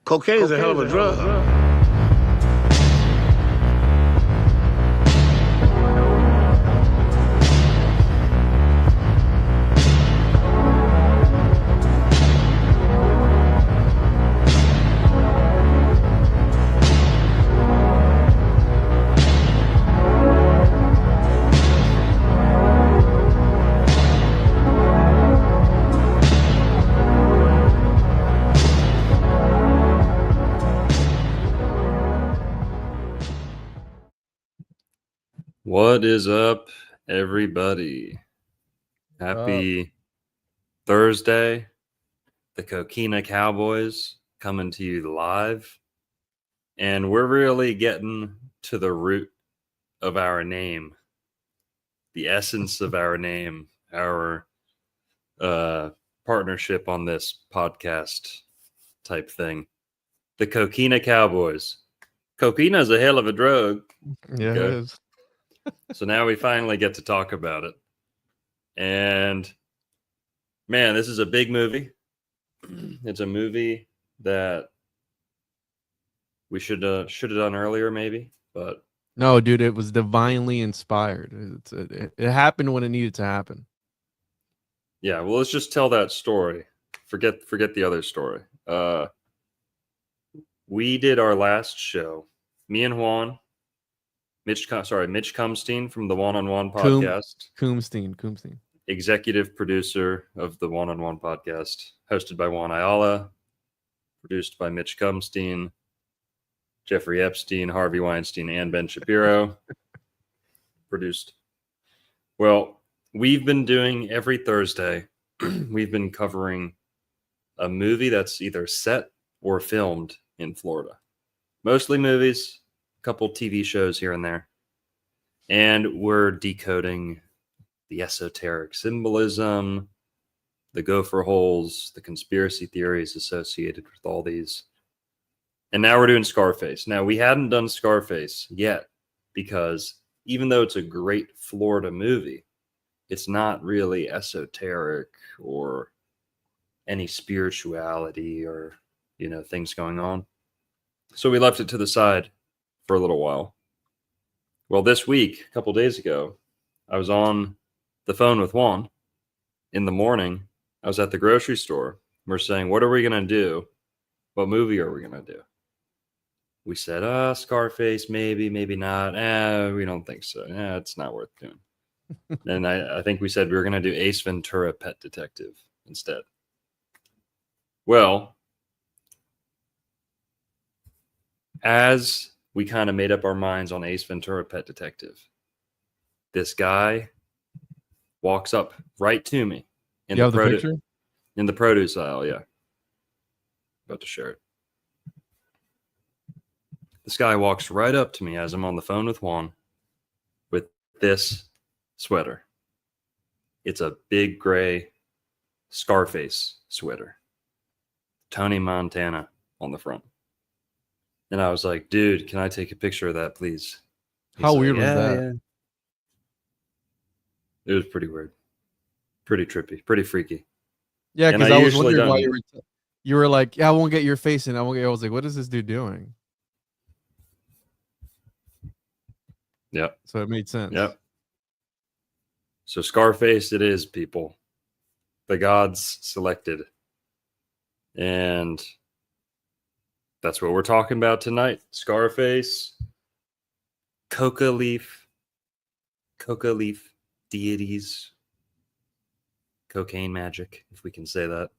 Cocaine is a hell of a drug. What is up, everybody? Happy Thursday. The Coquina Cowboys coming to you live. And we're really getting to the root of our name, the essence of our name, our partnership on this podcast type thing. The Coquina Cowboys. Coquina is a hell of a drug. Yeah, Okay. it is. So now we finally get to talk about it. And man, this is a big movie. It's a movie that we should have done earlier, maybe. But No, dude, it was divinely inspired. It happened when it needed to happen. yeah, well, let's just tell that story. Forget the other story. We did our last show. Me and Juan, Mitch Kumstein from the One-on-One podcast. Kumstein. Executive producer of the One-on-One podcast, hosted by Juan Ayala, produced by Mitch Kumstein, Jeffrey Epstein, Harvey Weinstein, and Ben Shapiro. Produced. Well, we've been doing every Thursday, we've been covering a movie that's either set or filmed in Florida. Mostly movies, a couple TV shows here and there. And we're decoding the esoteric symbolism, the gopher holes, the conspiracy theories associated with all these. And now we're doing Scarface. Now, we hadn't done Scarface yet because even though it's a great Florida movie, it's not really esoteric or any spirituality or, things going on. So we left it to the side for a little while. Well, this week, a couple days ago, I was on the phone with Juan. In the morning, I was at the grocery store. We're saying, what are we going to do? What movie are we going to do? We said, Scarface, maybe not. We don't think so. It's not worth doing. And I think we said we were going to do Ace Ventura Pet Detective instead. Well, as we kind of made up our minds on Ace Ventura Pet Detective, this guy walks up right to me in the produce aisle. Yeah. About to share it. This guy walks right up to me as I'm on the phone with Juan with this sweater. It's a big gray Scarface sweater. Tony Montana on the front. And I was like, dude, can I take a picture of that, please? How weird was that? Yeah. It was pretty weird. Pretty trippy. Pretty freaky. Yeah, because I was wondering why you were like, yeah, I won't get your face in. I was like, what is this dude doing? Yep. So it made sense. Yep. So Scarface it is, people. The gods selected. And that's what we're talking about tonight. Scarface, Coca leaf deities, cocaine magic, if we can say that.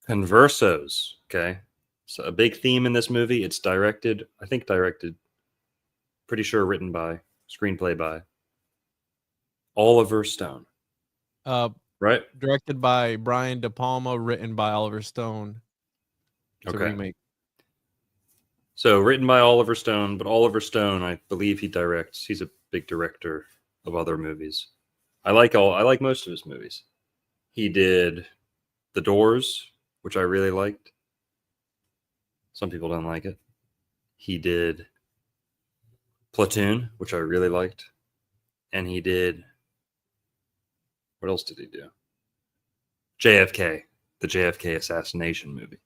Conversos, okay? So a big theme in this movie. It's directed, pretty sure written by, screenplay by Oliver Stone. Right? Directed by Brian De Palma, written by Oliver Stone. It's a remake. So written by Oliver Stone, but Oliver Stone, I believe he directs. He's a big director of other movies. I like most of his movies. He did The Doors, which I really liked. Some people don't like it. He did Platoon, which I really liked. And he did, what else did he do? JFK, the JFK assassination movie.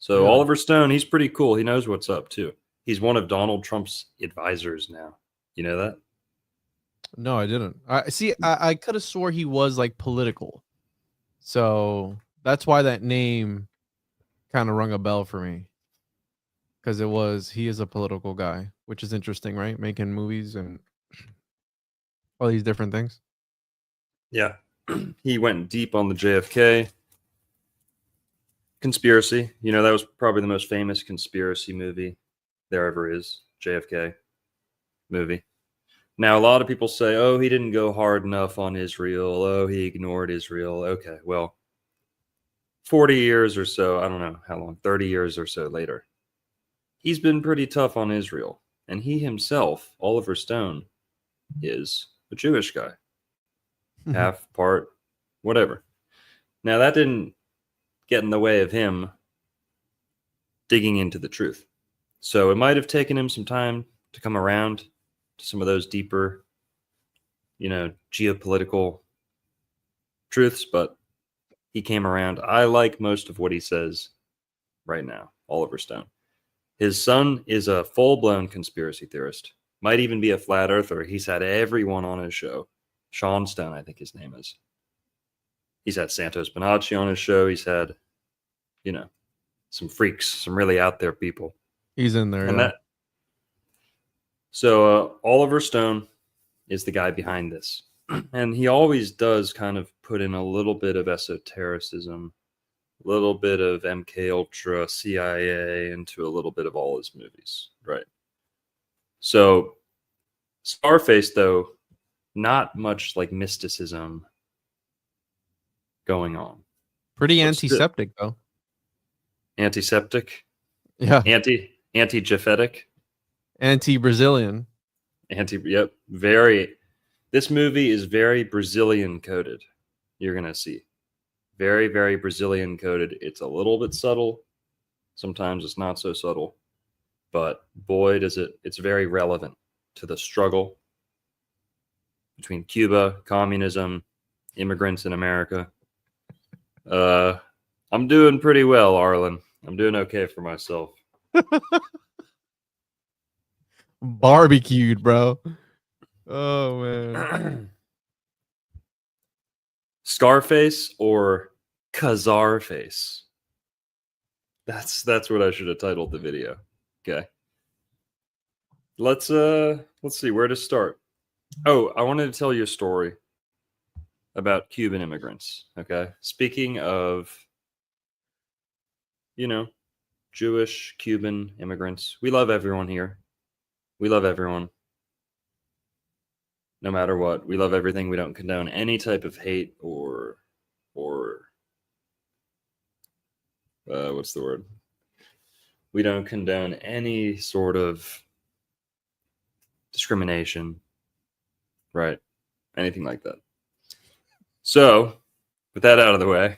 So Really? Oliver Stone, he's pretty cool. He knows what's up too. He's one of Donald Trump's advisors now. You know that? No, I didn't. I could have swore he was like political. So that's why that name kind of rung a bell for me. Because he is a political guy, which is interesting, right? Making movies and all these different things. Yeah. He went deep on the JFK conspiracy. You know, that was probably the most famous conspiracy movie there ever is. JFK movie. Now, a lot of people say, oh, he didn't go hard enough on Israel. Oh, he ignored Israel. Okay, well, 40 years or so, I don't know how long, 30 years or so later, he's been pretty tough on Israel. And he himself, Oliver Stone, is a Jewish guy. Half, part, whatever. Now, that didn't get in the way of him digging into the truth. So it might have taken him some time to come around to some of those deeper, geopolitical truths, but he came around. I like most of what he says right now, Oliver Stone. His son is a full-blown conspiracy theorist, might even be a flat earther. He's had everyone on his show. Sean Stone, I think his name is. He's had Santos Bonacci on his show. He's had, some freaks, some really out there people. He's in there. And Yeah. So Oliver Stone is the guy behind this. And he always does kind of put in a little bit of esotericism, a little bit of MK Ultra, CIA into a little bit of all his movies, right? So Scarface, though, not much like mysticism going on. Pretty antiseptic, though. Antiseptic? Yeah. Anti-japhetic? Anti-Brazilian. Yep. Very. This movie is very Brazilian coded. You're going to see. Very, very Brazilian coded. It's a little bit subtle. Sometimes it's not so subtle. But boy, it's very relevant to the struggle between Cuba, communism, immigrants in America. I'm doing pretty well, Arlen. I'm doing okay for myself. Barbecued, bro. Oh, man. Scarface or Khazar face? That's what I should have titled the video. Okay. Let's see where to start. Oh, I wanted to tell you a story about Cuban immigrants. Okay. Speaking of, Jewish Cuban immigrants, we love everyone here. We love everyone. No matter what, we love everything. We don't condone any type of hate or what's the word? We don't condone any sort of discrimination, right? Anything like that. So, with that out of the way,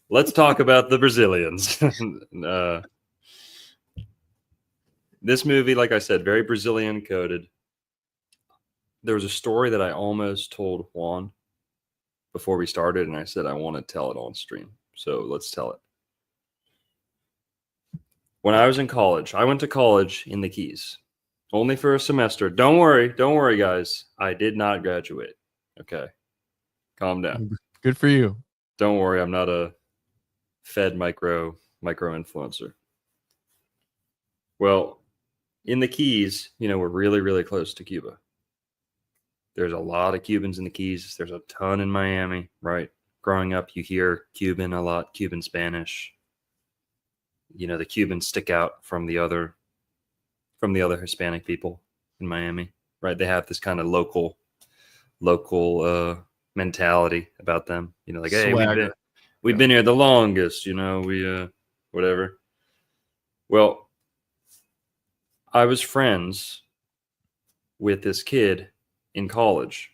let's talk about the Brazilians. This movie, like I said, very Brazilian coded. There was a story that I almost told Juan before we started, and I said I want to tell it on stream. So let's tell it. When I was in college, I went to college in the Keys, only for a semester. Don't worry, guys. I did not graduate. Okay, calm down. Good for you. Don't worry, I'm not a Fed micro influencer. Well, in the Keys, we're really, really close to Cuba. There's a lot of Cubans in the Keys. There's a ton in Miami, right? Growing up, you hear Cuban a lot, Cuban Spanish. The Cubans stick out from the other Hispanic people in Miami, right? They have this kind of local mentality about them. Like, hey, we've been here the longest. We whatever. Well, I was friends with this kid in college.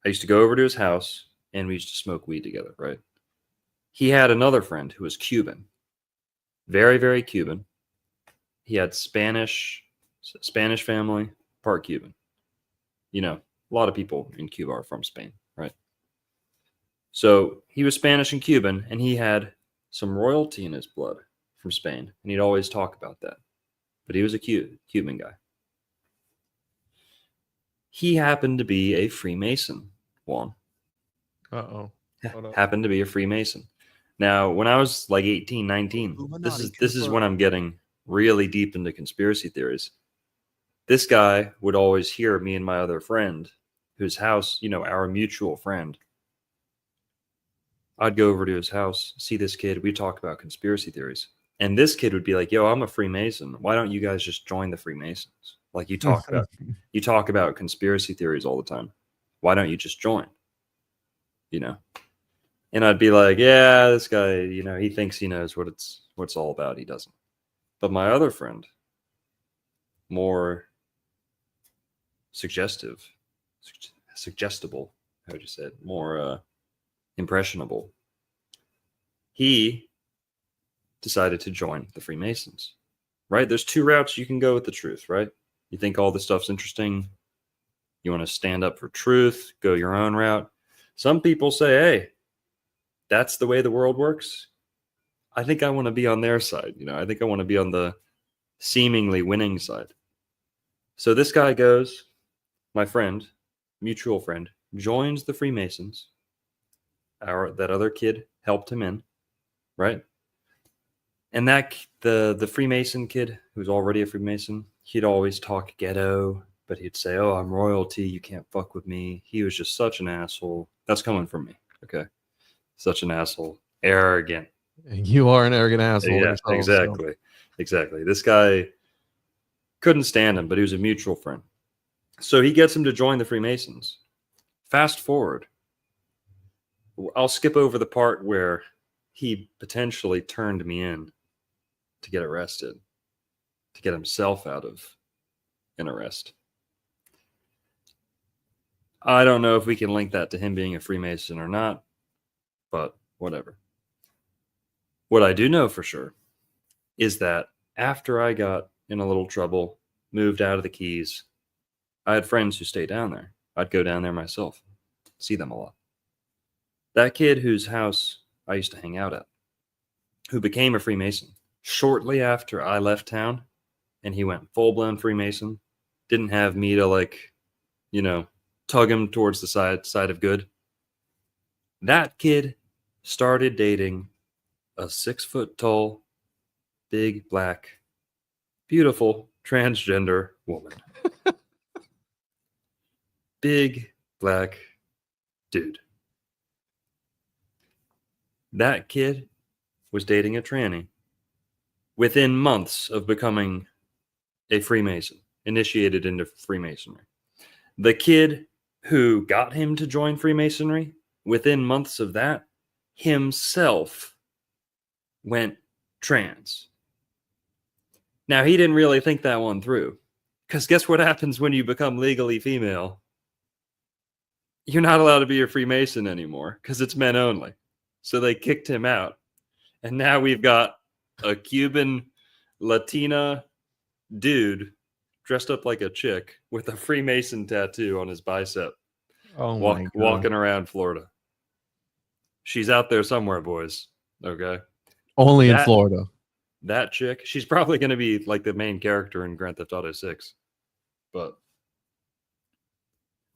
I used to go over to his house and we used to smoke weed together, right? He had another friend who was Cuban. Very, very Cuban. He had Spanish family, part Cuban. A lot of people in Cuba are from Spain, right? So he was Spanish and Cuban, and he had some royalty in his blood from Spain, and he'd always talk about that. But he was a Cuban guy. He happened to be a Freemason, Juan. Uh-oh. Happened to be a Freemason. Now, when I was like 18, 19, this is when I'm getting really deep into conspiracy theories. This guy would always hear me and my other friend, whose house, you know, our mutual friend. I'd go over to his house, see this kid. We'd talk about conspiracy theories. And this kid would be like, yo, I'm a Freemason. Why don't you guys just join the Freemasons? Like you talk about conspiracy theories all the time. Why don't you just join? You know? And I'd be like, yeah, this guy, you know, he thinks he knows what it's all about. He doesn't. But my other friend, more suggestible, how would you say it? More impressionable. He decided to join the Freemasons, right? There's two routes you can go with the truth, right? You think all this stuff's interesting. You want to stand up for truth, go your own route. Some people say, hey, that's the way the world works. I think I want to be on their side. You know, I think I want to be on the seemingly winning side. So this guy goes, my friend, mutual friend, joins the Freemasons. That other kid helped him in, right? And that the Freemason kid, who's already a Freemason, he'd always talk ghetto, but he'd say, oh, I'm royalty, you can't fuck with me. He was just such an asshole. That's coming from me, okay? Such an asshole. Arrogant. You are an arrogant asshole. Yeah, yourself, exactly. So. Exactly. This guy couldn't stand him, but he was a mutual friend. So he gets him to join the Freemasons. Fast forward. I'll skip over the part where he potentially turned me in to get arrested, to get himself out of an arrest. I don't know if we can link that to him being a Freemason or not, but whatever. What I do know for sure is that after I got in a little trouble, moved out of the Keys, I had friends who stayed down there. I'd go down there myself, see them a lot. That kid whose house I used to hang out at, who became a Freemason, shortly after I left town, and he went full-blown Freemason, didn't have me to, like, you know, tug him towards the side of good. That kid started dating a 6-foot-tall, big, black, beautiful, transgender woman. Big, black dude. That kid was dating a tranny within months of becoming a Freemason, initiated into Freemasonry. The kid who got him to join Freemasonry, within months of that, himself went trans. Now, he didn't really think that one through, because guess what happens when you become legally female? You're not allowed to be a Freemason anymore, because it's men only. So they kicked him out. And now we've got a Cuban Latina dude dressed up like a chick with a Freemason tattoo on his bicep. Oh my God. Walking around Florida. She's out there somewhere, boys. Okay. Only in Florida. That chick, she's probably going to be like the main character in Grand Theft Auto 6. But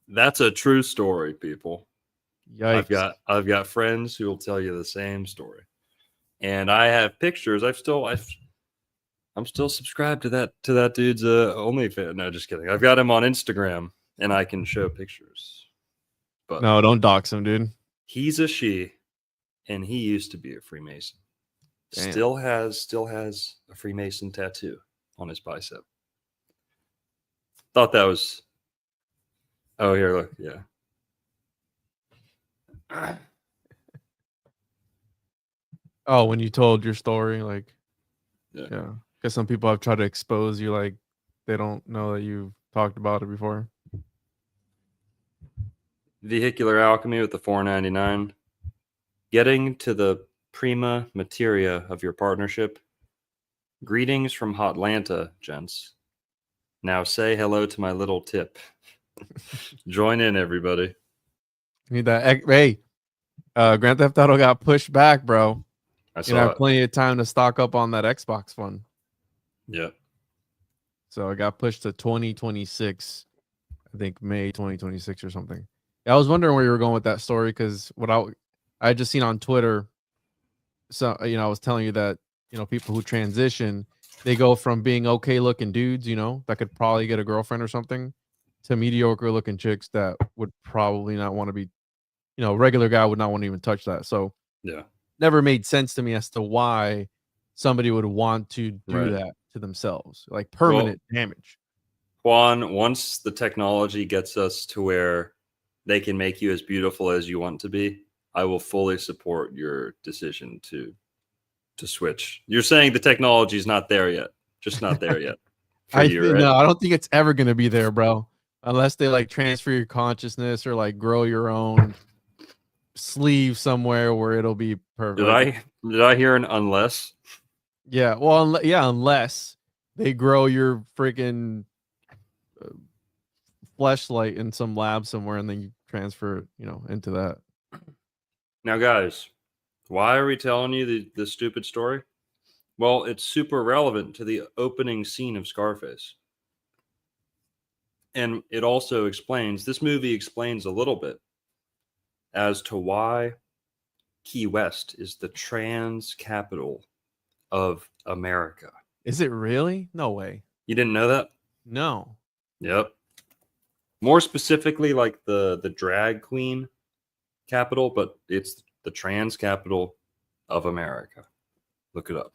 that's a true story, people. Yikes. I've got friends who will tell you the same story. And I have pictures. I'm still subscribed to that dude's OnlyFans. No, just kidding. I've got him on Instagram and I can show pictures. But no, don't dox him, dude. He's a she, and he used to be a Freemason. Damn. Still has a Freemason tattoo on his bicep. Thought that was. Oh, here, look, yeah. Oh, when you told your story, like, yeah. Because some people have tried to expose you, like they don't know that you've talked about it before. Vehicular alchemy with the $4.99. Getting to the prima materia of your partnership. Greetings from Hotlanta, gents. Now say hello to my little tip. Join in, everybody. Need that. Hey, Grand Theft Auto got pushed back, bro. I You know, I saw have it. plenty of time to stock up on that Xbox One. Yeah. So I got pushed to 2026. I think May 2026 or something. Yeah, I was wondering where you were going with that story because I just seen on Twitter. So I was telling you that people who transition, they go from being okay looking dudes, that could probably get a girlfriend or something, to mediocre looking chicks that would probably not want to be, a regular guy would not want to even touch that. So Yeah. never made sense to me as to why somebody would want to do Right. that to themselves, like Well, permanent damage. Juan, once the technology gets us to where they can make you as beautiful as you want to be, I will fully support your decision to switch. You're saying the technology is not there yet, just not there yet for you, right? No, I don't think it's ever gonna be there, bro. Unless they like transfer your consciousness or like grow your own sleeve somewhere where it'll be perfect. Did I hear an unless? Yeah, well, unless they grow your freaking fleshlight in some lab somewhere and then you transfer it, into that. Now, guys, why are we telling you the stupid story? Well, it's super relevant to the opening scene of Scarface. And it also this movie explains a little bit as to why Key West is the trans capital of America. Is it really? No way. You didn't know that? No. Yep. More specifically, like the drag queen capital, but it's the trans capital of America. Look it up.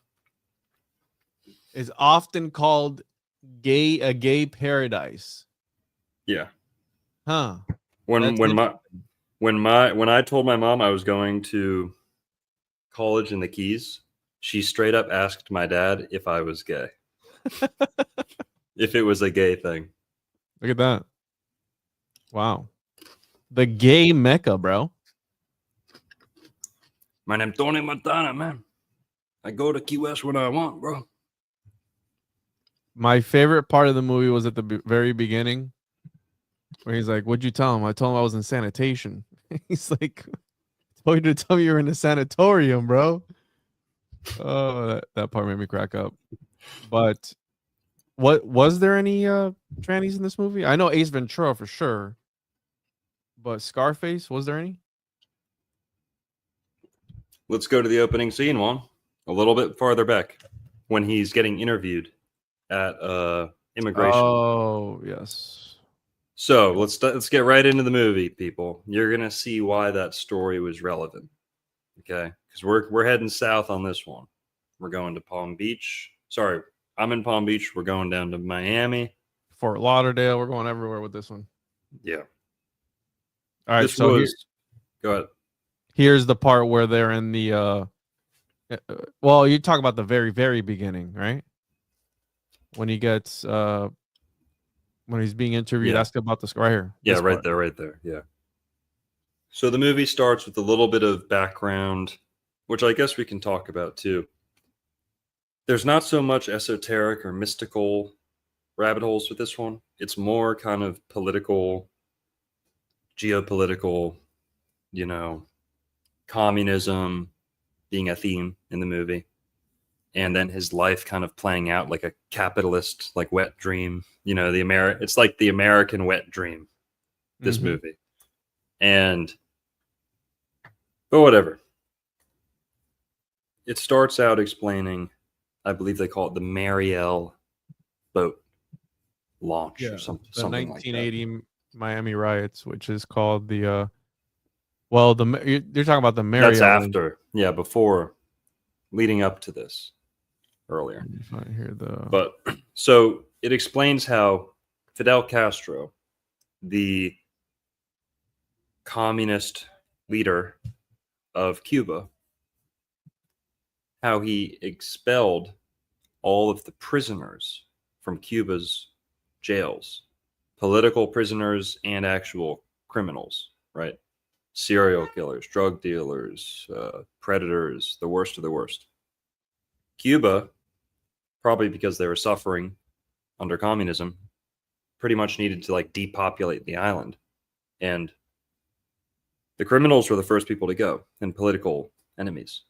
It's often called a gay paradise. Yeah. Huh. When I told my mom I was going to college in the Keys, she straight up asked my dad if I was gay. If it was a gay thing. Look at that. Wow. The gay mecca, bro. My name's Tony Montana, man. I go to Key West when I want, bro. My favorite part of the movie was at the very beginning where he's like, "What'd you tell him?" I told him I was in sanitation. He's like, "I told you to tell me you were in a sanatorium, bro." Oh, that part made me crack up. But what was there any trannies in this movie? I know Ace Ventura for sure. But Scarface, was there any? Let's go to the opening scene, Juan. A little bit farther back when he's getting interviewed at immigration. Oh, yes. So let's get right into the movie, people. You're gonna see why that story was relevant. Okay, because we're heading south on this one. We're going to Palm Beach. Sorry, I'm in Palm Beach. We're going down to Miami. Fort Lauderdale. We're going everywhere with this one. Yeah. All right. Go ahead. Here's the part where they're in the well, you talk about the very, very beginning, right? When he gets when he's being interviewed, ask about this right here. Yeah, right there. Yeah. So the movie starts with a little bit of background, which I guess we can talk about too. There's not so much esoteric or mystical rabbit holes with this one. It's more kind of political, geopolitical, communism being a theme in the movie. And then his life kind of playing out like a capitalist, like wet dream. It's like the American wet dream, this movie. But whatever. It starts out explaining, I believe they call it the Mariel boat launch or something like that. The 1980 Miami riots, which is called the you're talking about the Mariel. That's after. Yeah, before, leading up to this. Earlier. But so it explains how Fidel Castro, the communist leader of Cuba, how he expelled all of the prisoners from Cuba's jails, political prisoners and actual criminals, right? Serial killers, drug dealers, predators, the worst of the worst. Cuba, probably because they were suffering under communism, pretty much needed to like depopulate the island. And the criminals were the first people to go and political enemies.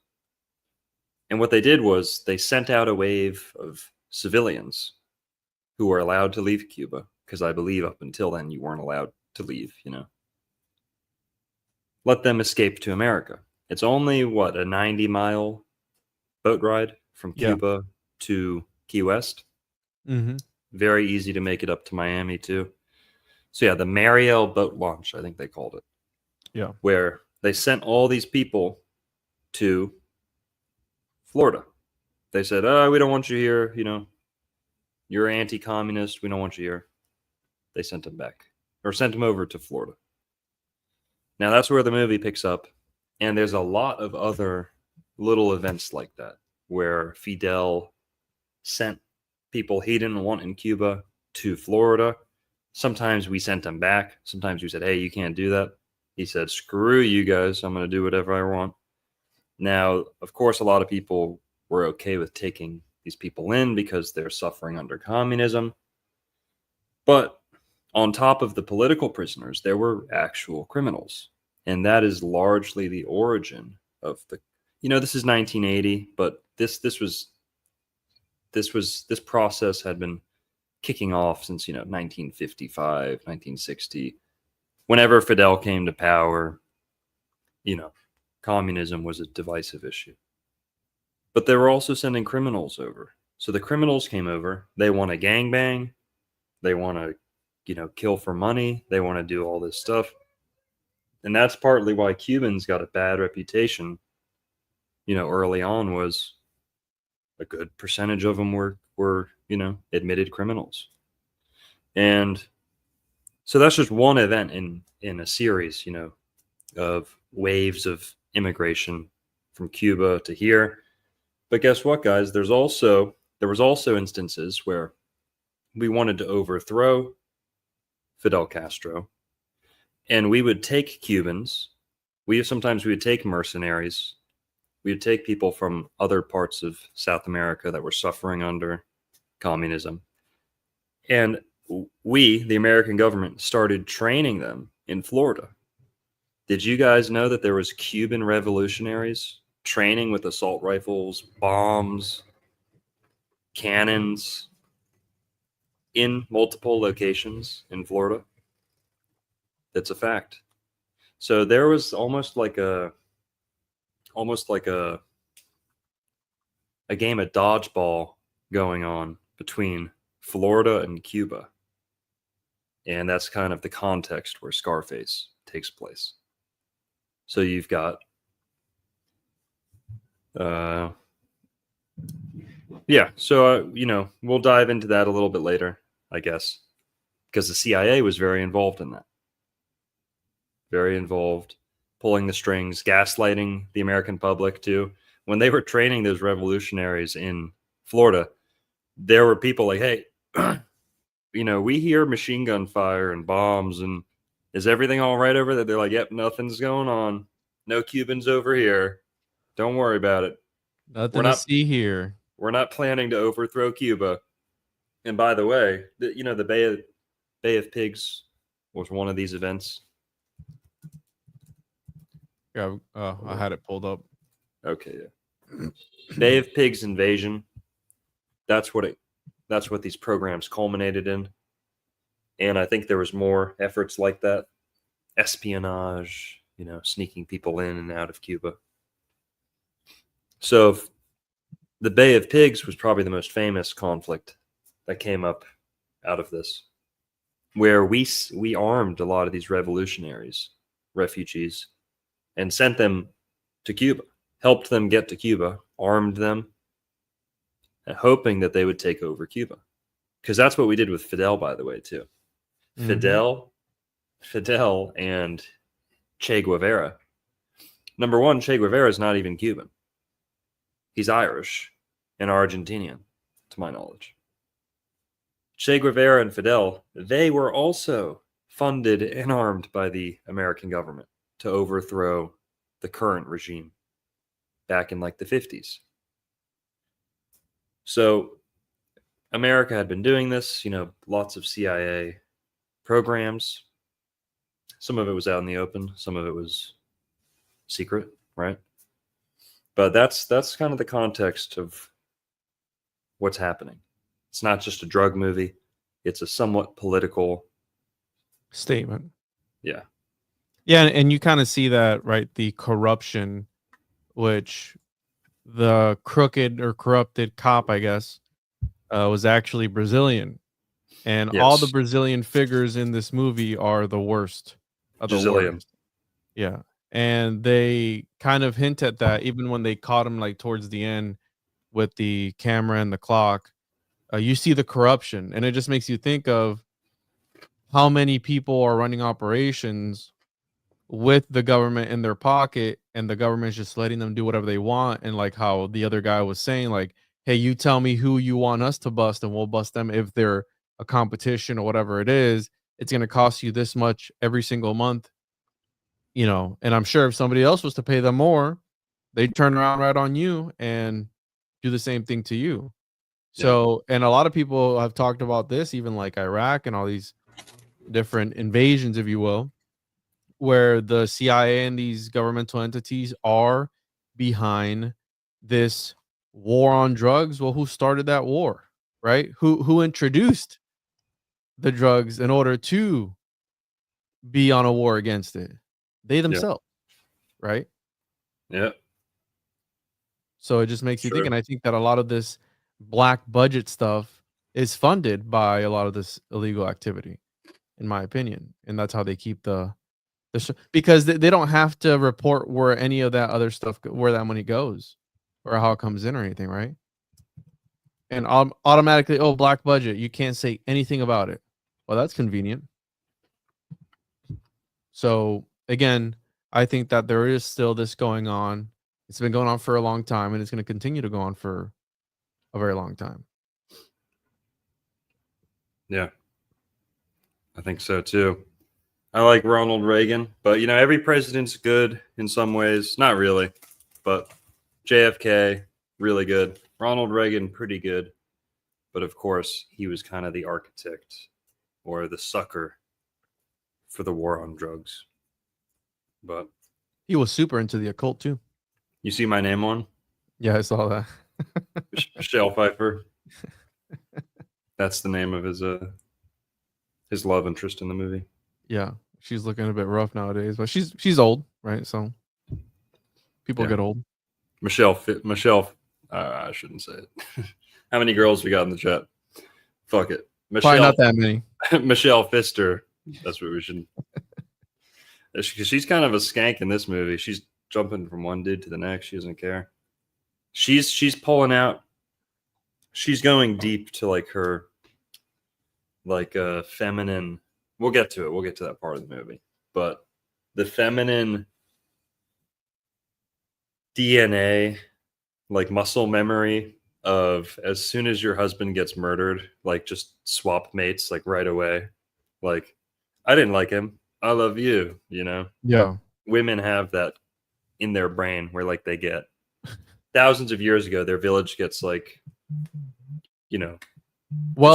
And what they did was they sent out a wave of civilians who were allowed to leave Cuba, because I believe up until then you weren't allowed to leave, Let them escape to America. It's only, what, a 90-mile boat ride from Yeah. Cuba to Key West. Mm-hmm. Very easy to make it up to Miami, too. So, yeah, the Mariel boat launch, I think they called it. Yeah. Where they sent all these people to Florida. They said, we don't want you here, You're anti-communist. We don't want you here. They sent him back, or sent him over to Florida. Now, that's where the movie picks up. And there's a lot of other little events like that, where Fidel sent people he didn't want in Cuba to Florida. Sometimes we sent him back. Sometimes we said, hey, you can't do that. He said, screw you guys. I'm going to do whatever I want. Now, of course, a lot of people were okay with taking these people in because they're suffering under communism. But on top of the political prisoners, there were actual criminals. And that is largely the origin of the, this is 1980, but this process had been kicking off since, 1955, 1960. Whenever Fidel came to power, communism was a divisive issue. But they were also sending criminals over. So the criminals came over. They want to gangbang. They want to, kill for money. They want to do all this stuff. And that's partly why Cubans got a bad reputation, early on. Was a good percentage of them were admitted criminals. And so that's just one event in a series, of waves of immigration from Cuba to here. But guess what, guys? There was also instances where we wanted to overthrow Fidel Castro, and we would take Cubans. Sometimes we would take mercenaries. We would take people from other parts of South America that were suffering under communism. And we, the American government, started training them in Florida. Did you guys know that there was Cuban revolutionaries training with assault rifles, bombs, cannons in multiple locations in Florida? That's a fact. So there was almost like a game of dodgeball going on between Florida and Cuba. And that's kind of the context where Scarface takes place. So you've got we'll dive into that a little bit later, I guess, because the CIA was very involved in that. Very involved, pulling the strings, gaslighting the American public too. When they were training those revolutionaries in Florida, there were people like, hey, we hear machine gun fire and bombs, and is everything all right over there? They're like, yep, nothing's going on. No Cubans over here. Don't worry about it. Nothing to see here. We're not planning to overthrow Cuba. And by the way, the Bay of Pigs was one of these events. Yeah, I had it pulled up. Okay, yeah. Bay of Pigs invasion. That's what these programs culminated in. And I think there was more efforts like that. Espionage, sneaking people in and out of Cuba. So the Bay of Pigs was probably the most famous conflict that came up out of this, where we armed a lot of these refugees, and sent them to Cuba, helped them get to Cuba, armed them, and hoping that they would take over Cuba. Because that's what we did with Fidel, by the way, too. Mm-hmm. Fidel and Che Guevara. Number one, Che Guevara is not even Cuban. He's Irish and Argentinian, to my knowledge. Che Guevara and Fidel, they were also funded and armed by the American government to overthrow the current regime back in like the 50s. So America had been doing this, lots of CIA programs. Some of it was out in the open. Some of it was secret, right? But that's kind of the context of what's happening. It's not just a drug movie. It's a somewhat political statement. Yeah. Yeah, and you kind of see that, right? The corruption, which the crooked or corrupted cop, I guess, was actually Brazilian. And all the Yes. Brazilian figures in this movie are the worst of the Brazilian. worst. Yeah. And they kind of hint at that even when they caught him like towards the end with the camera and the clock. You see the corruption, and it just makes you think of how many people are running operations with the government in their pocket, and the government's just letting them do whatever they want. And like how the other guy was saying, like, hey, you tell me who you want us to bust, and we'll bust them. If they're a competition or whatever it is, it's going to cost you this much every single month, and I'm sure if somebody else was to pay them more, they'd turn around right on you and do the same thing to you. So, and a lot of people have talked about this, even like Iraq and all these different invasions, if you will, where the CIA and these governmental entities are behind this war on drugs. Well, who started that war, right? Who introduced the drugs in order to be on a war against it? They themselves, right? Yeah. So it just makes you think, Sure. and I think that a lot of this black budget stuff is funded by a lot of this illegal activity, in my opinion, and that's how they keep because they don't have to report where any of that other stuff where that money goes or how it comes in or anything, right? And automatically, oh, black budget, you can't say anything about it. Well, that's convenient. So again, I think that there is still this going on. It's been going on for a long time, and it's going to continue to go on for a very long time. Yeah. I think so too. I like Ronald Reagan, but every president's good in some ways. Not really, but JFK, really good. Ronald Reagan, pretty good. But of course, he was kind of the architect or the sucker for the war on drugs. But he was super into the occult too. You see my name on? Yeah, I saw that. Michelle Pfeiffer. That's the name of his love interest in the movie. Yeah, she's looking a bit rough nowadays, but she's old, right? So people get old. Michelle. I shouldn't say it. How many girls we got in the chat? Fuck it. Michelle. Probably not that many. Michelle Pfister. That's what we should. She's kind of a skank in this movie. She's jumping from one dude to the next. She doesn't care. She's pulling out. She's going deep to like her, like a feminine. We'll get to it. We'll get to that part of the movie. But the feminine DNA, like muscle memory of as soon as your husband gets murdered, like just swap mates like right away. Like, I didn't like him. I love you, Yeah. Women have that in their brain where like they get thousands of years ago, their village gets like, well,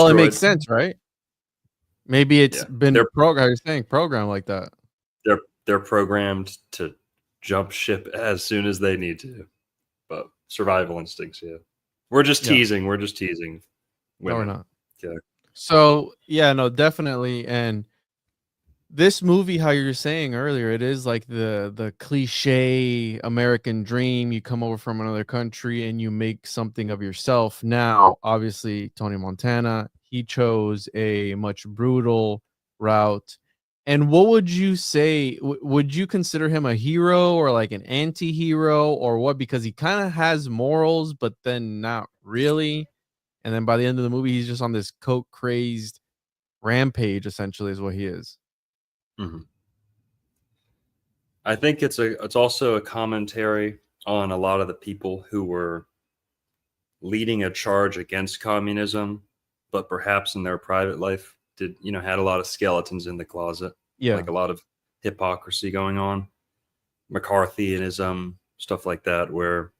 destroyed. It makes sense, right? Maybe it's been programmed like that. They're programmed to jump ship as soon as they need to. But survival instincts, yeah. We're just teasing. Yeah. We're just teasing women. No, we're not. Yeah. So, yeah, no, definitely. And this movie, how you were saying earlier, it is like the cliche American dream. You come over from another country and you make something of yourself. Now, obviously, Tony Montana, he chose a much brutal route. And what would you say? Would you consider him a hero or like an anti-hero or what? Because he kind of has morals, but then not really. And then by the end of the movie, he's just on this coke crazed rampage. Essentially, is what he is. Mm-hmm. I think it's also a commentary on a lot of the people who were leading a charge against communism, but perhaps in their private life had a lot of skeletons in the closet. Yeah. Like a lot of hypocrisy going on, McCarthyism, stuff like that, where,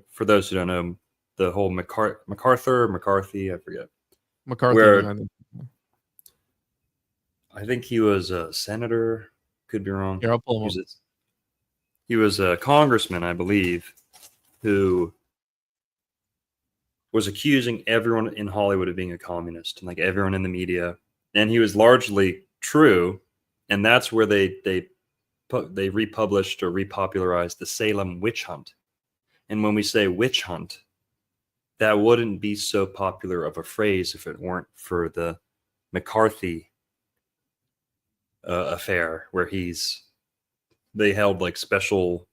for those who don't know, the whole McCarthy, I forget. McCarthy. Where I think he was a senator, could be wrong. Here, I'll pull him up. He was a congressman, I believe. who was accusing everyone in Hollywood of being a communist, and like everyone in the media, and he was largely true, and that's where they republished or repopularized the Salem witch hunt. And when we say witch hunt, that wouldn't be so popular of a phrase if it weren't for the McCarthy affair, where they held like special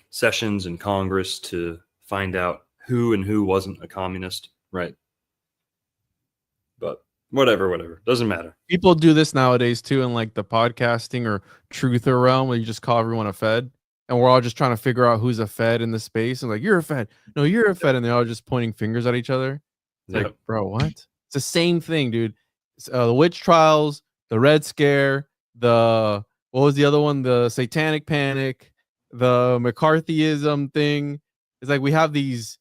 sessions in Congress to find out who wasn't a communist, right? But whatever, doesn't matter. People do this nowadays too in like the podcasting or truther realm, where you just call everyone a Fed, and we're all just trying to figure out who's a Fed in the space, and like, you're a Fed, no, you're a Fed, and they're all just pointing fingers at each other. It's like, bro, what? It's the same thing, dude. The witch trials, the Red Scare, what was the other one? The Satanic Panic, the McCarthyism thing. It's like we have these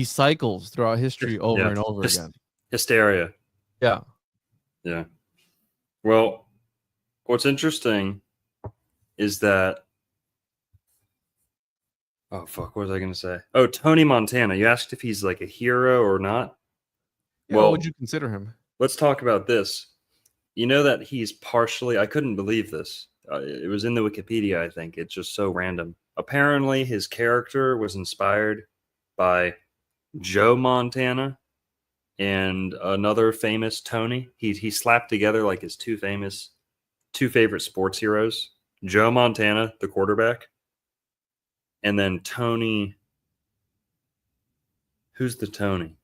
cycles throughout history over and over again. Hysteria. Yeah. Well, what's interesting is that, oh fuck, what was I gonna say? Oh, Tony Montana. You asked if he's like a hero or not. Yeah, well, what would you consider him? Let's talk about this. You know that he's partially, I couldn't believe this. It was in the Wikipedia, I think. It's just so random. Apparently, his character was inspired by Joe Montana and another famous Tony. He slapped together like his two favorite sports heroes. Joe Montana, the quarterback, and then Tony. Who's the Tony?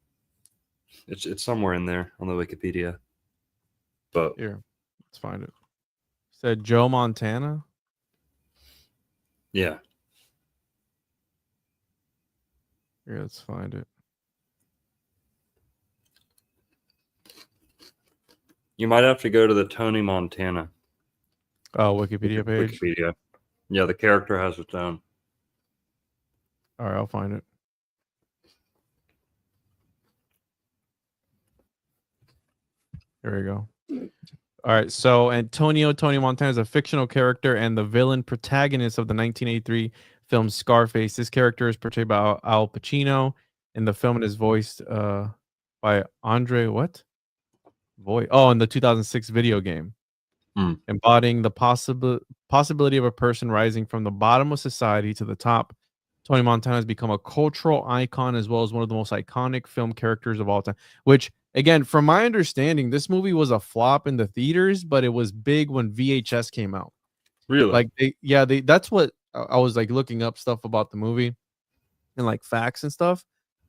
It's somewhere in there on the Wikipedia. But here, let's find it. Said Joe Montana. Yeah. Here, let's find it. You might have to go to the Tony Montana. Oh, Wikipedia page. Wikipedia. Yeah, the character has its own. All right, I'll find it. There we go. All right, so Tony Montana is a fictional character and the villain protagonist of the 1983 film Scarface. This character is portrayed by Al Pacino in the film and is voiced by Andre in the 2006 video game, embodying the possibility of a person rising from the bottom of society to the top. Tony Montana has become a cultural icon as well as one of the most iconic film characters of all time, which, again, from my understanding, this movie was a flop in the theaters, but it was big when VHS came out. Really? Like, that's what I was like looking up stuff about the movie and like facts and stuff.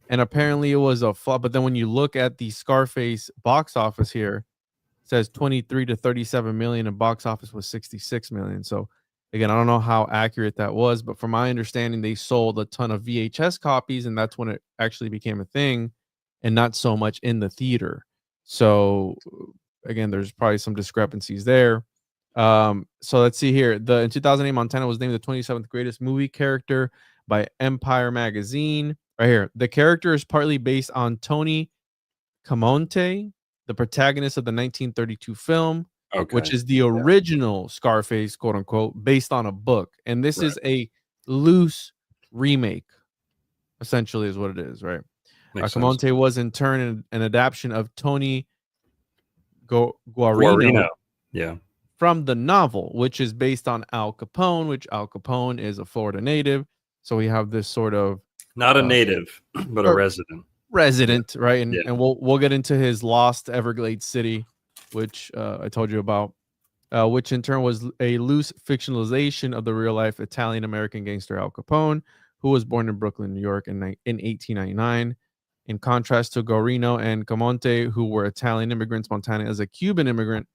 And apparently it was a flop. But then when you look at the Scarface box office here, it says 23 to 37 million and box office was 66 million. So again, I don't know how accurate that was, but from my understanding, they sold a ton of VHS copies, and that's when it actually became a thing, and not so much in the theater. So again, there's probably some discrepancies there. So let's see here. In 2008, Montana was named the 27th greatest movie character by Empire magazine. Right here, the character is partly based on Tony Camonte, the protagonist of the 1932 film, which is the original Scarface, quote unquote, based on a book. And this is a loose remake, essentially, is what it is, right? Camonte was in turn an adaptation of Tony Guarino. Yeah. From the novel, which is based on Al Capone, which Al Capone is a Florida native. So we have this sort of not a native, but a resident. Right? And we'll get into his lost Everglades city, which I told you about, which in turn was a loose fictionalization of the real life Italian American gangster Al Capone, who was born in Brooklyn, New York in 1899. In contrast to Guarino and Camonte, who were Italian immigrants, Montana is a Cuban immigrant.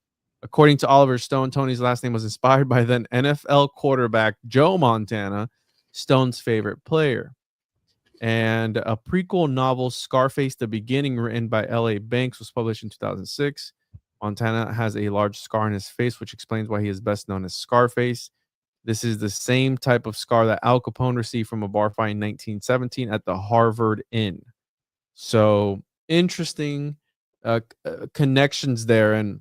According to Oliver Stone, Tony's last name was inspired by then NFL quarterback Joe Montana, Stone's favorite player. And a prequel novel, Scarface: The Beginning, written by L.A. Banks, was published in 2006. Montana has a large scar on his face, which explains why he is best known as Scarface. This is the same type of scar that Al Capone received from a bar fight in 1917 at the Harvard Inn. So interesting connections there, and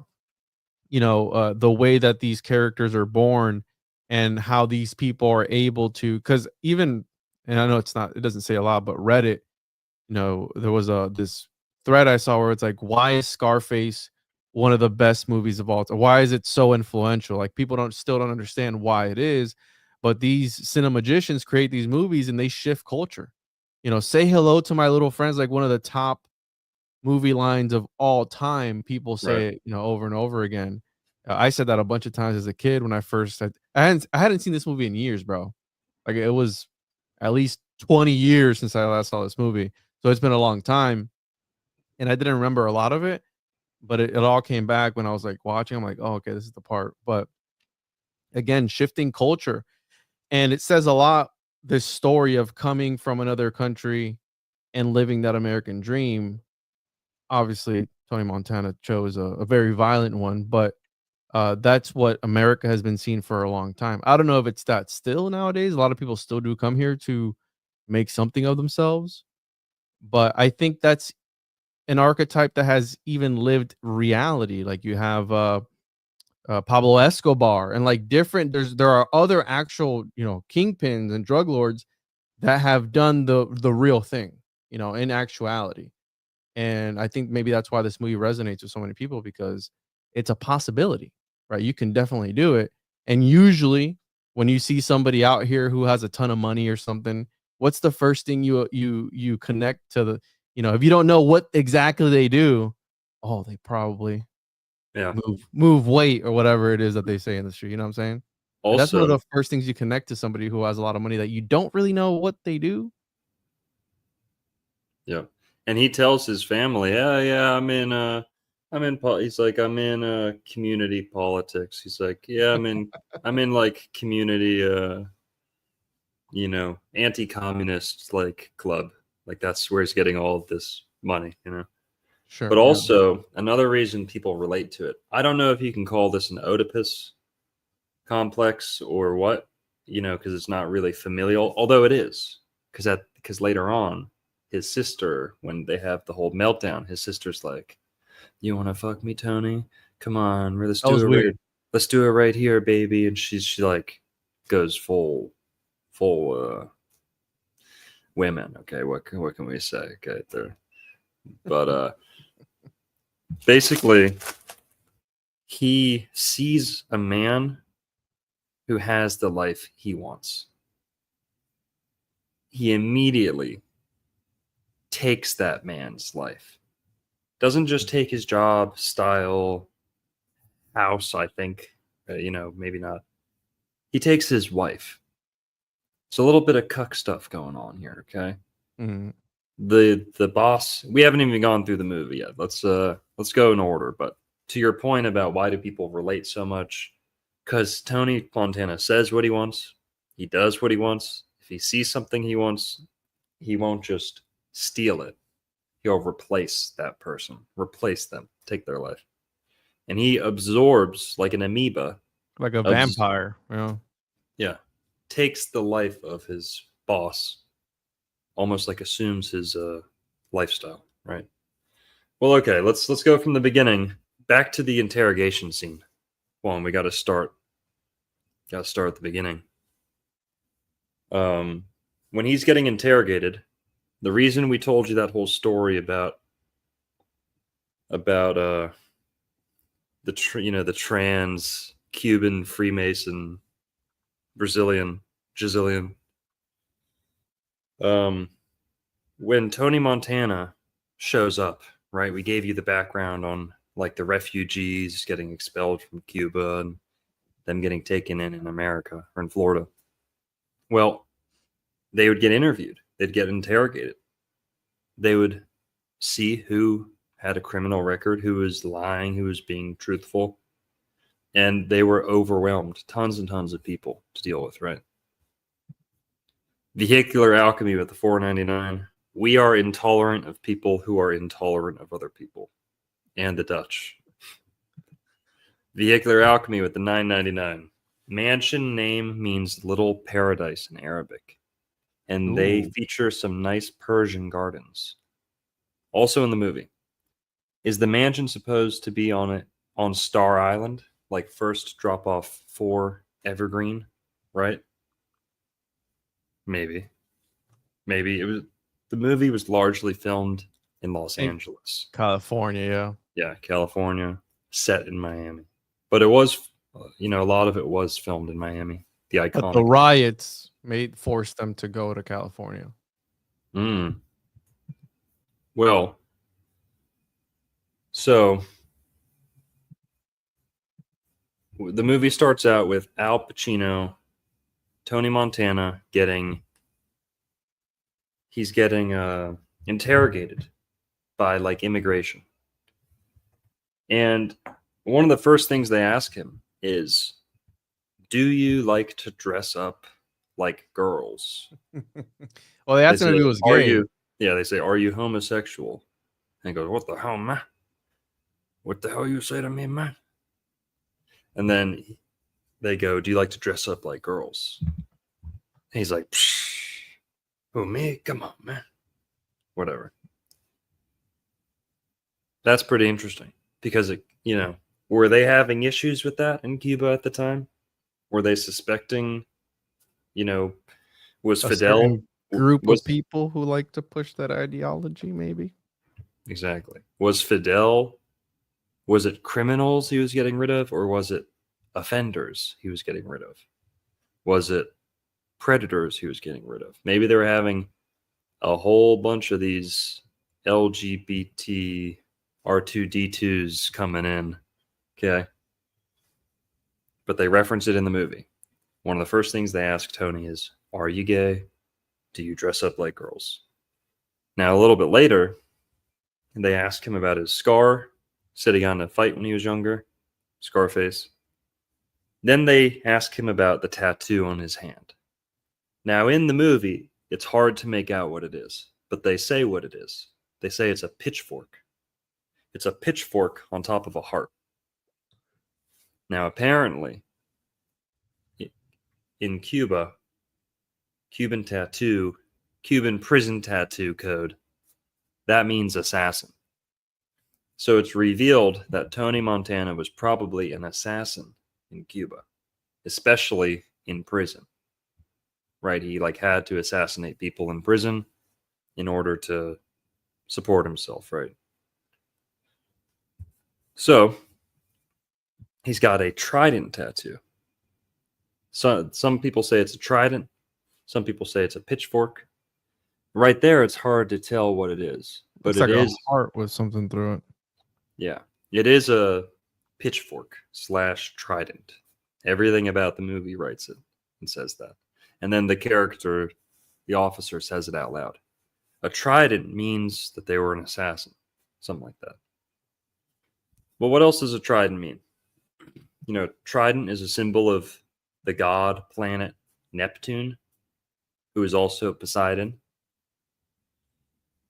the way that these characters are born and how these people are able to, because even and I know it doesn't say a lot, but Reddit, there was this thread I saw where it's like, why is Scarface one of the best movies of all time? Why is it so influential? Like, people still don't understand why it is, but these cinemagicians create these movies and they shift culture. Say hello to my little friends, like one of the top movie lines of all time. People Right. say it, over and over again. I said that a bunch of times as a kid when I first had, I hadn't seen this movie in years, bro. Like, it was at least 20 years since I last saw this movie. So it's been a long time. And I didn't remember a lot of it, but it all came back when I was like watching. I'm like, oh, okay, this is the part. But again, shifting culture. And it says a lot, this story of coming from another country and living that American dream. Obviously, Tony Montana chose a very violent one, but that's what America has been seen for a long time. I don't know if it's that still nowadays. A lot of people still do come here to make something of themselves, but I think that's an archetype that has even lived reality. Like, you have Pablo Escobar and like there are other actual kingpins and drug lords that have done the real thing, in actuality. And I think maybe that's why this movie resonates with so many people, because it's a possibility, right? You can definitely do it. And usually when you see somebody out here who has a ton of money or something, what's the first thing you connect to the, if you don't know what exactly they do, oh, they probably Yeah. move weight or whatever it is that they say in the street. You know what I'm saying? And that's one of Also, the first things you connect to somebody who has a lot of money that you don't really know what they do. yeah. And he tells his family, yeah, he's like, I'm in community politics. He's like, yeah, I'm in like community, anti-communist like club. Like, that's where he's getting all of this money, Sure. But Yeah. also another reason people relate to it. I don't know if you can call this an Oedipus complex or what, because it's not really familial, although it is, because later on, his sister, when they have the whole meltdown, his sister's like, "You want to fuck me, Tony? Come on, let's That do was it weird. right. Let's do it right here, baby." And she like goes full women. Okay, what can we say? Okay, there, but basically, he sees a man who has the life he wants. He immediately takes that man's life. Doesn't just take his job, style, house, I think, maybe not. He takes his wife. It's a little bit of cuck stuff going on here, okay? Mhm. The boss, we haven't even gone through the movie yet. Let's go in order, but to your point about why do people relate so much, cuz Tony Montana says what he wants. He does what he wants. If he sees something he wants, he won't just steal it. He'll replace that person, replace them, take their life. And he absorbs like an amoeba. Like a Abs- vampire, yeah, takes the life of his boss, almost like assumes his lifestyle, right? Well, okay, let's go from the beginning back to the interrogation scene. Well, we got to start at the beginning. When he's getting interrogated, the reason we told you that whole story about the trans Cuban Freemason Brazilian. When Tony Montana shows up, right? We gave you the background on like the refugees getting expelled from Cuba and them getting taken in America or in Florida. Well, they would get interviewed. They'd get interrogated. They would see who had a criminal record, who was lying, who was being truthful. And they were overwhelmed. Tons and tons of people to deal with, right? Vehicular alchemy with the 499. We are intolerant of people who are intolerant of other people. And the Dutch. Vehicular alchemy with the 999. Mansion name means little paradise in Arabic. And they Ooh. feature some nice Persian gardens. Also in the movie. Is the mansion supposed to be on Star Island? Like first drop off 4 Evergreen, right? Maybe. Maybe it was the movie was largely filmed in Los In Angeles. California, yeah. Yeah, California, set in Miami. But it was, a lot of it was filmed in Miami. The But the iconic. riots forced them to go to California. Mm. Well, so the movie starts out with Al Pacino, Tony Montana he's getting interrogated by like immigration. And one of the first things they ask him is, do you like to dress up like girls? Well, they They asked him say, if he was are gay. you, yeah, they say, are you homosexual? And he goes, what the hell, man? What the hell you say to me, man? And then they go, do you like to dress up like girls? And he's like, psh, who, me? Come on, man. Whatever. That's pretty interesting because, were they having issues with that in Cuba at the time? Were they suspecting, was A Fidel, certain group of was, people who like to push that ideology, maybe. exactly. Was Fidel, was it criminals he was getting rid of, or was it offenders he was getting rid of? Was it predators he was getting rid of? Maybe they were having a whole bunch of these LGBT R2D2s coming in. Okay. But they reference it in the movie. One of the first things they ask Tony is, are you gay? Do you dress up like girls? Now, a little bit later, they ask him about his scar, sitting on a fight when he was younger, Scarface. Then they ask him about the tattoo on his hand. Now, in the movie, it's hard to make out what it is, but they say what it is. They say it's a pitchfork. It's a pitchfork on top of a heart. Now, apparently, in Cuba, Cuban prison tattoo code, that means assassin. So it's revealed that Tony Montana was probably an assassin in Cuba, especially in prison. Right? He had to assassinate people in prison in order to support himself, right? So he's got a trident tattoo. So some people say it's a trident. Some people say it's a pitchfork. Right there, it's hard to tell what it is. But Looks like it a is, heart with something through it. yeah, it is a pitchfork / trident. Everything about the movie writes it and says that. And then the officer says it out loud. A trident means that they were an assassin, something like that. But what else does a trident mean? Trident is a symbol of the god planet Neptune, who is also Poseidon.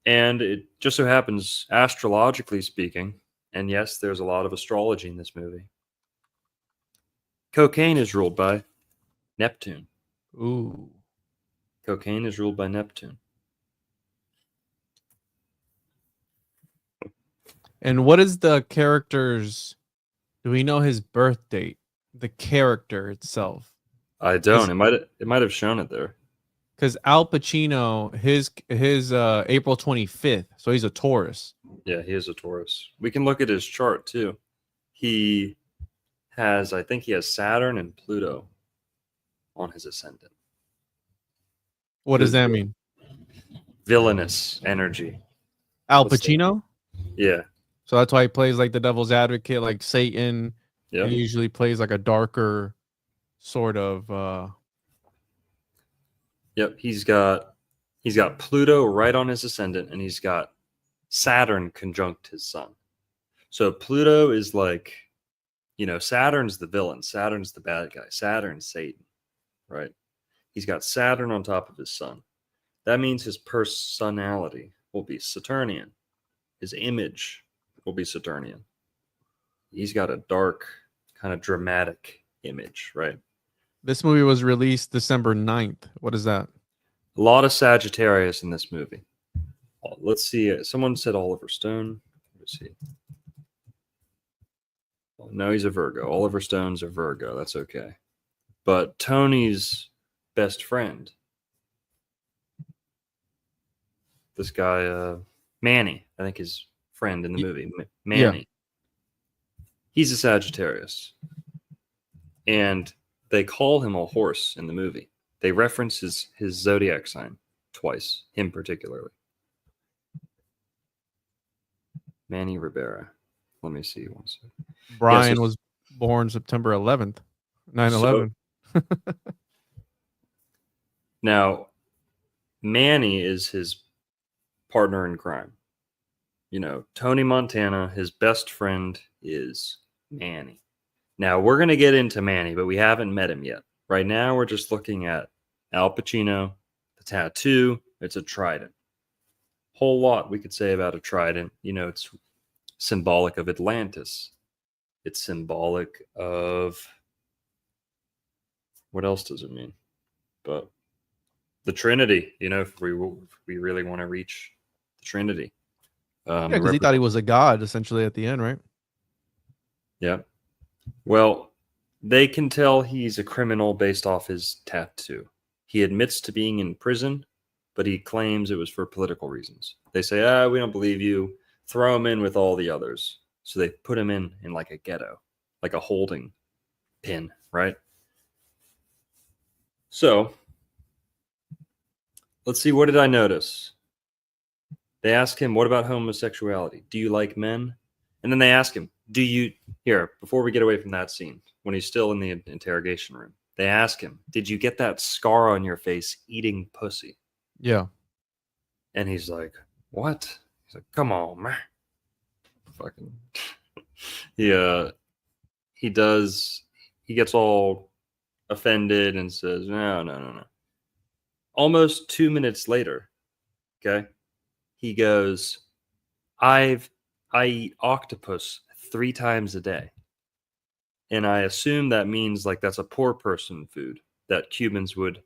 And it just so happens, astrologically speaking, and yes, there's a lot of astrology in this movie, cocaine is ruled by Neptune. Ooh. Cocaine is ruled by Neptune. And what is the character's? Do we know his birth date? The character itself. I don't. It might have shown it there. Because Al Pacino, his April 25th, so he's a Taurus. Yeah, he is a Taurus. We can look at his chart too. I think he has Saturn and Pluto on his ascendant. What does that mean? Villainous energy. Al Pacino? Yeah. So that's why he plays like the devil's advocate, like Satan. Yeah. He usually plays like a darker sort of Yep, he's got Pluto right on his ascendant, and he's got Saturn conjunct his sun. So Pluto is like, Saturn's the villain. Saturn's the bad guy. Saturn's Satan, right? He's got Saturn on top of his sun. That means his personality will be Saturnian. His image will be Saturnian. He's got a dark, kind of dramatic image, right? This movie was released December 9th. What is that? A lot of Sagittarius in this movie. Let's see. Someone said Oliver Stone. Let's see. No, he's a Virgo. Oliver Stone's a Virgo. That's okay. But Tony's best friend this guy Manny, I think his friend in the movie, Manny. Yeah. He's a Sagittarius, and they call him a horse in the movie. They reference his zodiac sign twice, him particularly. Manny Rivera. Let me see one second. Brian was born September 11th, 9/11. Now, Manny is his partner in crime. You know, Tony Montana, his best friend is Manny. Now, we're going to get into Manny, but we haven't met him yet. Right now, we're just looking at Al Pacino, the tattoo. It's a trident. Whole lot we could say about a trident. You know, it's symbolic of Atlantis. It's symbolic of... what else does it mean? But the Trinity, you know, if we really want to reach the Trinity. Yeah, because he thought he was a god, essentially, at the end, right? Yeah. Well, they can tell he's a criminal based off his tattoo. He admits to being in prison, but he claims it was for political reasons. They say, we don't believe you. Throw him in with all the others. So they put him in like a ghetto, like a holding pin, right? So, let's see, what did I notice? They ask him, what about homosexuality? Do you like men? And then they ask him, here, before we get away from that scene, when he's still in the interrogation room, they ask him, did you get that scar on your face eating pussy? Yeah. And he's like, what? He's like, come on, man. Fucking. He gets all offended and says, no. Almost 2 minutes later, okay, he goes, I eat octopus 3 times a day. And I assume that means like that's a poor person food that Cubans would,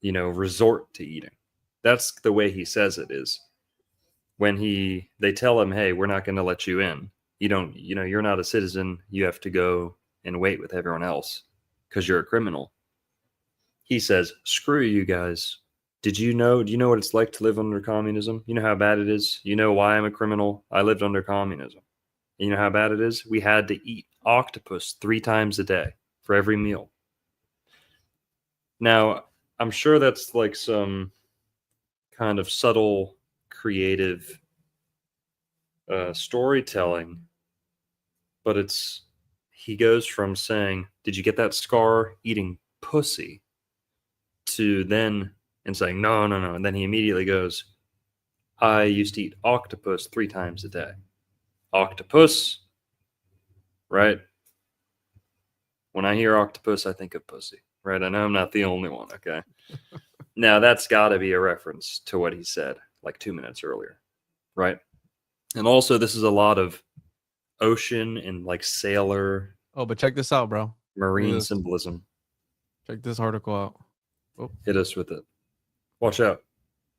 resort to eating. That's the way he says it is. When they tell him, hey, we're not going to let you in. You're not a citizen. You have to go and wait with everyone else because you're a criminal. He says, screw you guys. Do you know what it's like to live under communism? You know how bad it is? You know why I'm a criminal? I lived under communism. And you know how bad it is? We had to eat octopus 3 times a day for every meal. Now, I'm sure that's like some kind of subtle, creative storytelling, but he goes from saying, did you get that scar eating pussy, to then and saying, no. And then he immediately goes, I used to eat octopus 3 times a day. Octopus, right? When I hear octopus, I think of pussy, right? I know I'm not the only one, okay? Now, that's got to be a reference to what he said like 2 minutes earlier, right? And also, this is a lot of ocean and like sailor. Oh, but check this out, bro. Marine symbolism. Check this article out. Oh. Hit us with it. Watch out.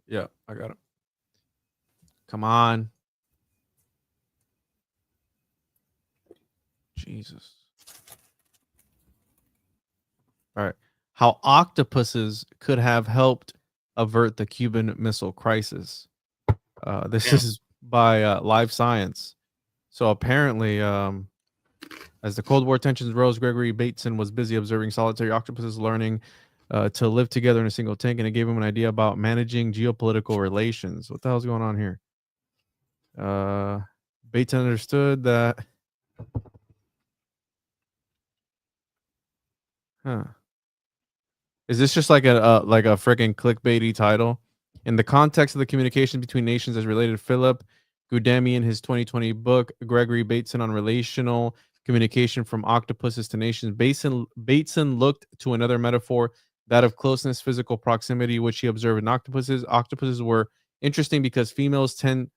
Yeah, I got it. Come on. Jesus. All right. How octopuses could have helped avert the Cuban Missile Crisis. This is by Live Science. So apparently, as the Cold War tensions rose, Gregory Bateson was busy observing solitary octopuses, learning to live together in a single tank, and it gave him an idea about managing geopolitical relations. What the hell's going on here? Bateson understood that. Is this just like a freaking clickbaity title? In the context of the communication between nations as related, Philip Goudemi in his 2020 book, Gregory Bateson on Relational Communication from Octopuses to Nations, Bateson looked to another metaphor, that of closeness, physical proximity, which he observed in octopuses. Octopuses were interesting because females tend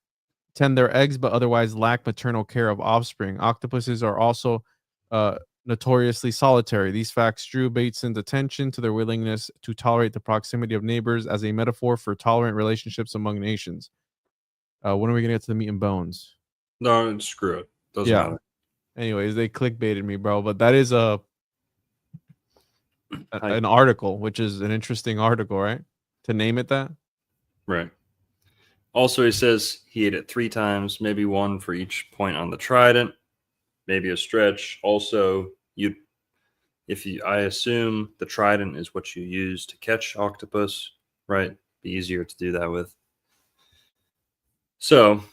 their eggs, but otherwise lack maternal care of offspring. Octopuses are also notoriously solitary. These facts drew Bateson's attention to their willingness to tolerate the proximity of neighbors as a metaphor for tolerant relationships among nations. When are we going to get to the meat and bones? No, screw it. Doesn't matter. Anyways, they clickbaited me, bro. But that is an article, which is an interesting article, right? To name it that. Right. Also, he says he ate it 3 times, maybe 1 for each point on the trident, maybe a stretch. Also, I assume the trident is what you use to catch octopus, right? Be easier to do that with. So,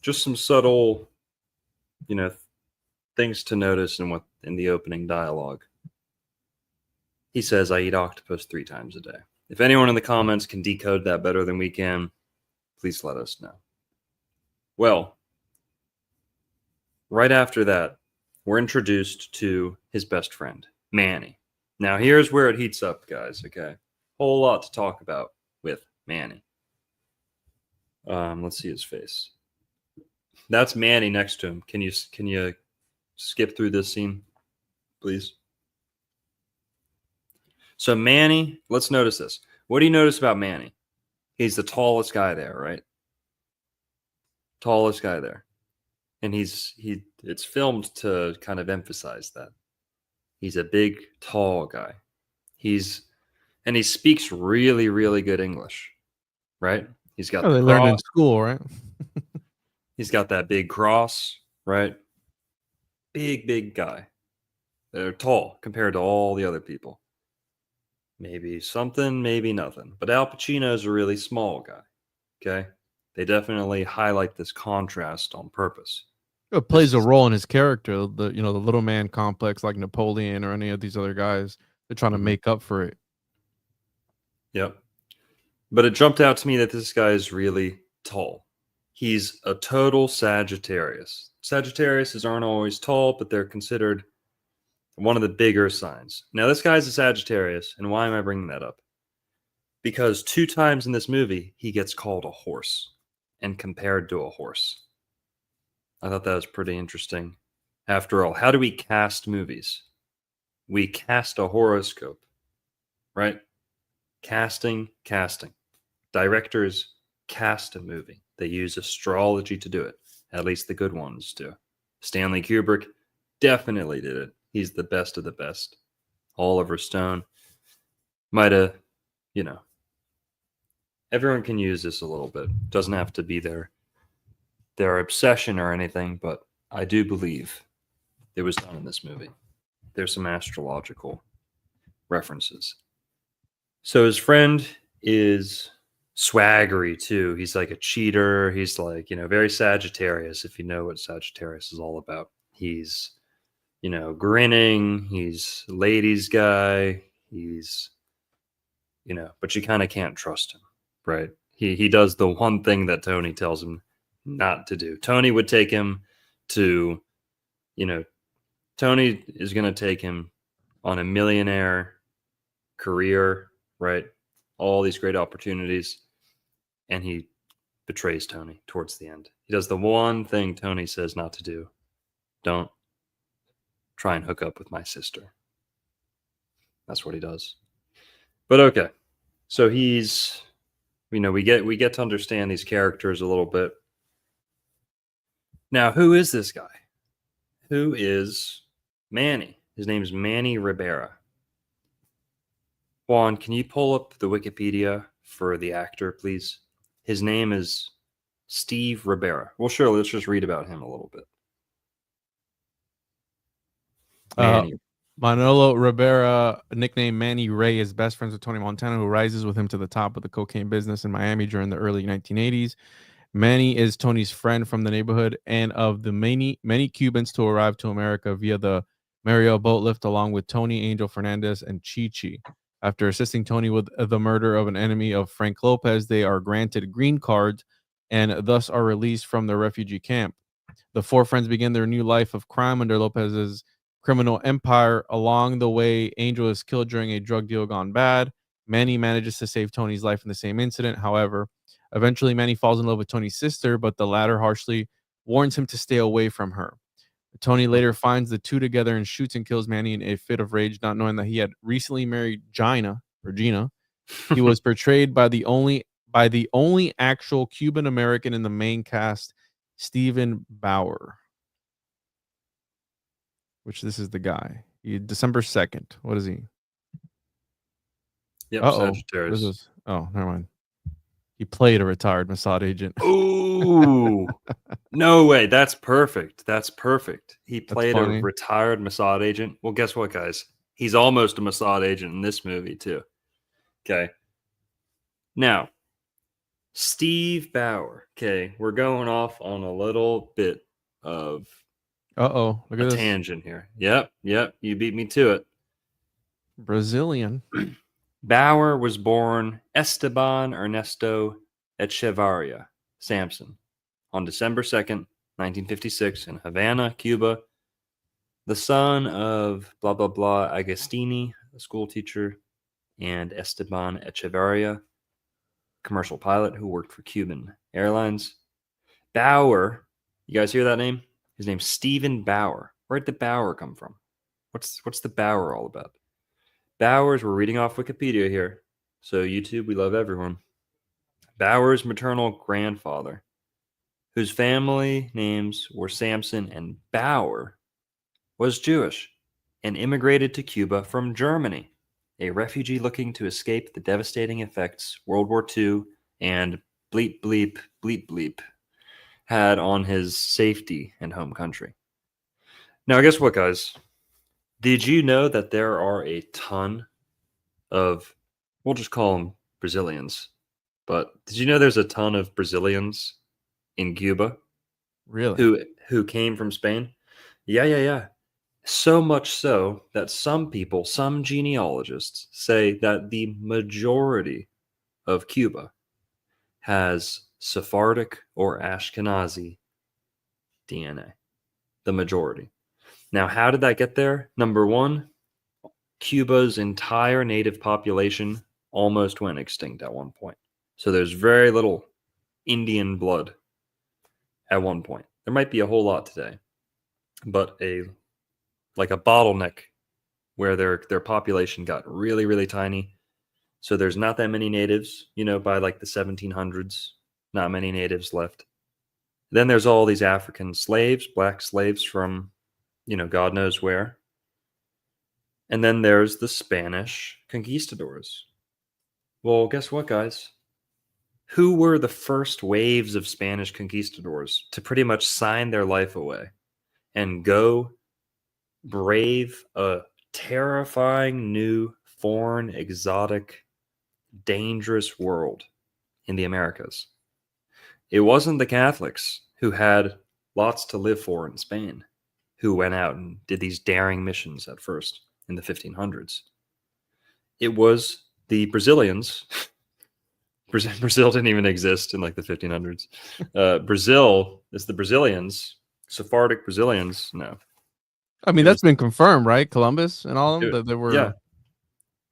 just some subtle, things to notice in the opening dialogue. He says, "I eat octopus 3 times a day." If anyone in the comments can decode that better than we can, please let us know. Well, right after that, we're introduced to his best friend, Manny. Now, here's where it heats up, guys, okay? Whole lot to talk about with Manny. Let's see his face. That's Manny next to him. Can you skip through this scene, please? So Manny, let's notice this. What do you notice about Manny? He's the tallest guy there, right? Tallest guy there. And it's filmed to kind of emphasize that. He's a big, tall guy. He speaks really, really good English, right? He's got they learned in school, right? He's got that big cross, right? Big guy. They're tall compared to all the other people. Maybe something, maybe nothing. But Al Pacino's a really small guy. Okay? They definitely highlight this contrast on purpose. It plays a role in his character, the little man complex, like Napoleon or any of these other guys. They're trying to make up for it. Yep. But it jumped out to me that this guy is really tall. He's a total Sagittarius. Sagittariuses aren't always tall, but they're considered one of the bigger signs. Now, this guy's a Sagittarius, and why am I bringing that up? Because 2 times in this movie, he gets called a horse and compared to a horse. I thought that was pretty interesting. After all, how do we cast movies? We cast a horoscope, right? Casting. Directors cast a movie. They use astrology to do it. At least the good ones do. Stanley Kubrick definitely did it. He's the best of the best. Oliver Stone might have, everyone can use this a little bit. Doesn't have to be their obsession or anything, but I do believe it was done in this movie. There's some astrological references. So his friend is swaggery too. He's like a cheater. He's like, very Sagittarius, if you know what Sagittarius is all about. He's, grinning. He's ladies guy. He's, but you kind of can't trust him, right? He does the one thing that Tony tells him not to do. Tony would take him to, Tony is going to take him on a millionaire career, right? All these great opportunities. And he betrays Tony towards the end. He does the one thing Tony says not to do. Don't try and hook up with my sister. That's what he does. But okay. So he's, we get to understand these characters a little bit. Now, who is this guy? Who is Manny? His name is Manny Rivera. Juan, can you pull up the Wikipedia for the actor, please? His name is Steve Rivera. Well, sure, let's just read about him a little bit. Manolo Rivera, nicknamed Manny Ray, is best friends with Tony Montana, who rises with him to the top of the cocaine business in Miami during the early 1980s. Manny is Tony's friend from the neighborhood and of the many Cubans to arrive to America via the Mario boat lift, along with Tony, Angel Fernandez, and Chi. After assisting Tony with the murder of an enemy of Frank Lopez, they are granted green cards and thus are released from the refugee camp. The 4 friends begin their new life of crime under Lopez's criminal empire. Along the way, Angel is killed during a drug deal gone bad. Manny manages to save Tony's life in the same incident. However, eventually Manny falls in love with Tony's sister, but the latter harshly warns him to stay away from her. Tony later finds the two together and shoots and kills Manny in a fit of rage, not knowing that he had recently married Gina. He was portrayed by the only actual Cuban American in the main cast, Stephen Bauer. Which this is the guy. December 2nd. What is he? Yep, Sagittarius. Oh, never mind. He played a retired Mossad agent. Ooh, no way. That's perfect. That's perfect. He That's played a funny. retired Mossad agent. Well, guess what, guys? He's almost a Mossad agent in this movie, too. Okay. Now, Steve Bauer. Okay. We're going off on a little bit of Uh-oh. Look a at this. tangent here. Yep. You beat me to it. Brazilian. Bauer was born Esteban Ernesto Echevarria Sampson on December 2nd, 1956, in Havana, Cuba, the son of blah, blah, blah Agostini, a school teacher, and Esteban Echevarria, commercial pilot who worked for Cuban Airlines. Bauer, you guys hear that name? His name's Stephen Bauer. Where'd the Bauer come from? What's the Bauer all about? Bauer's, we're reading off Wikipedia here. So YouTube, we love everyone. Bauer's maternal grandfather, whose family names were Sampson and Bauer, was Jewish and immigrated to Cuba from Germany, a refugee looking to escape the devastating effects World War II and bleep, bleep, bleep, bleep had on his safety and home country. Now, guess what, guys? Did you know that there are a ton of, we'll just call them Brazilians, but did you know there's a ton of Brazilians in Cuba Really? who came from Spain? Yeah. So much so that some people, some genealogists, say that the majority of Cuba has Sephardic or Ashkenazi DNA. The majority. Now, how did that get there? Number one, Cuba's entire native population almost went extinct at one point. So there's very little Indian blood at one point. There might be a whole lot today, but a bottleneck where their population got really, really tiny. So there's not that many natives, by like the 1700s, not many natives left. Then there's all these African slaves, black slaves from, God knows where. And then there's the Spanish conquistadors. Well, guess what, guys? Who were the first waves of Spanish conquistadors to pretty much sign their life away and go brave a terrifying new foreign, exotic, dangerous world in the Americas? It wasn't the Catholics, who had lots to live for in Spain, who went out and did these daring missions at first in the 1500s. It was the Brazilians. Brazil didn't even exist in like the 1500s. Brazil is the Brazilians, Sephardic Brazilians. No, I mean, it that's was, been confirmed, right? Columbus and all of them, that they were. yeah.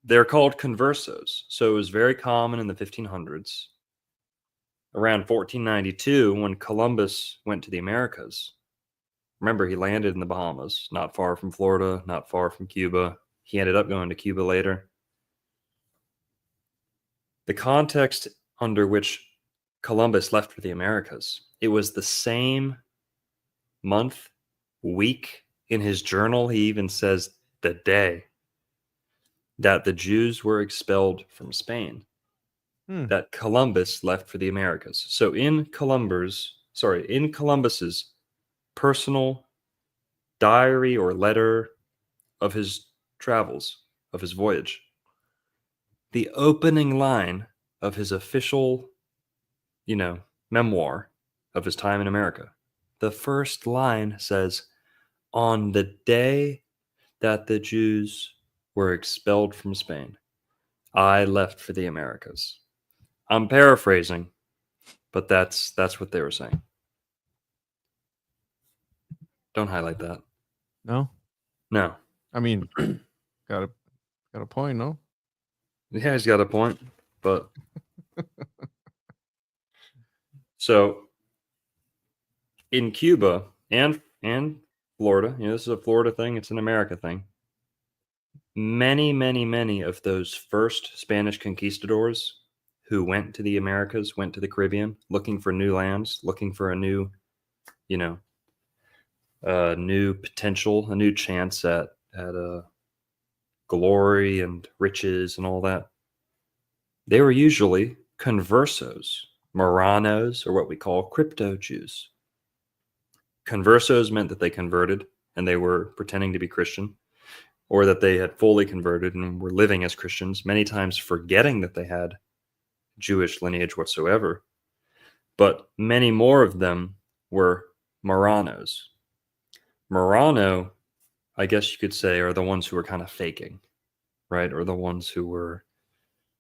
They're called conversos. So it was very common in the 1500s. Around 1492, when Columbus went to the Americas, remember, he landed in the Bahamas, not far from Florida, not far from Cuba. He ended up going to Cuba later. The context under which Columbus left for the Americas, it was the same month, week. In his journal, he even says the day that the Jews were expelled from Spain, that Columbus left for the Americas. So in Columbus's personal diary or letter of his travels, of his voyage, the opening line of his official, memoir of his time in America, the first line says, "On the day that the Jews were expelled from Spain, I left for the Americas." I'm paraphrasing, but that's what they were saying. Don't highlight that. No, No. I mean, got a point, no? Yeah, he's got a point, but so in Cuba and Florida, this is a Florida thing, it's an America thing. Many of those first Spanish conquistadors who went to the Americas, went to the Caribbean, looking for new lands, looking for a new, new potential, a new chance at glory and riches and all that. They were usually conversos, Marranos, or what we call crypto Jews. Conversos meant that they converted and they were pretending to be Christian, or that they had fully converted and were living as Christians, many times forgetting that they had Jewish lineage whatsoever. But many more of them were Marranos. Marrano, I guess you could say, are the ones who were kind of faking, right? Or the ones who were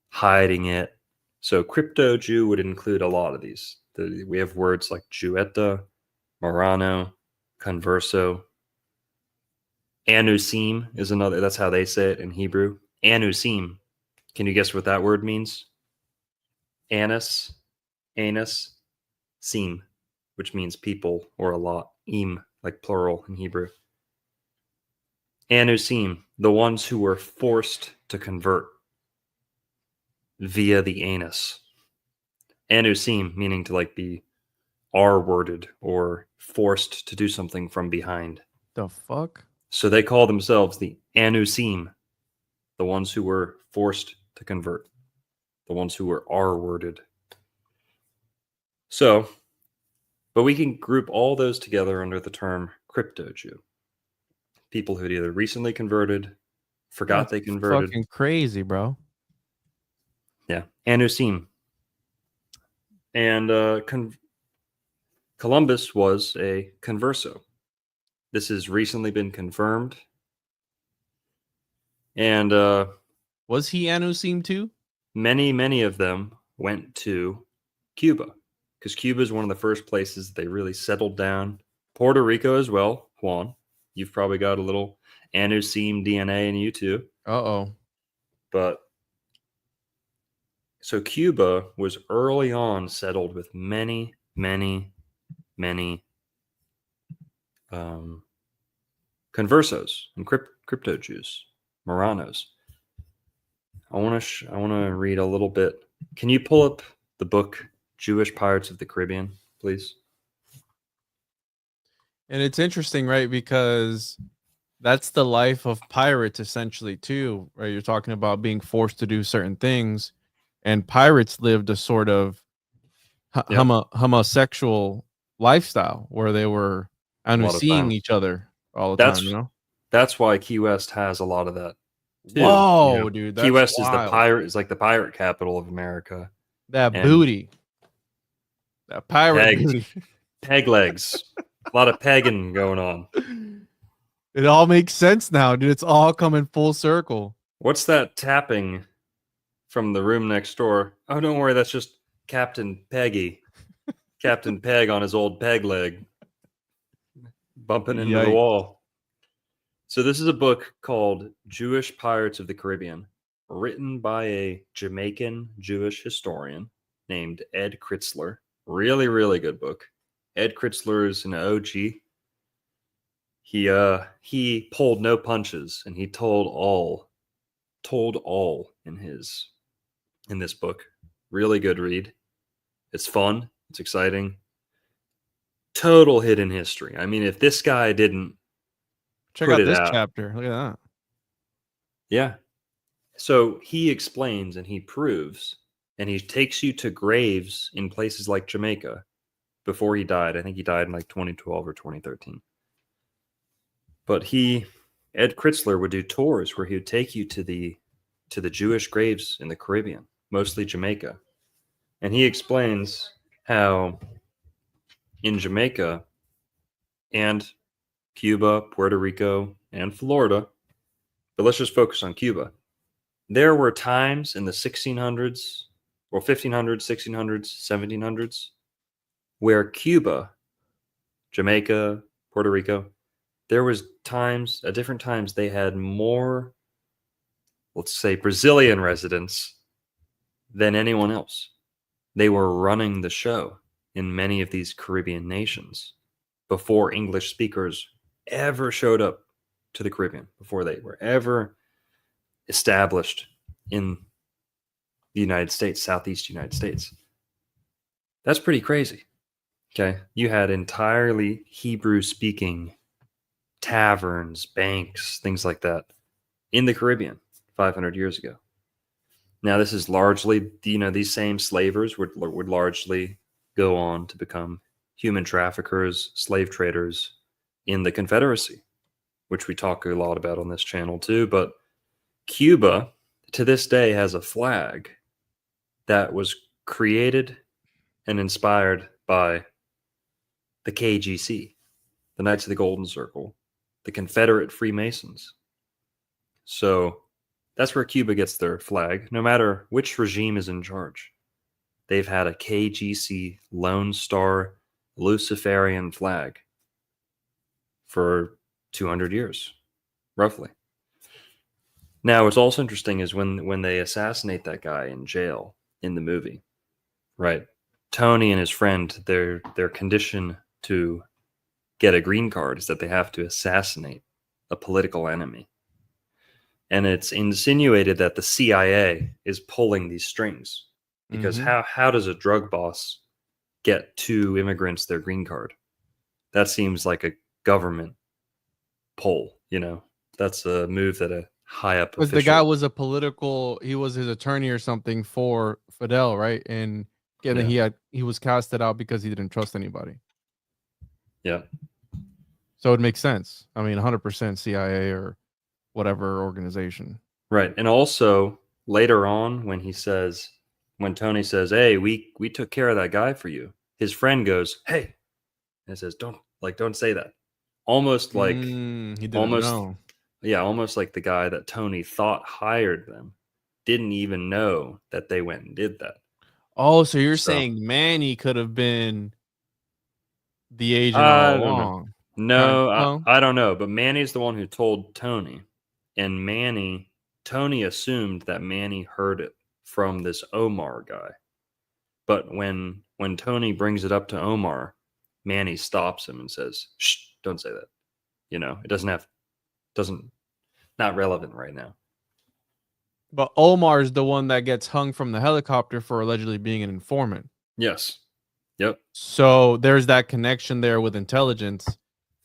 hiding it. So crypto Jew would include a lot of these. We have words like Jewetta, Marrano, Converso. Anusim is another. That's how they say it in Hebrew. Anusim. Can you guess what that word means? Anus, sim, which means people or a lot. Im, like plural in Hebrew. Anusim, the ones who were forced to convert via the anus. Anusim, meaning to like be R-worded or forced to do something from behind. The fuck? So they call themselves the Anusim, the ones who were forced to convert, the ones who were R-worded. So, but we can group all those together under the term crypto Jew. People who had either recently converted, forgot they converted. Fucking crazy, bro. Yeah, Anusim. And Columbus was a converso. This has recently been confirmed. And was he Anusim too? Many of them went to Cuba, because Cuba is one of the first places they really settled down. Puerto Rico as well, Juan. You've probably got a little Anusim DNA in you too. Uh-oh. But so Cuba was early on settled with many conversos and crypto Jews, Marranos. I want to read a little bit. Can you pull up the book Jewish Pirates of the Caribbean, please? And it's interesting, right? Because that's the life of pirates essentially too, right? You're talking about being forced to do certain things, and pirates lived a sort of homosexual lifestyle where they were seeing each other all the time, you know? That's why Key West has a lot of that too. Whoa, dude, that's Key West wild. is like the pirate capital of America. That booty. That pirate booty. Peg legs. A lot of pegging going on. It all makes sense now, dude. It's all coming full circle. What's that tapping from the room next door? Oh, don't worry. That's just Captain Peggy. Captain Peg on his old peg leg. Bumping into the wall. So this is a book called Jewish Pirates of the Caribbean, written by a Jamaican Jewish historian named Ed Kritzler. Really, really good book. Ed Kritzler is an OG. He pulled no punches, and he told all in this book. Really good read. It's fun. It's exciting. Total hidden history. I mean, if this guy didn't check out this chapter, look at that. Yeah. So he explains and he proves, and he takes you to graves in places like Jamaica before he died. I think he died in like 2012 or 2013. But Ed Kritzler would do tours where he would take you to the Jewish graves in the Caribbean, mostly Jamaica. And he explains how in Jamaica and Cuba, Puerto Rico, and Florida, but let's just focus on Cuba. There were times in the 1600s, or 1500s, 1600s, 1700s, where Cuba, Jamaica, Puerto Rico, there was times, at different times, they had more, let's say, Brazilian residents than anyone else. They were running the show in many of these Caribbean nations before English speakers ever showed up to the Caribbean, before they were ever established in the United States, Southeast United States. That's pretty crazy. Okay. You had entirely Hebrew speaking taverns, banks, things like that in the Caribbean 500 years ago. Now, this is largely, these same slavers would largely go on to become human traffickers, slave traders in the Confederacy, which we talk a lot about on this channel too. But Cuba, to this day, has a flag that was created and inspired by the KGC, the Knights of the Golden Circle, the Confederate Freemasons. So that's where Cuba gets their flag, no matter which regime is in charge. They've had a KGC Lone Star Luciferian flag for 200 years, roughly. Now, what's also interesting is when they assassinate that guy in jail in the movie, right? Tony and his friend, their condition to get a green card is that they have to assassinate a political enemy. And it's insinuated that the CIA is pulling these strings because how does a drug boss get two immigrants their green card? That seems like a government pull, That's a move that a high up Because official. the guy was he was his attorney or something for Fidel, right? And then he was casted out because he didn't trust anybody. Yeah. So it makes sense. I mean, 100% CIA or whatever organization. Right. And also later on when Tony says, "Hey, we took care of that guy for you," his friend goes, "Hey," and says, don't say that." Almost like he didn't know. Yeah, almost like the guy that Tony thought hired them didn't even know that they went and did that. Oh, so you're saying Manny could have been the agent all along? No, I don't know. But Manny's the one who told Tony. And Tony assumed that Manny heard it from this Omar guy. But when Tony brings it up to Omar, Manny stops him and says, "Shh, don't say that." It not relevant right now. But Omar's the one that gets hung from the helicopter for allegedly being an informant. Yes. Yep. So there's that connection there with intelligence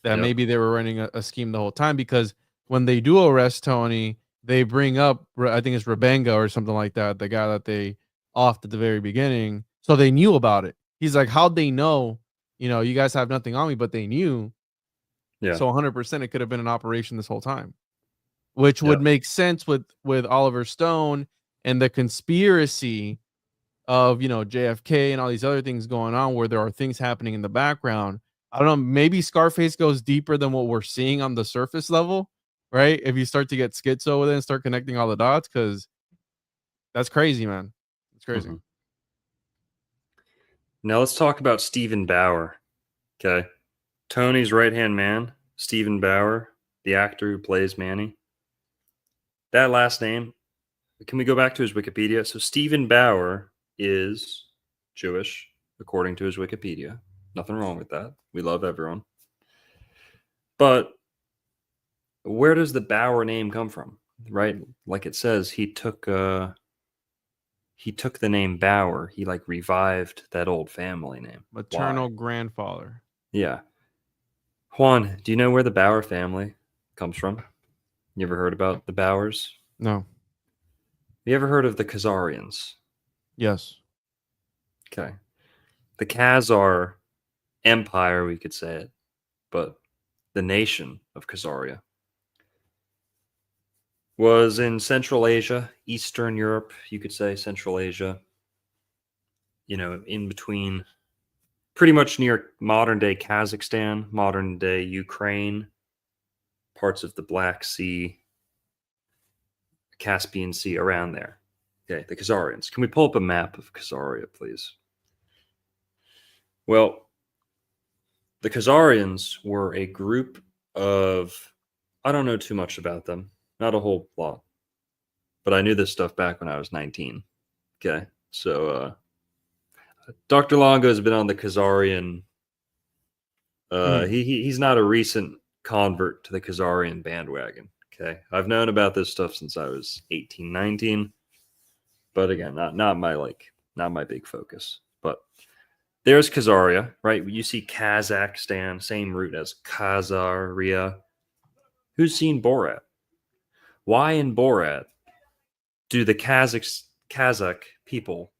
that maybe they were running a scheme the whole time, because when they do arrest Tony, they bring up, I think it's Rebenga or something like that, the guy that they offed at the very beginning. So they knew about it. He's like, how'd they know? You guys have nothing on me, but they knew. Yeah. So 100% it could have been an operation this whole time, which would make sense with Oliver Stone and the conspiracy of, JFK and all these other things going on where there are things happening in the background. I don't know, maybe Scarface goes deeper than what we're seeing on the surface level, right? If you start to get schizo with it and start connecting all the dots, because that's crazy, man. It's crazy. Mm-hmm. Now let's talk about Stephen Bauer. Okay. Tony's right-hand man, Stephen Bauer, the actor who plays Manny. That last name, can we go back to his Wikipedia? So Stephen Bauer is Jewish, according to his Wikipedia. Nothing wrong with that. We love everyone. But where does the Bauer name come from? Right? Like it says, he took the name Bauer. He revived that old family name. Maternal grandfather. Yeah. Juan, do you know where the Bauer family comes from? You ever heard about the Bauers? No. You ever heard of the Khazarians? Yes. Okay. The Khazar Empire, we could say it, but the nation of Khazaria was in Central Asia, Eastern Europe, you could say Central Asia, in between, pretty much near modern-day Kazakhstan, modern-day Ukraine, parts of the Black Sea, Caspian Sea, around there. Okay, the Khazarians. Can we pull up a map of Khazaria, please? Well, the Khazarians were a group of, I don't know too much about them, not a whole lot, but I knew this stuff back when I was 19. Okay, so Dr. Longo has been on the Khazarian. He's not a recent convert to the Khazarian bandwagon. Okay, I've known about this stuff since I was 18, 19, but again, not my big focus. But there's Khazaria, right? You see Kazakhstan, same root as Khazaria. Who's seen Borat? Why in Borat do the Kazakhs Kazakh people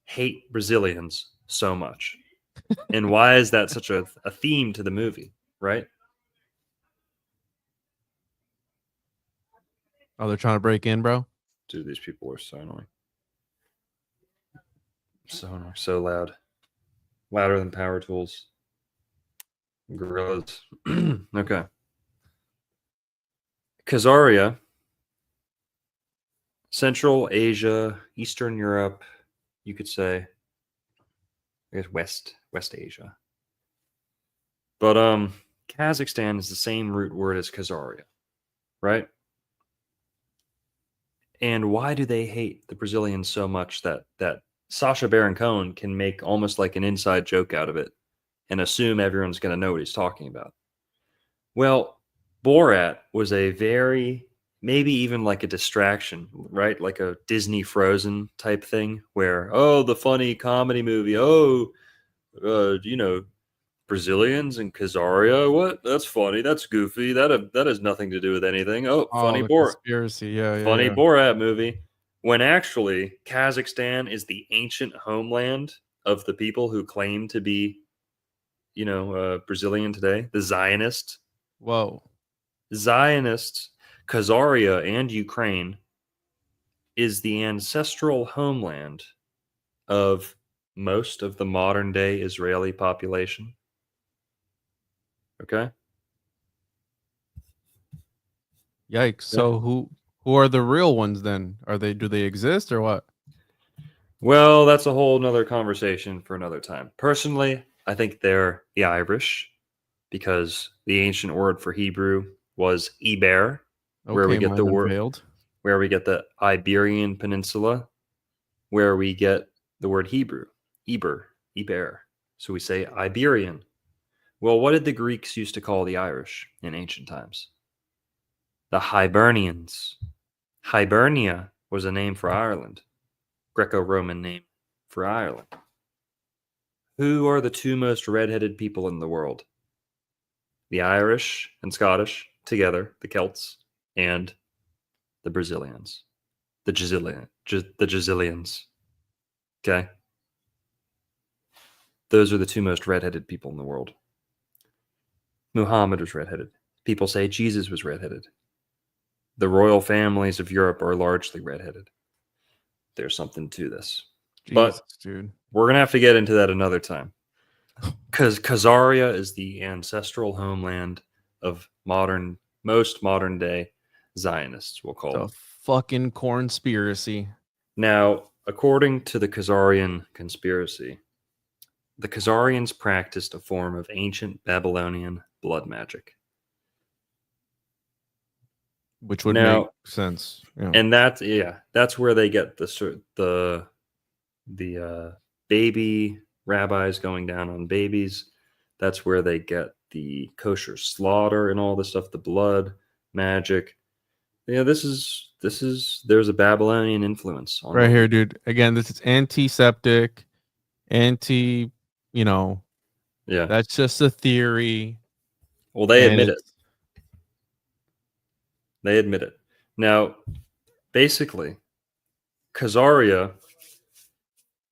hate Brazilians so much? And why is that such a theme to the movie, right? Oh, they're trying to break in, bro. Dude, these people are so annoying. So annoying, so loud. Louder than power tools. Gorillas. Okay. Khazaria, Central Asia, Eastern Europe, you could say. I guess West Asia. But Kazakhstan is the same root word as Khazaria, right? And why do they hate the Brazilians so much that Sacha Baron Cohen can make almost like an inside joke out of it and assume everyone's going to know what he's talking about? Well, Borat was a very, maybe even like a distraction, right? Like a Disney Frozen type thing where, oh, the funny comedy movie. Oh, Brazilians and Khazaria. What? That's funny. That's goofy. That has nothing to do with anything. Oh, Oh, the conspiracy. Yeah, yeah, funny yeah. Borat movie. When actually Kazakhstan is the ancient homeland of the people who claim to be, Brazilian today, the Zionists. Whoa. Zionists, Khazaria, and Ukraine is the ancestral homeland of most of the modern day Israeli population. Okay. Yikes. So who are the real ones then? Do they exist or what? Well, that's a whole nother conversation for another time. Personally, I think they're the Irish because the ancient word for Hebrew was Eber, where we Okay, get the mind word, unveiled. where we get the Iberian Peninsula, where we get the word Hebrew, Eber. So we say Iberian. Well, what did the Greeks used to call the Irish in ancient times? The Hibernians. Hibernia was a name for Ireland, Greco-Roman name for Ireland. Who are the two most red-headed people in the world? The Irish and Scottish together, the Celts, and the Brazilians. The Jazilians. Okay? Those are the two most redheaded people in the world. Muhammad was redheaded. People say Jesus was redheaded. The royal families of Europe are largely redheaded. There's something to this. Jesus, But dude. we're going to have to get into that another time. Because Khazaria is the ancestral homeland of most modern day Zionists, we'll call The them. fucking conspiracy. Now, according to the Khazarian conspiracy, the Khazarians practiced a form of ancient Babylonian blood magic. Which would Now, make sense. Yeah. and that's where they get the baby rabbis going down on babies. That's where they get the kosher slaughter and all this stuff, the blood magic. Yeah, there's a Babylonian influence on Right here, dude. Again, this is antiseptic, Yeah. that's just a theory. Well, they And admit it. They admit it. Now, basically, Khazaria,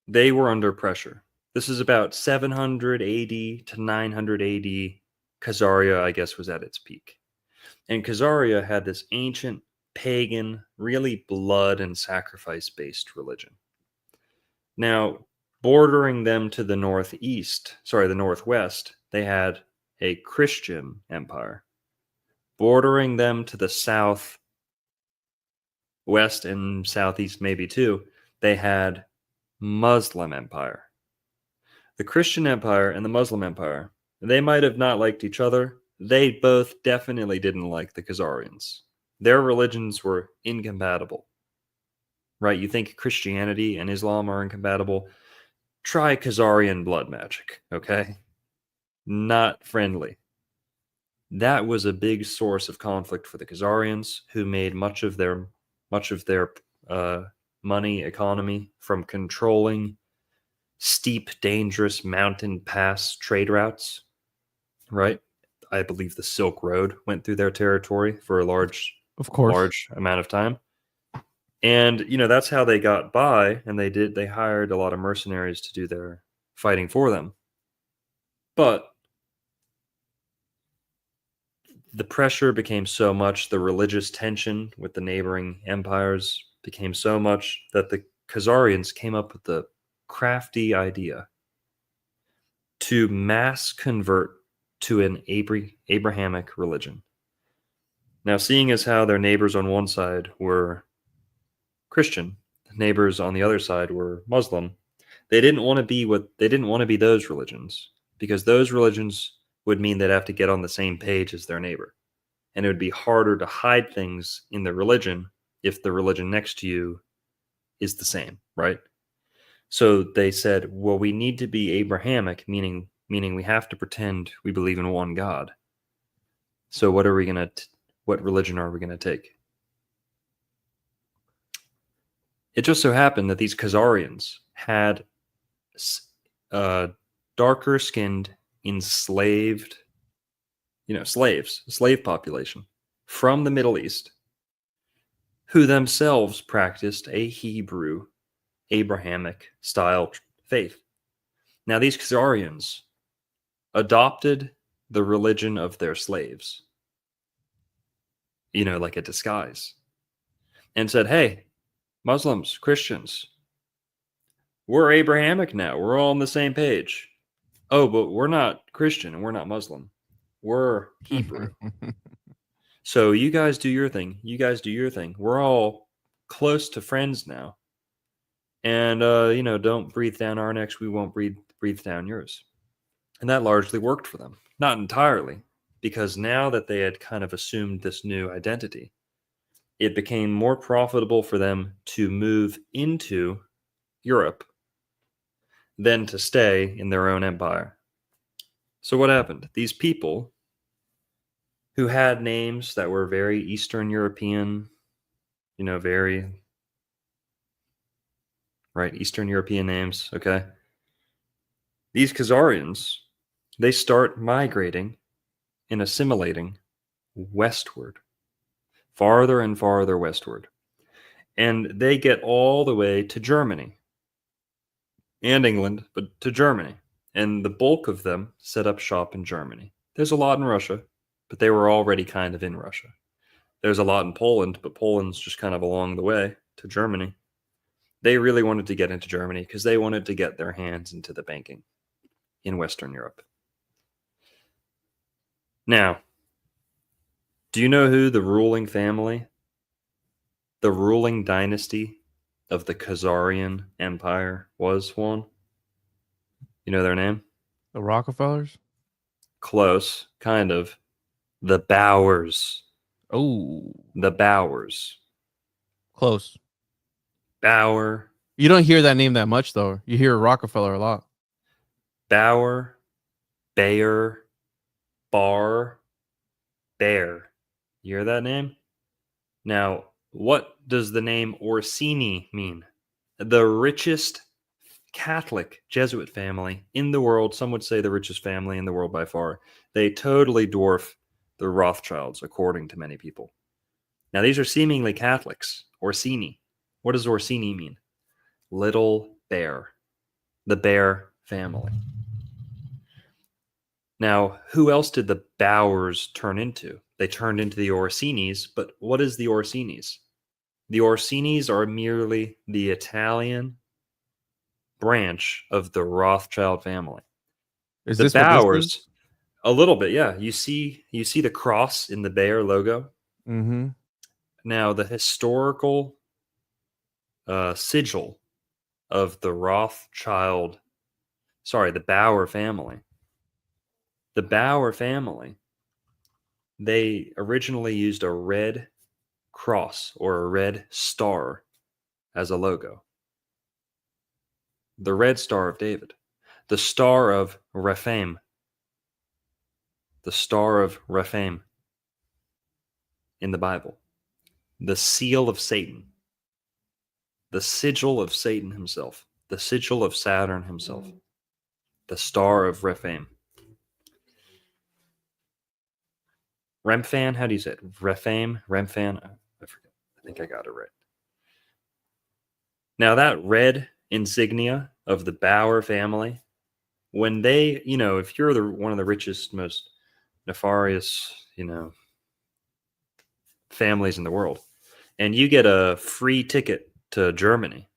they were under pressure. This is about 700 AD to 900 AD. Khazaria, I guess, was at its peak. And Khazaria had this ancient, pagan, really blood and sacrifice-based religion. Now, bordering them to the northwest, they had a Christian empire. Bordering them to the south, west, and southeast, maybe too, they had Muslim empire. The Christian empire and the Muslim empire, they might have not liked each other. They both definitely didn't like the Khazarians. Their religions were incompatible. Right? You think Christianity and Islam are incompatible? Try Khazarian blood magic, okay? Not friendly. That was a big source of conflict for the Khazarians, who made much of their money economy from controlling steep, dangerous mountain pass trade routes. Right? I believe the Silk Road went through their territory for a large of course. amount of time. And, that's how they got by. And they hired a lot of mercenaries to do their fighting for them. But the pressure became so much, the religious tension with the neighboring empires became so much that the Khazarians came up with the crafty idea to mass convert to an Abrahamic religion. Now, seeing as how their neighbors on one side were Christian, neighbors on the other side were Muslim, they didn't want to be those religions, because those religions would mean they'd have to get on the same page as their neighbor. And it would be harder to hide things in the religion if the religion next to you is the same, right? So they said, well, we need to be Abrahamic, meaning we have to pretend we believe in one God. So what religion are we going to take? It just so happened that these Khazarians had darker skinned, enslaved, slave population from the Middle East, who themselves practiced a Hebrew Abrahamic style faith. Now, these Khazarians adopted the religion of their slaves, like a disguise, and said, hey, Muslims, Christians, we're Abrahamic now. We're all on the same page. Oh, but we're not Christian and we're not Muslim. We're Hebrew. So you guys do your thing. You guys do your thing. We're all close to friends now. And, don't breathe down our necks. We won't breathe down yours. And that largely worked for them. Not entirely, because now that they had kind of assumed this new identity, it became more profitable for them to move into Europe than to stay in their own empire. So what happened? These people who had names that were very Eastern European, very, right, Eastern European names, okay? These Khazarians, they start migrating and assimilating westward, farther and farther westward. And they get all the way to Germany and England, but to Germany. And the bulk of them set up shop in Germany. There's a lot in Russia, but they were already kind of in Russia. There's a lot in Poland, but Poland's just kind of along the way to Germany. They really wanted to get into Germany because they wanted to get their hands into the banking in Western Europe. Now, do you know who the ruling family, the ruling dynasty of the Khazarian Empire was, Juan? You know their name? The Rockefellers? Close, kind of. The Bowers. Oh, The Bowers. close. Bauer. You don't hear that name that much, though. You hear Rockefeller a lot. Bauer. Bayer. Bar. Bear. You hear that name? Now, what does the name Orsini mean? The richest Catholic Jesuit family in the world. Some would say the richest family in the world by far. They totally dwarf the Rothschilds, according to many people. Now, these are seemingly Catholics. Orsini. What does Orsini mean? Little bear. The bear family. Now, who else did the Bowers turn into? They turned into the Orsinis, but what is the Orsinis? The Orsinis are merely the Italian branch of the Rothschild family. Is the this Bowers, what this is? a little bit, yeah. You see the cross in the Bayer logo? Mm-hmm. Now, the historical sigil of the the Bauer family. The Bauer family, they originally used a red cross or a red star as a logo. The red Star of David. The Star of Rephaim. The Star of Rephaim in the Bible. The seal of Satan. The sigil of Satan himself. The sigil of Saturn himself. The Star of Rephaim. Remphan, how do you say it? Rephaim? Remphan? I forget. I think I got it right. Now that red insignia of the Bauer family, when they, if you're one of the richest, most nefarious, families in the world, and you get a free ticket to Germany,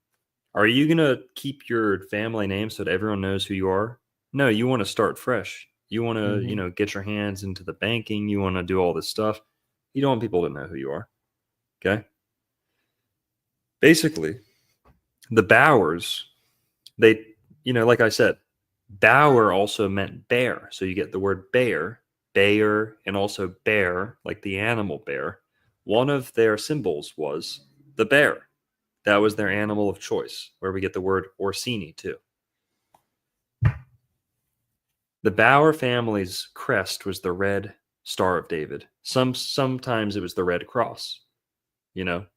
are you going to keep your family name so that everyone knows who you are? No, you want to start fresh. You want to, get your hands into the banking. You want to do all this stuff. You don't want people to know who you are. Okay. Basically, the Bauers, they, like I said, Bauer also meant bear. So you get the word bear, Bayer, and also bear, like the animal bear. One of their symbols was the bear. That was their animal of choice, where we get the word Orsini too. The Bauer family's crest was the red Star of David. Sometimes it was the red cross.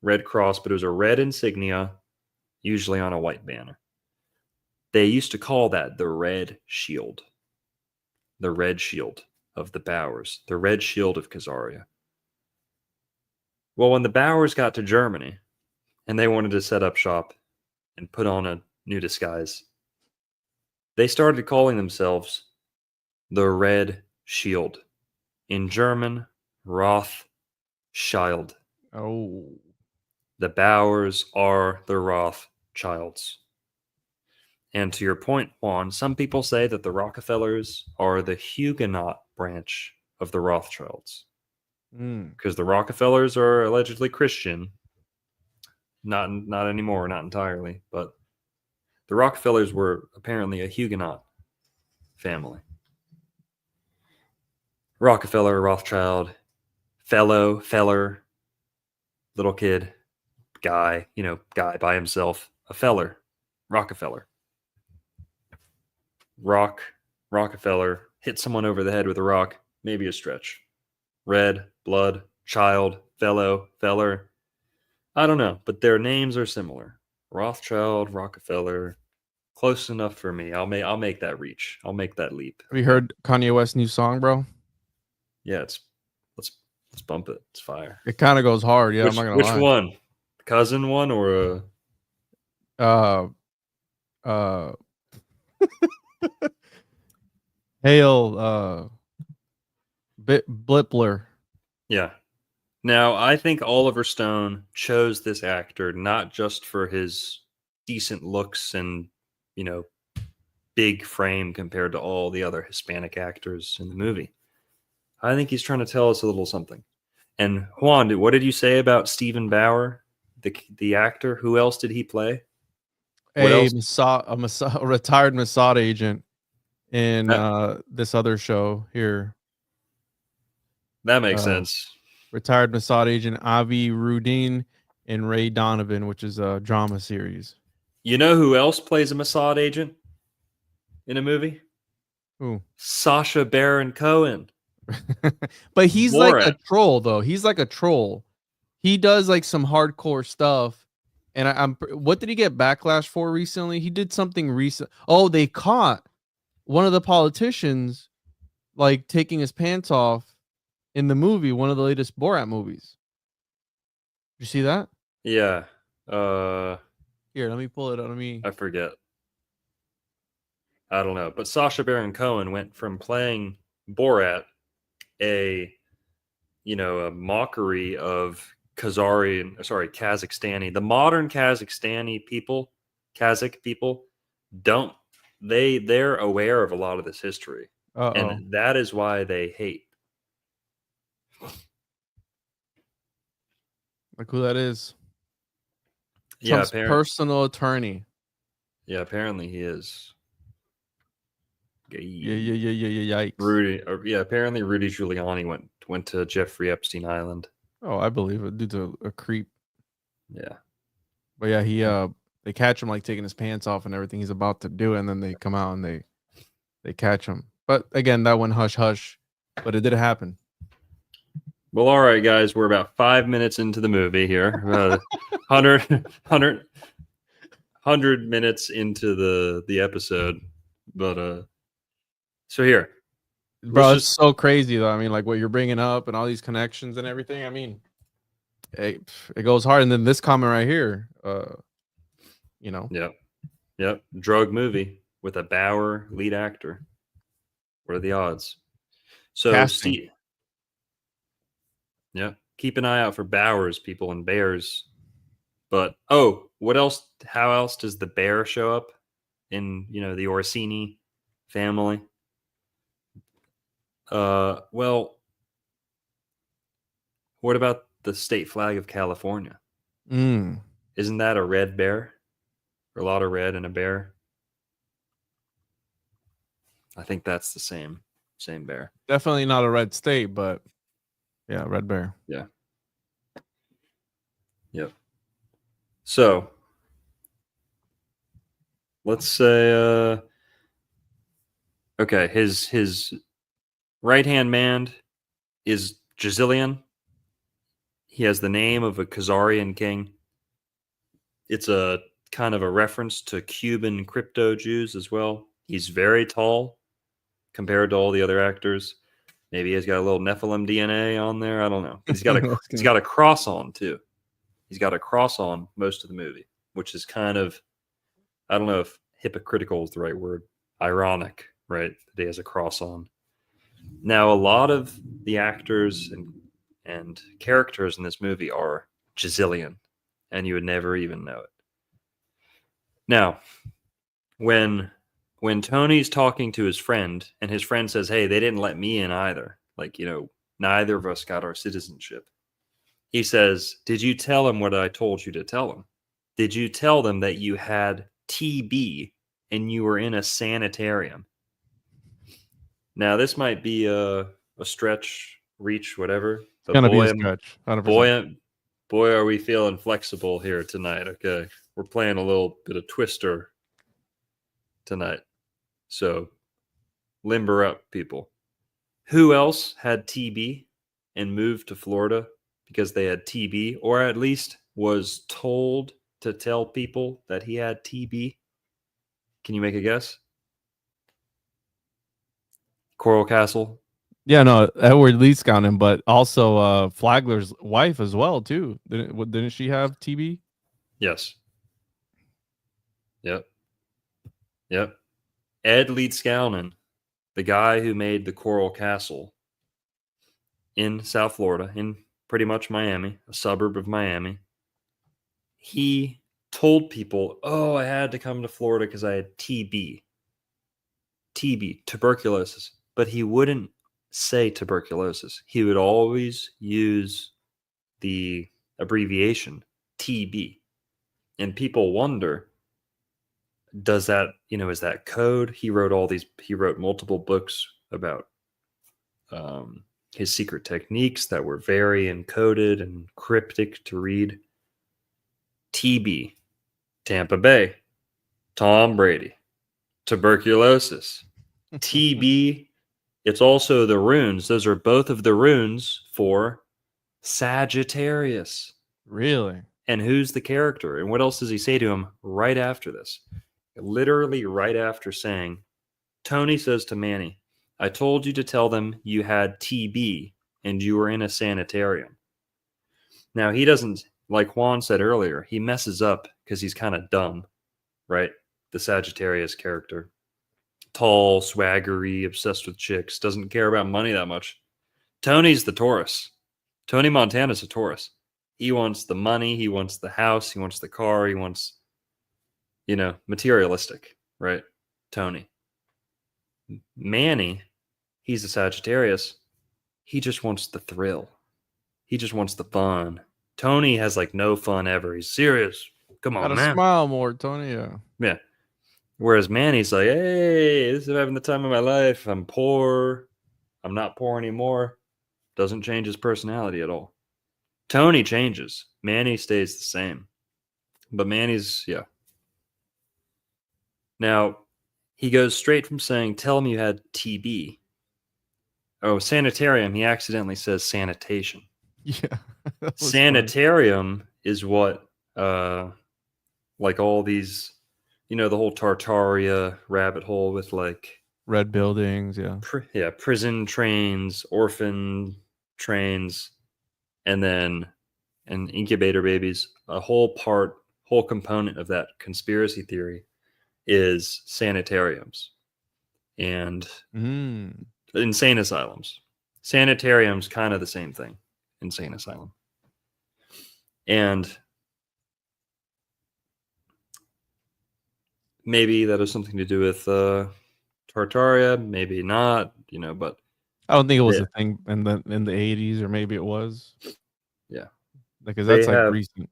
Red cross, but it was a red insignia, usually on a white banner. They used to call that the red shield. The red shield of the Bauers. The red shield of Khazaria. Well, when the Bauers got to Germany and they wanted to set up shop and put on a new disguise, they started calling themselves the Red Shield. In German, Rothschild. Oh. The Bauers are the Rothschilds. And to your point, Juan, some people say that the Rockefellers are the Huguenot branch of the Rothschilds. Because the Rockefellers are allegedly Christian. Not anymore, not entirely. But the Rockefellers were apparently a Huguenot family. Rockefeller, Rothschild, feller, little kid, guy, guy by himself, a feller, Rockefeller. Rockefeller, hit someone over the head with a rock, maybe a stretch. Red, blood, child, fellow, feller. I don't know, but their names are similar. Rothschild, Rockefeller, close enough for me. I'll make that reach. I'll make that leap. Have you heard Kanye West's new song, bro? Yeah, let's bump it. It's fire. It kind of goes hard. Yeah, I'm not gonna lie. Which one? Cousin one or Hail Blippler. Yeah. Now, I think Oliver Stone chose this actor not just for his decent looks and, big frame compared to all the other Hispanic actors in the movie. I think he's trying to tell us a little something. And Juan, what did you say about Stephen Bauer, the actor? Who else did he play? A retired Mossad agent in this other show here. That makes sense. Retired Mossad agent Avi Rudin and Ray Donovan, which is a drama series. You know who else plays a Mossad agent in a movie? Who? Sacha Baron Cohen. But he's like a troll, though. He's like a troll. He does like some hardcore stuff. And what did he get backlash for recently? He did something recent. Oh, they caught one of the politicians like taking his pants off in the movie, one of the latest Borat movies. Did you see that? Yeah. Here, let me pull it out. I forget. I don't know. But Sacha Baron Cohen went from playing Borat, a mockery of Kazakhstani. The modern Kazakh people, they're aware of a lot of this history. And that is why they hate. Like who that is? Trump's personal attorney. Yeah, apparently he is. Yeah. Yikes. Apparently Rudy Giuliani went to Jeffrey Epstein Island. Oh, I believe it. Dude's a creep. Yeah. But yeah, they catch him like taking his pants off and everything he's about to do, and then they come out and they catch him. But again, that went hush hush. But it did happen. Well, all right, guys, we're about 5 minutes into the movie here. 100 minutes into the episode. But so here, bro, it's so crazy though. I mean, like what you're bringing up and all these connections and everything. I mean, it goes hard. And then this comment right here, you know. Yep. Drug movie with a Bauer lead actor. What are the odds? So, Casting. Steve, yeah, keep an eye out for Bowers, people, and bears. But what else? How else does the bear show up in the Orsini family? Well, what about the state flag of California? Mm. Isn't that a red bear? Or a lot of red and a bear? I think that's the same bear. Definitely not a red state, but yeah, red bear. Yeah. Yep. So let's say okay, his right hand man is Jazillian. He has the name of a Khazarian king. It's a kind of a reference to Cuban crypto Jews as well. He's very tall compared to all the other actors. Maybe he's got a little Nephilim DNA on there. I don't know. He's got a cross on too. He's got a cross on most of the movie, which is kind of, I don't know if hypocritical is the right word. Ironic, right? That he has a cross on. Now, a lot of the actors and characters in this movie are Jazillian, and you would never even know it. Now, when Tony's talking to his friend, and his friend says, "Hey, they didn't let me in either. Like, neither of us got our citizenship." He says, "Did you tell them what I told you to tell them? Did you tell them that you had TB and you were in a sanitarium?" Now, this might be a stretch, reach, whatever. It's gonna be a stretch. 100%. Boy, are we feeling flexible here tonight. Okay, we're playing a little bit of Twister tonight. So, limber up, people. Who else had TB and moved to Florida because they had TB, or at least was told to tell people that he had TB? Can you make a guess? Coral Castle? Yeah, no, Edward Lee's got him, but also Flagler's wife as well too. Didn't she have TB? Yes. Yep. Ed Leedskalnin, the guy who made the Coral Castle in South Florida, in pretty much Miami, a suburb of Miami, he told people, "Oh, I had to come to Florida because I had TB, tuberculosis." But he wouldn't say tuberculosis. He would always use the abbreviation TB. And people wonder, does that, is that code? He wrote multiple books about his secret techniques that were very encoded and cryptic to read. TB, Tampa Bay, Tom Brady, tuberculosis, TB. It's also the runes. Those are both of the runes for Sagittarius. Really? And who's the character? And what else does he say to him right after this? Literally right after saying, Tony says to Manny, "I told you to tell them you had TB and you were in a sanitarium." Now, he doesn't, like Juan said earlier, he messes up because he's kind of dumb, right? The Sagittarius character. Tall, swaggery, obsessed with chicks, doesn't care about money that much. Tony's the Taurus. Tony Montana's a Taurus. He wants the money, he wants the house, he wants the car, he wants, materialistic, right? Tony. Manny, he's a Sagittarius. He just wants the thrill. He just wants the fun. Tony has like no fun ever. He's serious. Come on, Gotta man. smile more, Tony. Yeah. Whereas Manny's like, "Hey, this is having the time of my life. I'm poor. I'm not poor anymore." Doesn't change his personality at all. Tony changes. Manny stays the same. But Manny's, yeah. Now, he goes straight from saying, "Tell him you had TB." Oh, sanitarium. He accidentally says sanitation. Yeah. Sanitarium is what, like all these, the whole Tartaria rabbit hole with like red buildings. Yeah. Prison trains, orphan trains, and then incubator babies. A whole whole component of that conspiracy theory is sanitariums and insane asylums. Sanitarium's kind of the same thing, insane asylum. And maybe that has something to do with Tartaria, maybe not, but I don't think it was a thing in the 80s, or maybe it was. Yeah. Because that's like recent.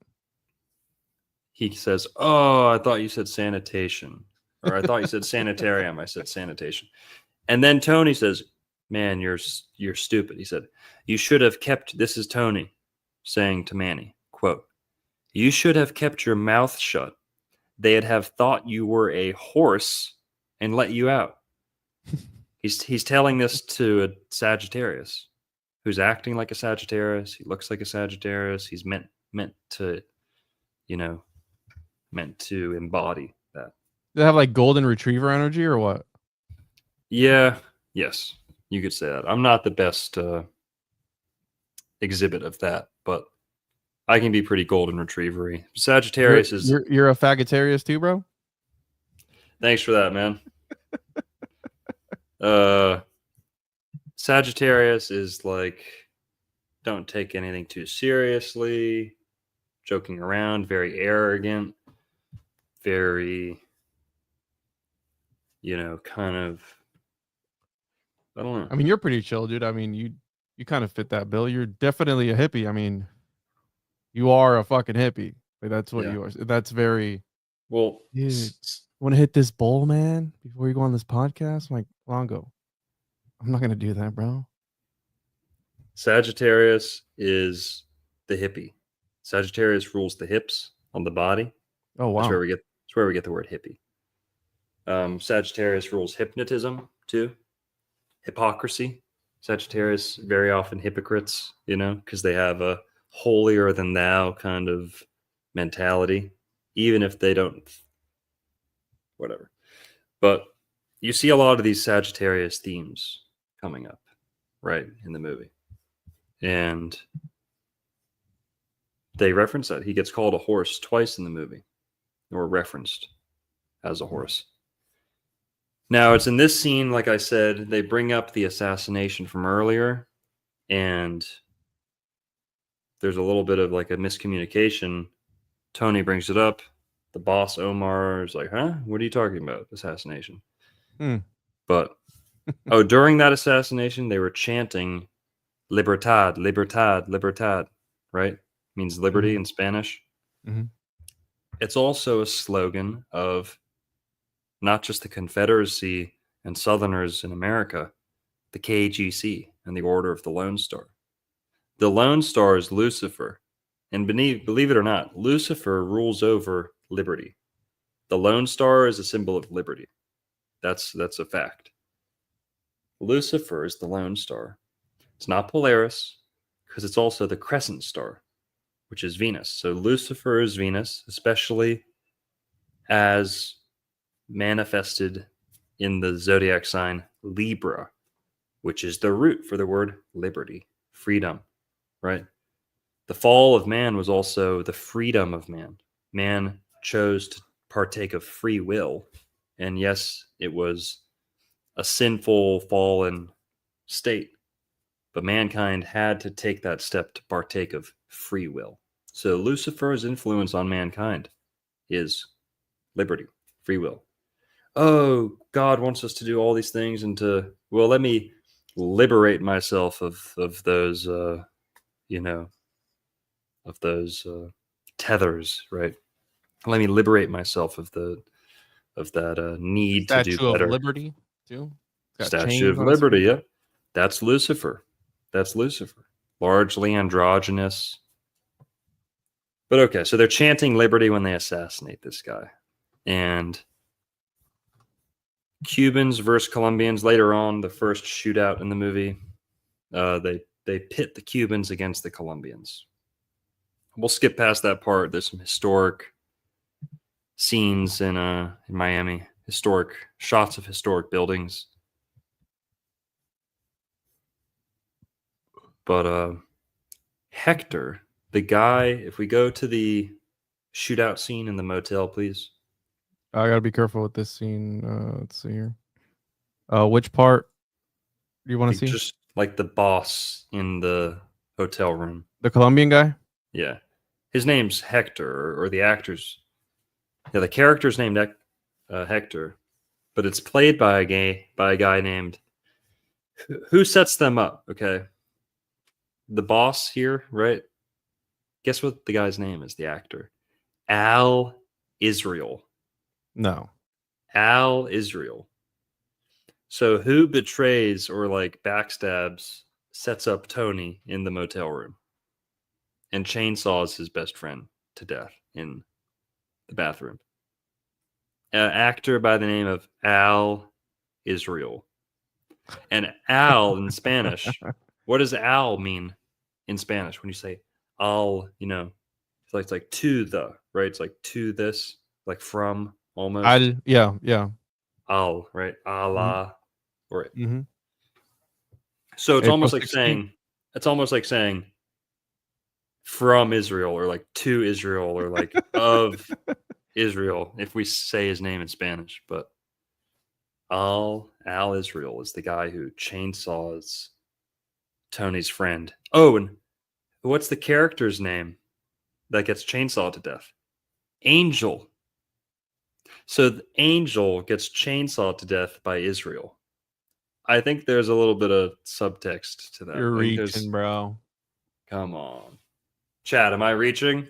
He says, "Oh, I thought you said sanitation." Or I thought you said sanitarium. I said sanitation. And then Tony says, "Man, you're stupid." He said, "You should have kept," this is Tony saying to Manny, quote, "You should have kept your mouth shut. They'd have thought you were a horse and let you out." He's telling this to a Sagittarius who's acting like a Sagittarius. He looks like a Sagittarius. He's meant to, meant to embody that. They have like golden retriever energy or what? Yeah. Yes. You could say that. I'm not the best exhibit of that, but I can be pretty golden retrievery. Sagittarius you're a Faggitarius too, bro? Thanks for that, man. Sagittarius is like, don't take anything too seriously, joking around, very arrogant, very, kind of, I don't know. I mean, you're pretty chill, dude. I mean, you kind of fit that bill. You're definitely a hippie. I mean, you are a fucking hippie. Like, that's what you are. That's very, well, dude, want to hit this bowl, man, before you go on this podcast? I'm like, Longo, I'm not going to do that, bro. Sagittarius is the hippie. Sagittarius rules the hips on the body. Oh, wow. That's where we get the word hippie. Sagittarius rules hypnotism too. Hypocrisy. Sagittarius, very often hypocrites, because they have a holier than thou kind of mentality, even if they don't, whatever. But you see a lot of these Sagittarius themes coming up, right, in the movie. And they reference that. He gets called a horse twice in the movie, or referenced as a horse. Now, it's in this scene, like I said, they bring up the assassination from earlier, and there's a little bit of like a miscommunication. Tony brings it up. The boss, Omar, is like, huh? What are you talking about? Assassination. But, during that assassination, they were chanting Libertad, Libertad, Libertad, right? Means liberty in Spanish. Mm-hmm. It's also a slogan of not just the Confederacy and Southerners in America, the KGC and the Order of the Lone Star. The Lone Star is Lucifer. And believe it or not, Lucifer rules over liberty. The Lone Star is a symbol of liberty. That's a fact. Lucifer is the Lone Star. It's not Polaris, because it's also the crescent star, which is Venus. So Lucifer is Venus, especially as manifested in the zodiac sign Libra, which is the root for the word liberty, freedom, right? The fall of man was also the freedom of man. Man chose to partake of free will. And yes, it was a sinful, fallen state. But mankind had to take that step to partake of free will. So Lucifer's influence on mankind is liberty, free will. Oh, God wants us to do all these things and let me liberate myself of those, of those tethers, right? Let me liberate myself of that need to do better. Statue of Liberty, too. Statue of Liberty, yeah. That's Lucifer. Largely androgynous. But okay, so they're chanting liberty when they assassinate this guy. And Cubans versus Colombians later on, the first shootout in the movie, they pit the Cubans against the Colombians. We'll skip past that part. There's some historic scenes in Miami, historic shots of historic buildings. But Hector, the guy, if we go to the shootout scene in the motel, please? I gotta be careful with this scene. Let's see here. Which part do you want to Like, see? just like the boss in the hotel room. The Colombian guy? Yeah. His name's Hector, or the actor's. Yeah, the character's named Hector, but it's played by a guy named. Who sets them up? Okay. The boss here, right? Guess what the guy's name is, the actor? Al Israel. No. Al Israel. So who betrays or like backstabs, sets up Tony in the motel room and chainsaws his best friend to death in the bathroom? An actor by the name of Al Israel. And Al in Spanish, what does Al mean in Spanish when you say Al, it's like to the, right? It's like to this, like from almost. Yeah. Al, right? Allah. Or Mm-hmm. so it's April almost like 16th. saying from Israel or like to Israel or like of Israel if we say his name in Spanish. But Al Israel is the guy who chainsaws Tony's friend. Oh, and what's the character's name that gets chainsawed to death? Angel. So the Angel gets chainsawed to death by Israel. I think there's a little bit of subtext to that. You're I think reaching, bro. Come on. Chad, am I reaching?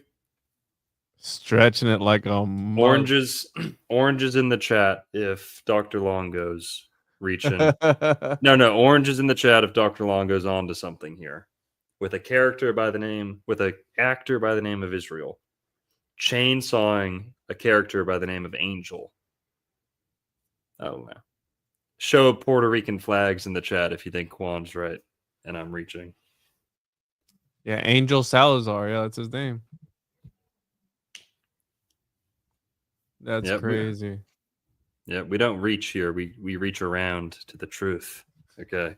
Stretching it like a mug. Oranges in the chat if Dr. Long goes reaching. No, oranges in the chat if Dr. Long goes on to something here. With an actor by the name of Israel, chainsawing a character by the name of Angel. Oh, no. Show Puerto Rican flags in the chat if you think Juan's right and I'm reaching. Yeah, Angel Salazar. Yeah, that's his name. That's crazy. Yeah, we don't reach here. We reach around to the truth. Okay.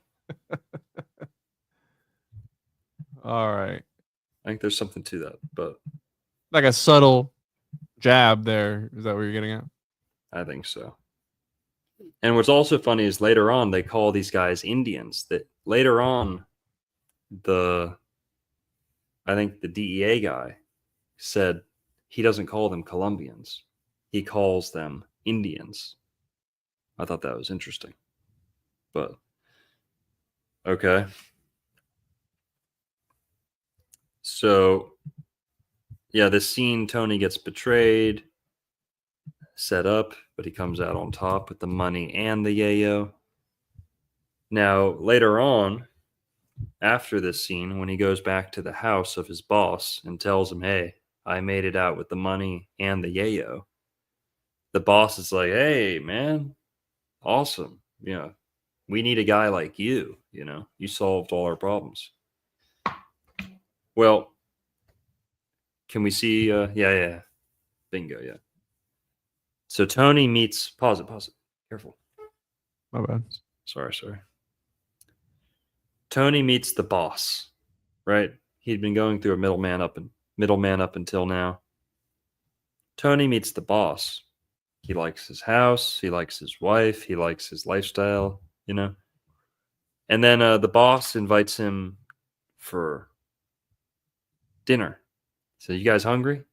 All right. I think there's something to that, but like a subtle jab there. Is that what you're getting at? I think so. And what's also funny is later on they call these guys Indians. That later on, I think the DEA guy said he doesn't call them Colombians. He calls them Indians. I thought that was interesting. But okay. So yeah, this scene, Tony gets betrayed, set up, but he comes out on top with the money and the yayo. Now, later on, after this scene, when he goes back to the house of his boss and tells him, hey, I made it out with the money and the yayo, the boss is like, hey, man, awesome. We need a guy like you, you solved all our problems. Well, can we see? Yeah. Bingo, yeah. So Tony meets, pause it. Careful. My bad. Sorry. Tony meets the boss, right? He'd been going through a middleman up until now. Tony meets the boss. He likes his house. He likes his wife. He likes his lifestyle, And then the boss invites him for dinner. So, you guys hungry?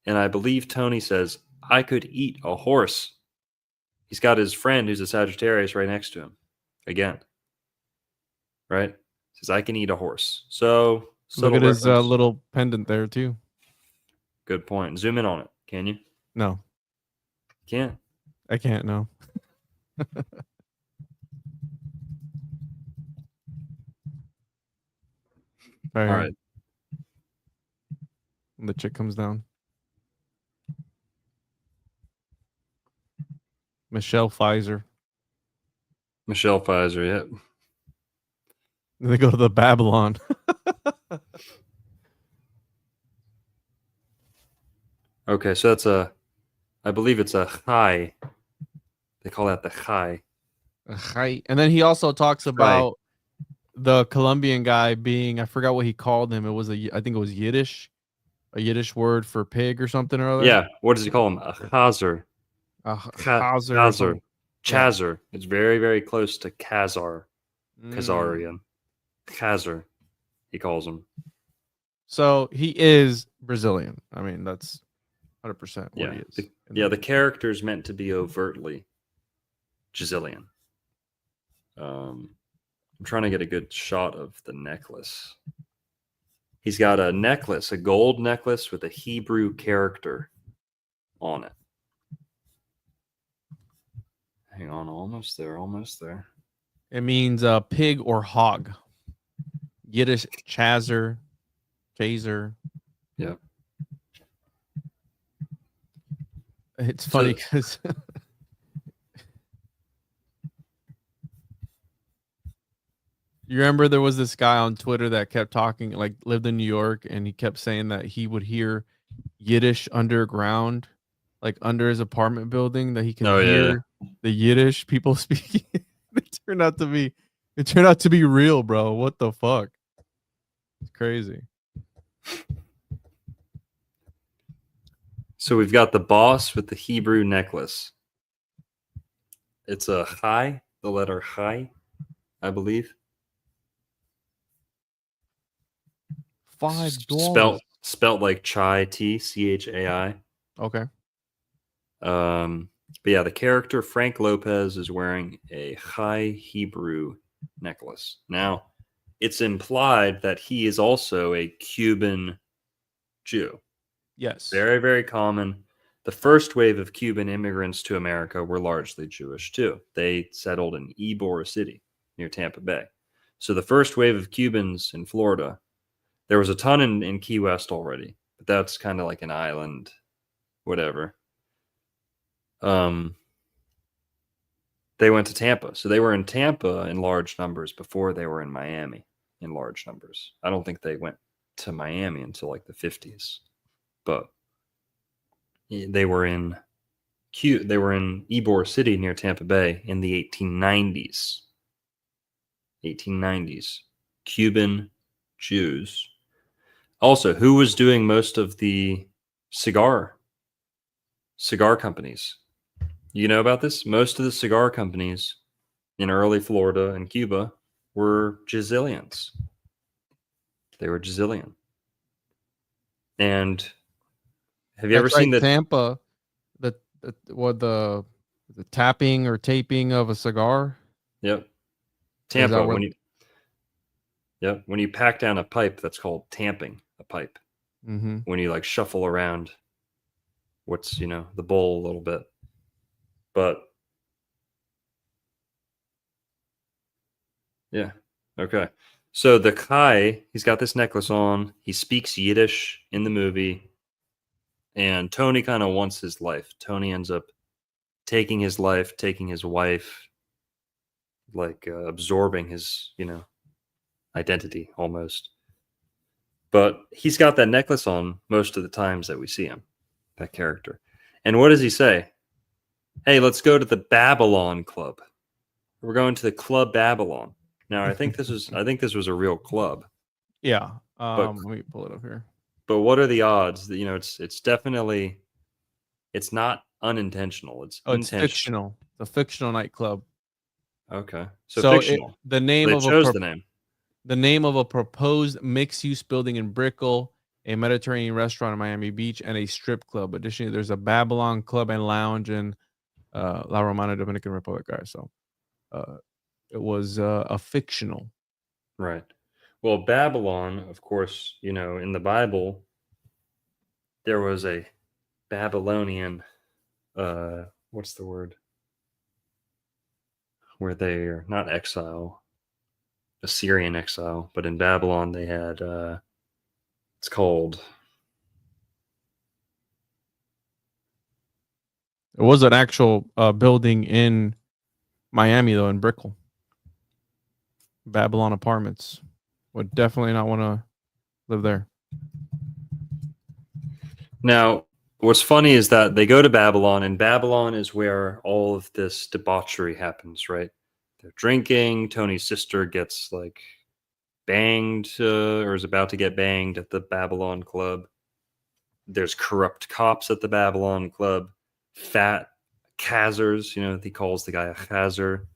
And I believe Tony says, I could eat a horse. He's got his friend who's a Sagittarius right next to him. Again. Right? Says, I can eat a horse. So, look at his little pendant there, too. Good point. Zoom in on it. Can you? No. Can't. I can't, no. All right. When the chick comes down. Michelle Pfizer, yep. They go to the Babylon. Okay, so I believe it's a chai. They call that the chai. And then he also talks about the Colombian guy being, I forgot what he called him. I think it was Yiddish. a Yiddish word for pig or something or other? Yeah. What does he call him? A Khazar. Khazar or Khazar. something. Yeah. Chazar. It's very, very close to Khazar. Mm. Khazarian. Khazar, he calls him. So he is Brazilian. I mean, that's 100% what Yeah. he is. The character's meant to be overtly Brazilian. I'm trying to get a good shot of the necklace. He's got a necklace, a gold necklace with a Hebrew character on it. Hang on, almost there, almost there. It means pig or hog. Yiddish chazer, chaser. Yeah. It's funny because you remember there was this guy on Twitter that kept talking, like lived in New York, and he kept saying that he would hear Yiddish underground, like under his apartment building, that he could hear the Yiddish people speaking. It turned out to be real, bro. What the fuck? It's crazy. So we've got the boss with the Hebrew necklace. It's a chai, the letter chai, I believe. $5. Spelt like chai, Chai. Okay. But yeah, the character Frank Lopez is wearing a chai Hebrew necklace. Now, it's implied that he is also a Cuban Jew. Yes. Very, very common. The first wave of Cuban immigrants to America were largely Jewish too. They settled in Ybor City near Tampa Bay. So the first wave of Cubans in Florida, there was a ton in Key West already, but that's kind of like an island, whatever. They went to Tampa. So they were in Tampa in large numbers before they were in Miami in large numbers. I don't think they went to Miami until like the 50s. But they were in Ybor City near Tampa Bay in the 1890s. 1890s. Cuban Jews. Also, who was doing most of the cigar companies? You know about this? Most of the cigar companies in early Florida and Cuba were Jazilians. They were Jazilian. And have you ever seen the Tampa? The tapping or taping of a cigar? Yep. Tampa. When you pack down a pipe, that's called tamping a pipe. Mm-hmm. When you like shuffle around what's the bowl a little bit. But yeah. Okay. So the Kai, he's got this necklace on. He speaks Yiddish in the movie. And Tony kind of wants his life. Tony ends up taking his life, taking his wife, like absorbing his, identity almost. But he's got that necklace on most of the times that we see him, that character. And what does he say? Hey, let's go to the Babylon Club. We're going to the Club Babylon. Now, I think this was a real club. Yeah. Let me pull it up here. But what are the odds that it's definitely, it's not unintentional. It's intentional. It's fictional. The fictional nightclub. Okay. So fictional. The name of the name of a proposed mixed-use building in Brickell, a Mediterranean restaurant in Miami Beach, and a strip club. Additionally, there's a Babylon Club and Lounge in La Romana, Dominican Republic, guys. So it was a fictional. Right. Well, Babylon, of course, in the Bible, there was a Babylonian, what's the word? Where they're not exile, Assyrian exile, but in Babylon they had, it's called. It was an actual building in Miami, though, in Brickell. Babylon Apartments. Would definitely not want to live there. Now, what's funny is that they go to Babylon, and Babylon is where all of this debauchery happens, right? They're drinking. Tony's sister gets like banged or is about to get banged at the Babylon Club. There's corrupt cops at the Babylon Club, fat Khazars, he calls the guy a Khazar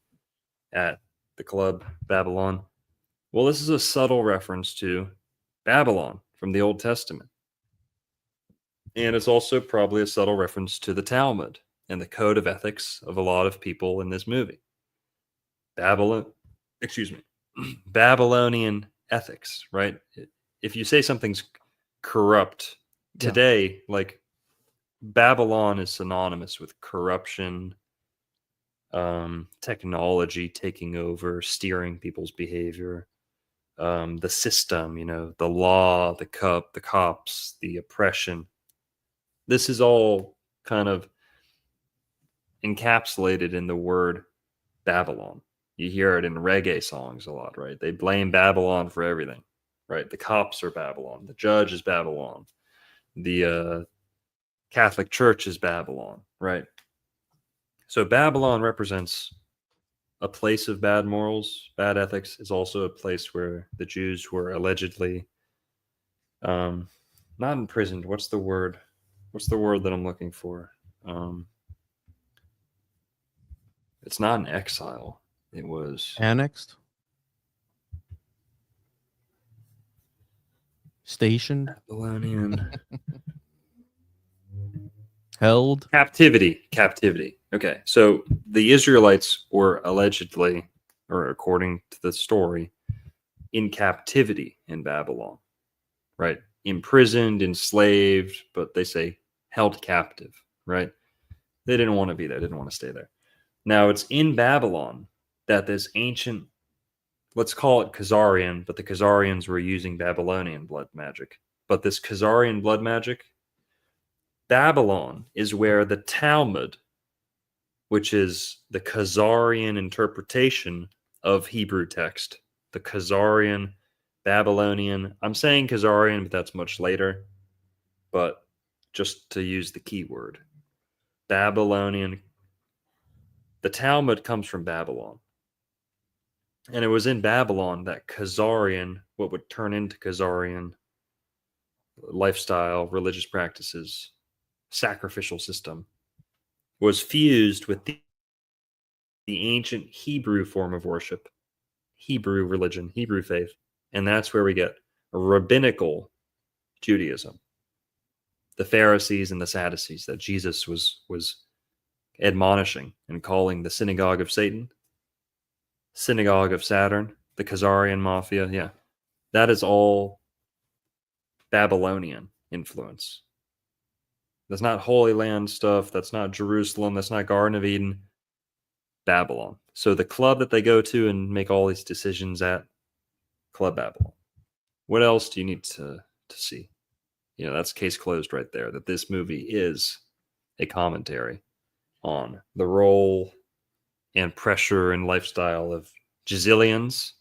at the club Babylon. Well, this is a subtle reference to Babylon from the Old Testament. And it's also probably a subtle reference to the Talmud and the code of ethics of a lot of people in this movie. Babylonian ethics, right? If you say something's corrupt today, like Babylon is synonymous with corruption, technology taking over, steering people's behavior, the system, the law, the cops, the oppression. This is all kind of encapsulated in the word Babylon. You hear it in reggae songs a lot, right? They blame Babylon for everything, right? The cops are Babylon. The judge is Babylon. The Catholic Church is Babylon, right? So Babylon represents a place of bad morals, bad ethics. Is also a place where the Jews were allegedly not imprisoned. What's the word? What's the word that I'm looking for? It's not an exile. It was annexed, stationed, Babylonian held, captivity. Okay, so the Israelites were allegedly, or according to the story, in captivity in Babylon, right? Imprisoned, enslaved, but they say held captive, right? They didn't want to be there, didn't want to stay there. Now it's in Babylon that this ancient, let's call it Khazarian, but the Khazarians were using Babylonian blood magic. But this Khazarian blood magic, Babylon is where the Talmud, which is the Khazarian interpretation of Hebrew text, the Khazarian, Babylonian, I'm saying Khazarian, but that's much later, but just to use the keyword, Babylonian, the Talmud comes from Babylon. And it was in Babylon that Khazarian, what would turn into Khazarian lifestyle, religious practices, sacrificial system, was fused with the ancient Hebrew form of worship, Hebrew religion, Hebrew faith. And that's where we get rabbinical Judaism, the Pharisees and the Sadducees that Jesus was admonishing and calling the synagogue of Satan, synagogue of Saturn, the Khazarian mafia. Yeah, that is all Babylonian influence. That's not Holy Land stuff. That's not Jerusalem. That's not Garden of Eden. Babylon. So the club that they go to and make all these decisions at, Club Babylon. What else do you need to see? That's case closed right there, that this movie is a commentary on the role and pressure and lifestyle of Jezillians.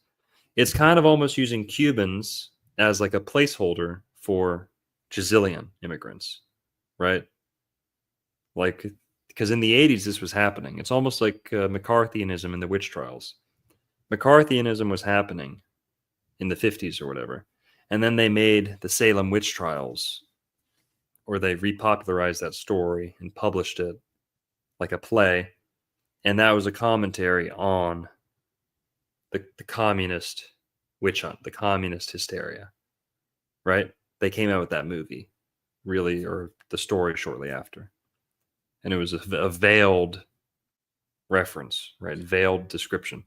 It's kind of almost using Cubans as like a placeholder for Jezillian immigrants, right? Like, because in the 80s, this was happening. It's almost like McCarthyism in the witch trials. McCarthyism was happening in the 50s or whatever. And then they made the Salem witch trials, or they repopularized that story and published it like a play. And that was a commentary on the communist witch hunt, the communist hysteria, right? They came out with that movie, really, or the story shortly after. And it was a veiled reference, right? Veiled description.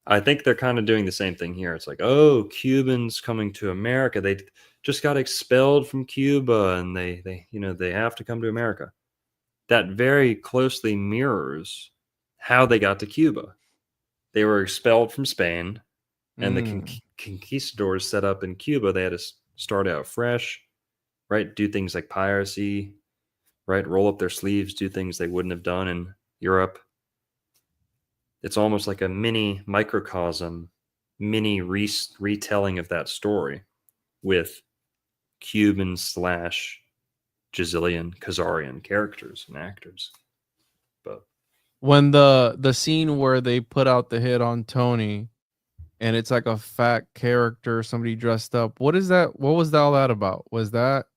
I think they're kind of doing the same thing here. It's like, oh, Cubans coming to America. They just got expelled from Cuba and they have to come to America. That very closely mirrors how they got to Cuba. They were expelled from Spain, and the conquistadors set up in Cuba. They had to start out fresh, right? Do things like piracy, right? Roll up their sleeves, do things they wouldn't have done in Europe. It's almost like a mini microcosm, mini retelling of that story with Cuban / Jezillian, Khazarian characters and actors. But when the scene where they put out the hit on Tony, and it's like a fat character, somebody dressed up. What is that? What was all that about? Was that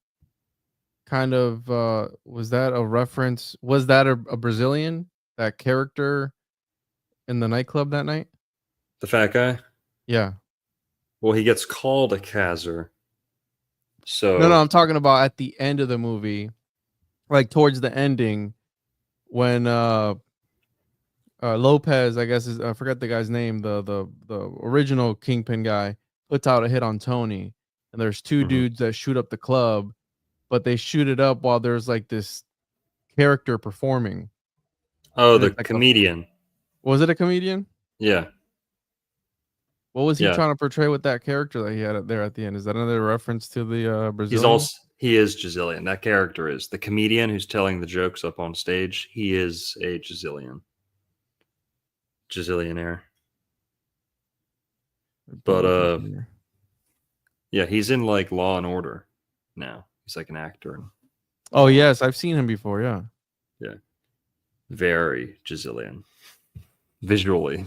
kind of was that a reference? Was that a Brazilian, that character in the nightclub that night? The fat guy? Yeah. Well, he gets called a Khazar. No, So I'm talking about at the end of the movie, like towards the ending, when Lopez, I guess is I forget the guy's name, the original Kingpin guy puts out a hit on Tony, and there's two Mhm. dudes that shoot up the club, but they shoot it up while there's like this character performing. Oh, And the it's like comedian. was it a comedian? Yeah. What was he Yeah. trying to portray with that character that he had there at the end? Is that another reference to the He's Brazilian? also he is Gisilian. That character is the comedian who's telling the jokes up on stage. He is a Gisillionaire. But yeah, he's in like Law and Order now. He's like an actor. Oh yes, I've seen him before. Yeah. Yeah. Very Gisilian. Visually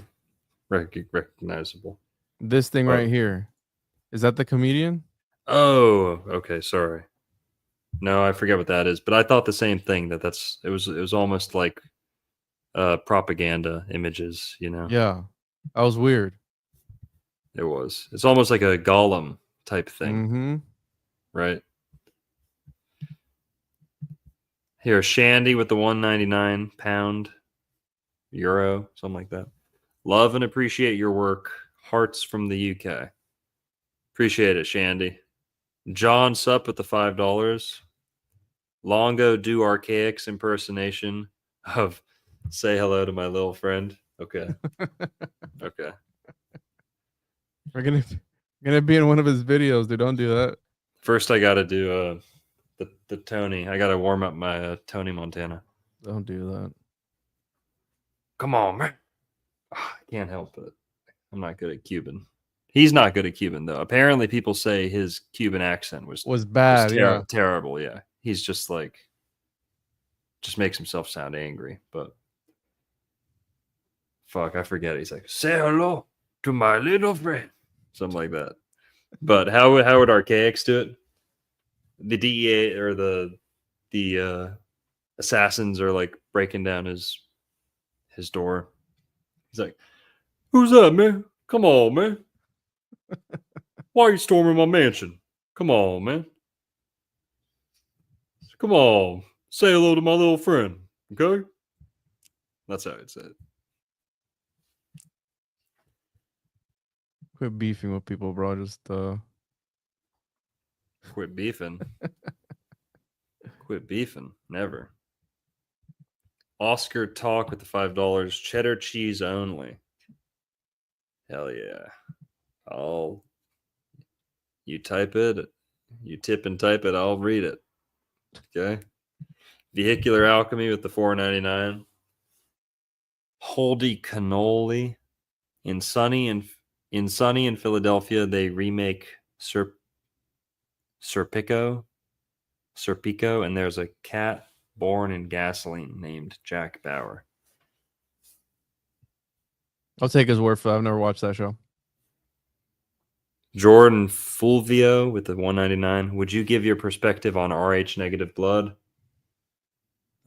recognizable. This thing Oh. right here, is that the comedian? Oh, okay. Sorry. No, I forget what that is. But I thought the same thing. It was almost like propaganda images. Yeah, that was weird. It was. It's almost like a golem type thing, Mm-hmm. right? Here, Shandy with the 199 pound euro, something like that. Love and appreciate your work. Hearts from the UK. Appreciate it, Shandy. John Sup with the $5. Longo do archaics impersonation of say hello to my little friend. Okay. Okay. We're gonna be in one of his videos, dude. Don't do that. First, I got to do the Tony. I got to warm up my Tony Montana. Don't do that. Come on, man. I can't help it. I'm not good at Cuban. He's not good at Cuban, though. Apparently, people say his Cuban accent was Bad. Yeah. terrible. Yeah. He's just makes himself sound angry. But fuck, I forget. He's like, say hello to my little friend. Something like that. But how would Archaics do it? The DEA or the assassins are like breaking down his door. He's like, who's that, man? Come on, man. Why are you storming my mansion? Come on, man. Come on. Say hello to my little friend. Okay? That's how I'd say it. Quit beefing with people, bro. Just Quit beefing. Quit beefing. Never. Oscar Talk with the $5. Cheddar cheese only. Hell yeah. You type it, you tip and type it, I'll read it. Okay. Vehicular Alchemy with the $4.99. Holdy Cannoli. In Sunny in Philadelphia, they remake Serpico, and there's a cat born in gasoline named Jack Bauer. I'll take his word for that. I've never watched that show. Jordan Fulvio with the $1.99. Would you give your perspective on RH negative blood?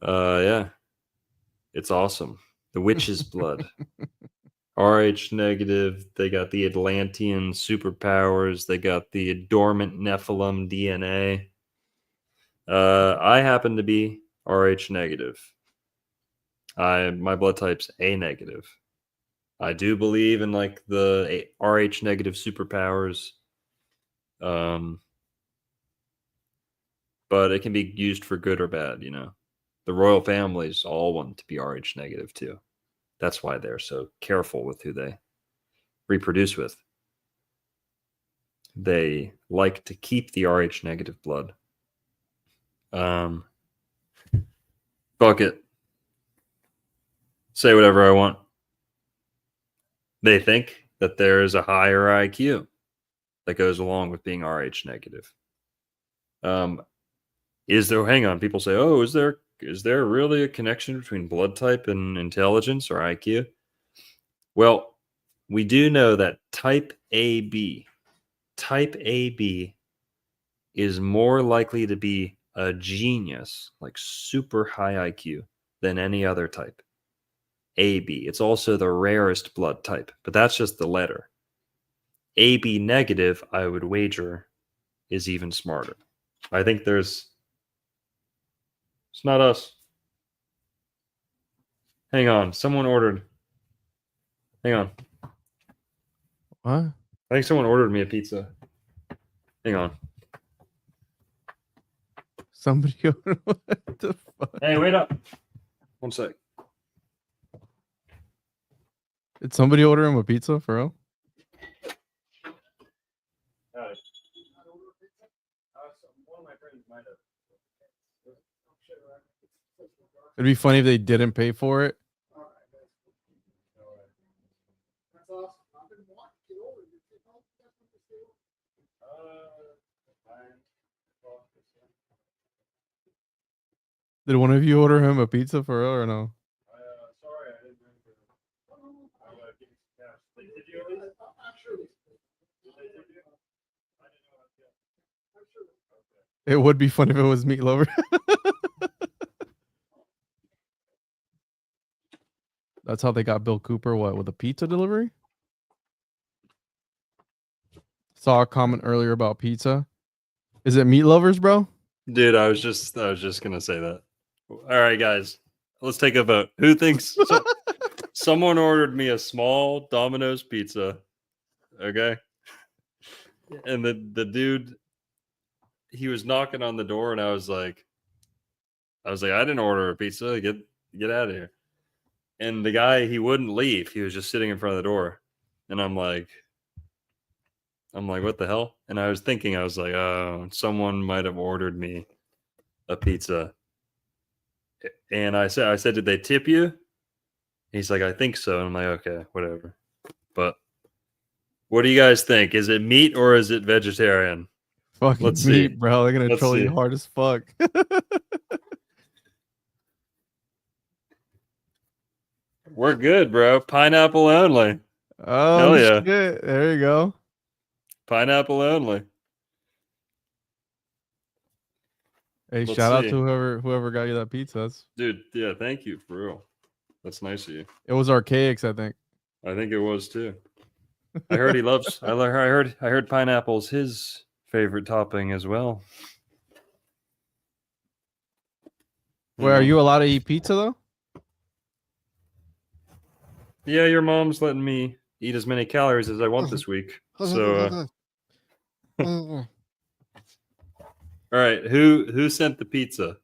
Yeah. It's awesome. The witch's blood. RH negative. They got the Atlantean superpowers. They got the dormant Nephilim DNA. I happen to be RH negative. My blood type's A negative. I do believe in like the RH negative superpowers. But it can be used for good or bad, The royal families all want to be RH negative too. That's why they're so careful with who they reproduce with. They like to keep the RH negative blood. Fuck it. Say whatever I want. They think that there is a higher IQ that goes along with being RH negative. Hang on, people say, oh, is there really a connection between blood type and intelligence or IQ? Well, we do know that type AB is more likely to be a genius, like super high IQ, than any other type. AB. It's also the rarest blood type, but that's just the letter. AB negative, I would wager, is even smarter. I think it's not us. Hang on. Hang on. What? I think someone ordered me a pizza. Hang on. Somebody what the fuck? Hey, wait up. 1 sec. Did somebody order him a pizza for real? One of my friends might have. It'd be funny if they didn't pay for it. That's awesome. I've been wanting to get over it. Did one of you order him a pizza for real or no? Sorry, I didn't remember. I'll give you some cash. Did you at least? I'm sure. It would be fun if it was meat lover. That's how they got Bill Cooper. What, with a pizza delivery? Saw a comment earlier about pizza. Is it meat lovers, bro? Dude, I was just gonna say that. All right, guys, let's take a vote. Who thinks someone ordered me a small Domino's pizza? Okay, and the dude, he was knocking on the door, and I was like, I didn't order a pizza. Get out of here. And the guy, he wouldn't leave. He was just sitting in front of the door, and I'm like, what the hell? And I was thinking, I was like, oh, someone might have ordered me a pizza. And I said, did they tip you? He's like, I think so. And I'm like, okay, whatever. But what do you guys think? Is it meat or is it vegetarian? Fucking Let's meat, see. bro. They're gonna Let's troll see. you hard as fuck. We're good, bro. Pineapple only. Oh Hell yeah. shit. There you go. Pineapple only. Hey, Let's shout out see. to whoever got you that pizza. Dude, yeah, thank you for real. That's nice of you. It was Archaics, I think. I think it was too. I heard he loves. I heard pineapple's his favorite topping as well. Wait, are you allowed to eat pizza though? Yeah, your mom's letting me eat as many calories as I want this week. So, all right, who sent the pizza?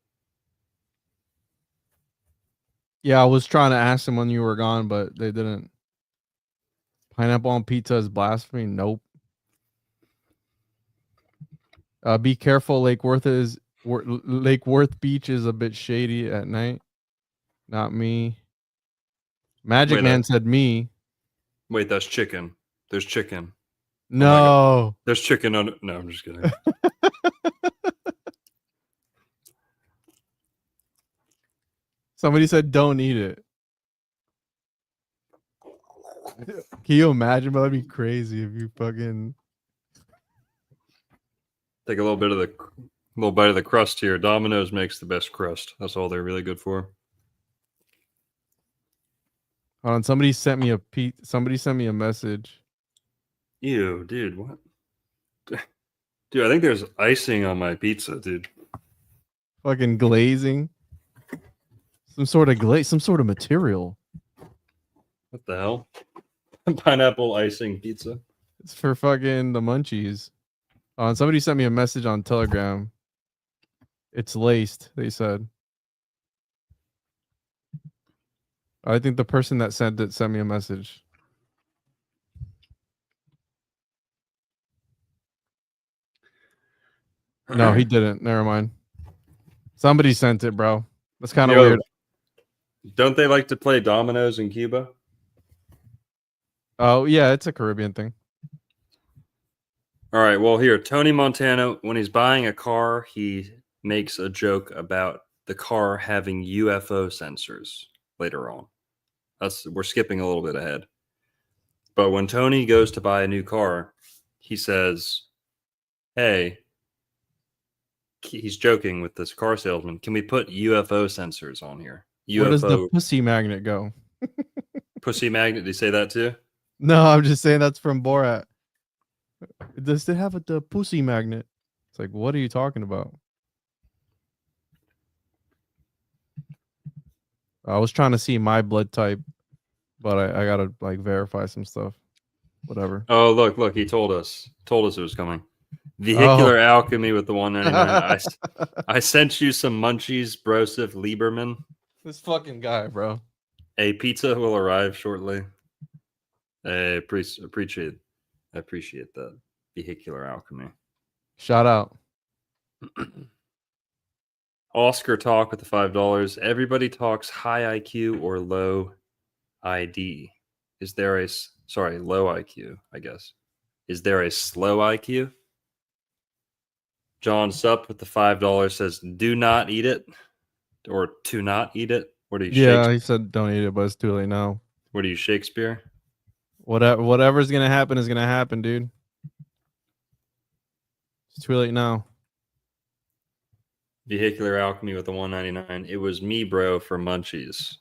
Yeah, I was trying to ask them when you were gone, but they didn't. Pineapple on pizza is blasphemy. Nope. Be careful. Lake Worth Beach is a bit shady at night. Not me. Magic Man said me. Wait, that's chicken. There's chicken. No. There's chicken on. No, I'm just kidding. Somebody said don't eat it. Can you imagine? But that'd be crazy if you fucking Take a little bite of the crust here. Domino's makes the best crust. That's all they're really good for. Hold on, somebody sent me a message. Ew, dude, what? Dude, I think there's icing on my pizza, dude. Fucking glazing. Some sort of glaze, some sort of material. What the hell? Pineapple icing pizza. It's for fucking the munchies. And somebody sent me a message on Telegram. It's laced, they said. I think the person that sent it sent me a message. No, he didn't. Never mind. Somebody sent it, bro. That's kind of weird. Don't they like to play dominoes in Cuba? Oh, yeah, it's a Caribbean thing. All right, well, here, Tony Montana, when he's buying a car, he makes a joke about the car having UFO sensors later on. We're skipping a little bit ahead. But when Tony goes to buy a new car, he says, hey, he's joking with this car salesman. Can we put UFO sensors on here? Where does the UFO pussy magnet go? pussy magnet. Did you say that too? No, I'm just saying that's from Borat. Does it have the pussy magnet? It's like, what are you talking about? I was trying to see my blood type, but I gotta like verify some stuff. Whatever. Oh, look, he told us it was coming. Oh. Vehicular alchemy with the 199. I sent you some munchies, Broseph Lieberman. This fucking guy, bro. A pizza will arrive shortly. I appreciate that. Vehicular alchemy. Shout out. Oscar talk with the $5. Everybody talks high IQ or low ID. Is there a low IQ? I guess. Is there a slow IQ? John Supp with the $5 says, "Do not eat it," or "to not eat it." What are you? Yeah, he said don't eat it, but it's too late now. What are you, Shakespeare? Whatever's gonna happen is gonna happen, dude. It's too late now. Vehicular alchemy with the 199. It was me, bro, for munchies.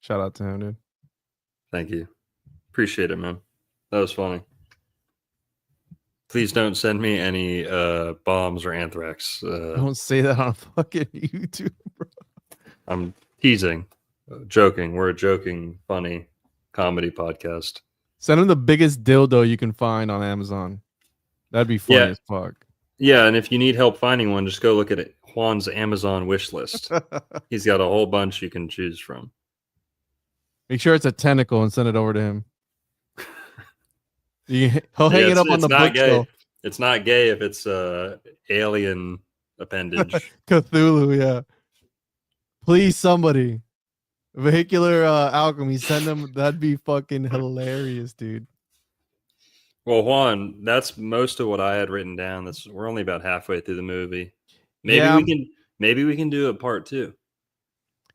Shout out to him, dude. Thank you. Appreciate it, man. That was funny. Please don't send me any bombs or anthrax. Don't say that on fucking YouTube, bro. I'm teasing, joking. We're a joking, funny comedy podcast. Send him the biggest dildo you can find on Amazon. That'd be funny as fuck. Yeah, and if you need help finding one, just go look at Juan's Amazon wish list. He's got a whole bunch you can choose from. Make sure it's a tentacle and send it over to him. He'll hang it up on the bookshelf. It's not gay if it's alien appendage. Cthulhu, yeah. Please, somebody. Vehicular alchemy, send them. That'd be fucking hilarious, dude. Well, Juan, that's most of what I had written down. We're only about halfway through the movie. Maybe we can do a part 2.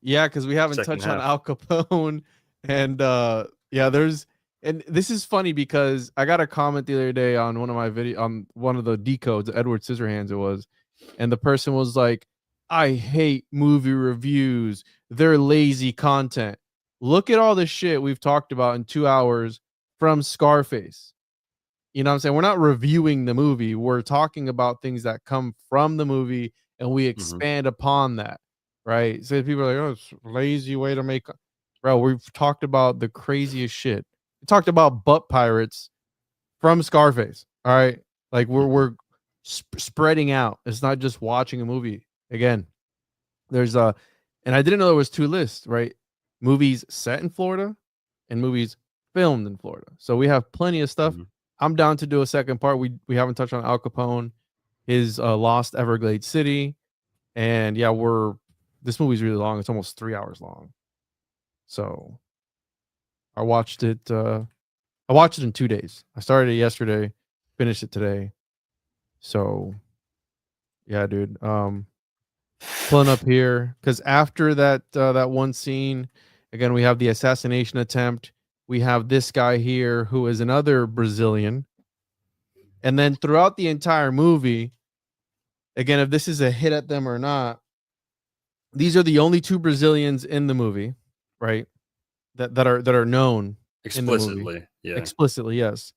Yeah, because we haven't touched on Al Capone, and and this is funny because I got a comment the other day on one of my on one of the decodes, Edward Scissorhands it was, and the person was like, "I hate movie reviews. They're lazy content. Look at all the shit we've talked about in 2 hours from Scarface." You know what I'm saying? We're not reviewing the movie. We're talking about things that come from the movie and we expand upon that, right? So people are like, "Oh, it's a lazy way to make..." Bro, we've talked about the craziest shit. We talked about butt pirates from Scarface, all right? Like we're spreading out. It's not just watching a movie. Again, there's and I didn't know there was 2 lists, right? Movies set in Florida and movies filmed in Florida. So we have plenty of stuff. I'm down to do a second part. We haven't touched on Al Capone, his Lost Everglades City, and yeah, this movie's really long. It's almost 3 hours long. So I watched it. I watched it in 2 days. I started it yesterday, finished it today. So yeah, dude. Pulling up here because after that one scene, again, we have the assassination attempt. We have this guy here who is another Brazilian. And then throughout the entire movie, again, if this is a hit at them or not, these are the only 2 Brazilians in the movie, right? That are known explicitly. In the movie. Yeah. Explicitly, yes.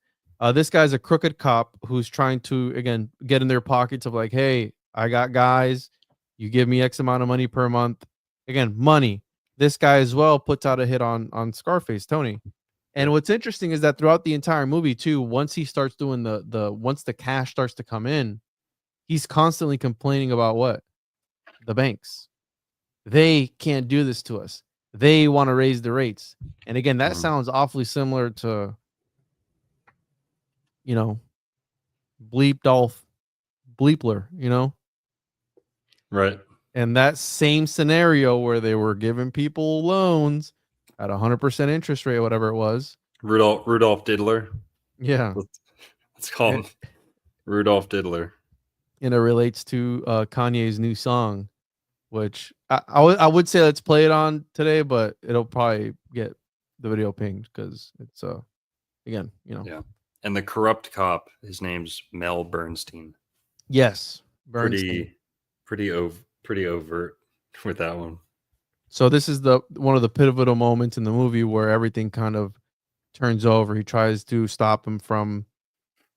This guy's a crooked cop who's trying to, again, get in their pockets of like, "Hey, I got guys. You give me X amount of money per month." Again, money. This guy as well puts out a hit on Scarface, Tony. And what's interesting is that throughout the entire movie too, once he starts doing once the cash starts to come in, he's constantly complaining about what? The banks. They can't do this to us. They want to raise the rates. And again, that sounds awfully similar to, Bleep Dolph Bleepler, Right. And that same scenario where they were giving people loans at 100% interest rate, whatever it was. Rudolph Diddler. Yeah. Let's call him Rudolph Diddler. And it relates to Kanye's new song, which I would say let's play it on today, but it'll probably get the video pinged because it's again, Yeah. And the corrupt cop, his name's Mel Bernstein. Yes. Bernstein. pretty overt with that one. So this is the one of the pivotal moments in the movie where everything kind of turns over. He tries to stop him from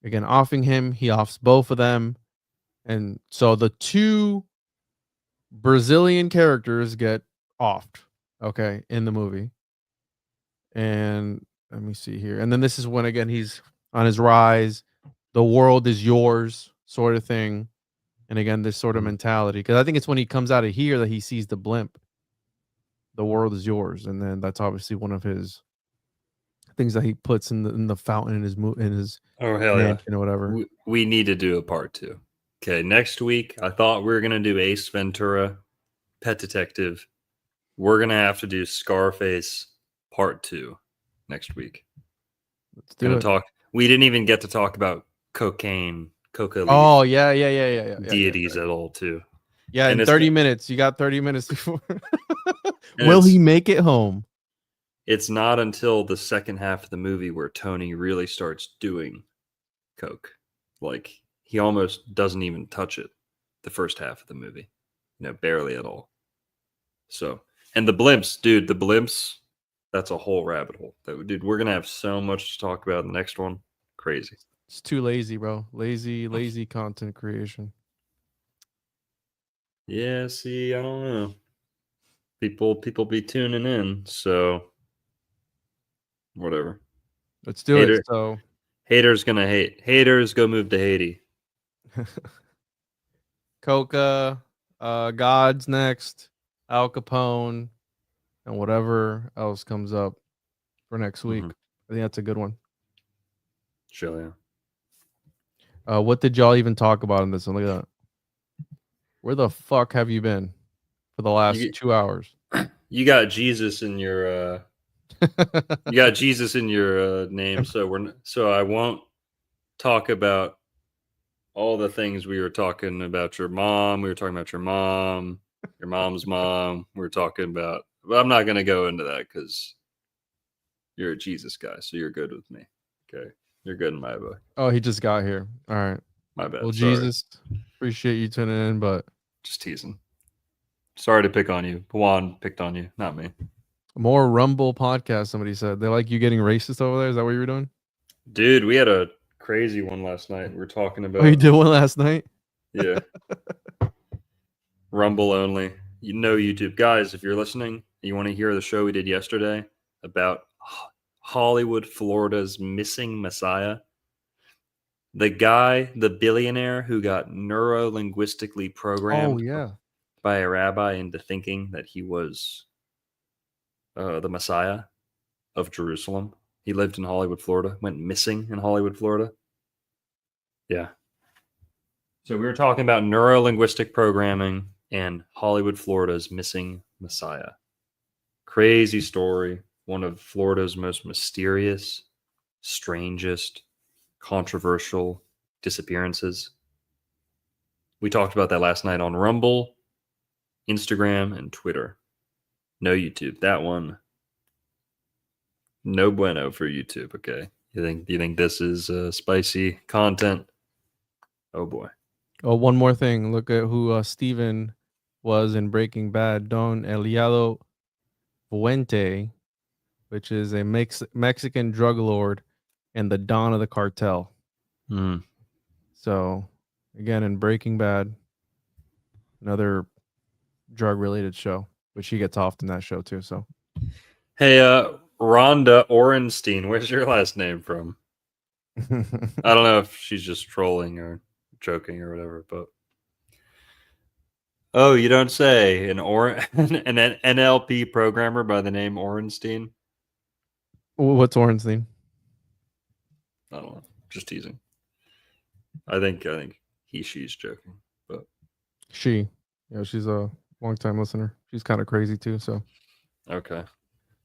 again offing him. He offs both of them, and so the two Brazilian characters get offed. Okay, in the movie, and let me see here. And then this is when again he's on his rise. The world is yours, sort of thing. And again, this sort of mentality, because I think it's when he comes out of here that he sees the blimp. The world is yours, and then that's obviously one of his things that he puts in the fountain in his Oh hell mansion or whatever. We need to do a part 2. Okay, next week I thought we were gonna do Ace Ventura, Pet Detective. We're gonna have to do Scarface part 2 next week. Let's do it. Talk. We didn't even get to talk about cocaine, Coca. Oh yeah. Deities at all too. Yeah, and in 30 minutes. You got 30 minutes before. And Will he make it home? It's not until the second half of the movie where Tony really starts doing coke. Like he almost doesn't even touch it the first half of the movie. Barely at all. So, and the blimps, dude, that's a whole rabbit hole. Dude, we're going to have so much to talk about in the next one. Crazy. It's too lazy, bro. Lazy content creation. Yeah, see, I don't know. People be tuning in, so whatever. Let's do it. So haters gonna hate. Haters go move to Haiti. Coca, God's next, Al Capone, and whatever else comes up for next week. I think that's a good one. Sure, yeah. What did y'all even talk about in this one? Look at that. Where the fuck have you been for the last 2 hours? You got Jesus in your name, so I won't talk about all the things we were talking about your mom. We were talking about your mom, your mom's mom. We were talking about, but I'm not going to go into that because you're a Jesus guy, so you're good with me. Okay, you're good in my book. Oh, he just got here. All right, my bad. Well, sorry. Jesus, appreciate you tuning in, but just teasing. Sorry to pick on you. Juan picked on you, not me. More Rumble podcast. Somebody said they like you getting racist over there. Is that what you were doing? Dude, we had a crazy one last night. We're talking about. Oh, you did one last night? Yeah. Rumble only. YouTube guys, if you're listening, you want to hear the show we did yesterday about Hollywood, Florida's missing messiah. The guy, the billionaire who got neuro-linguistically programmed by a rabbi into thinking that he was the Messiah of Jerusalem. He lived in Hollywood, Florida, went missing in Hollywood, Florida. Yeah. So we were talking about neuro-linguistic programming and Hollywood, Florida's missing messiah. Crazy story. One of Florida's most mysterious, strangest, controversial disappearances. We talked about that last night on Rumble, Instagram, and Twitter. No YouTube. That one, no bueno for YouTube. Okay, you think this is spicy content? Oh boy. Oh, one more thing. Look at who Steven was in Breaking Bad. Don Eliado Fuente, which is a Mexican drug lord and the Don of the cartel. So, again, in Breaking Bad, another drug-related show, which he gets off in that show too. So, hey, Rhonda Orenstein, where's your last name from? I don't know if she's just trolling or joking or whatever, but oh, you don't say. An NLP programmer by the name Orenstein. What's Orenstein? I don't know. Just teasing. I think she's joking, but she's a long-time listener. She's kind of crazy too. So okay.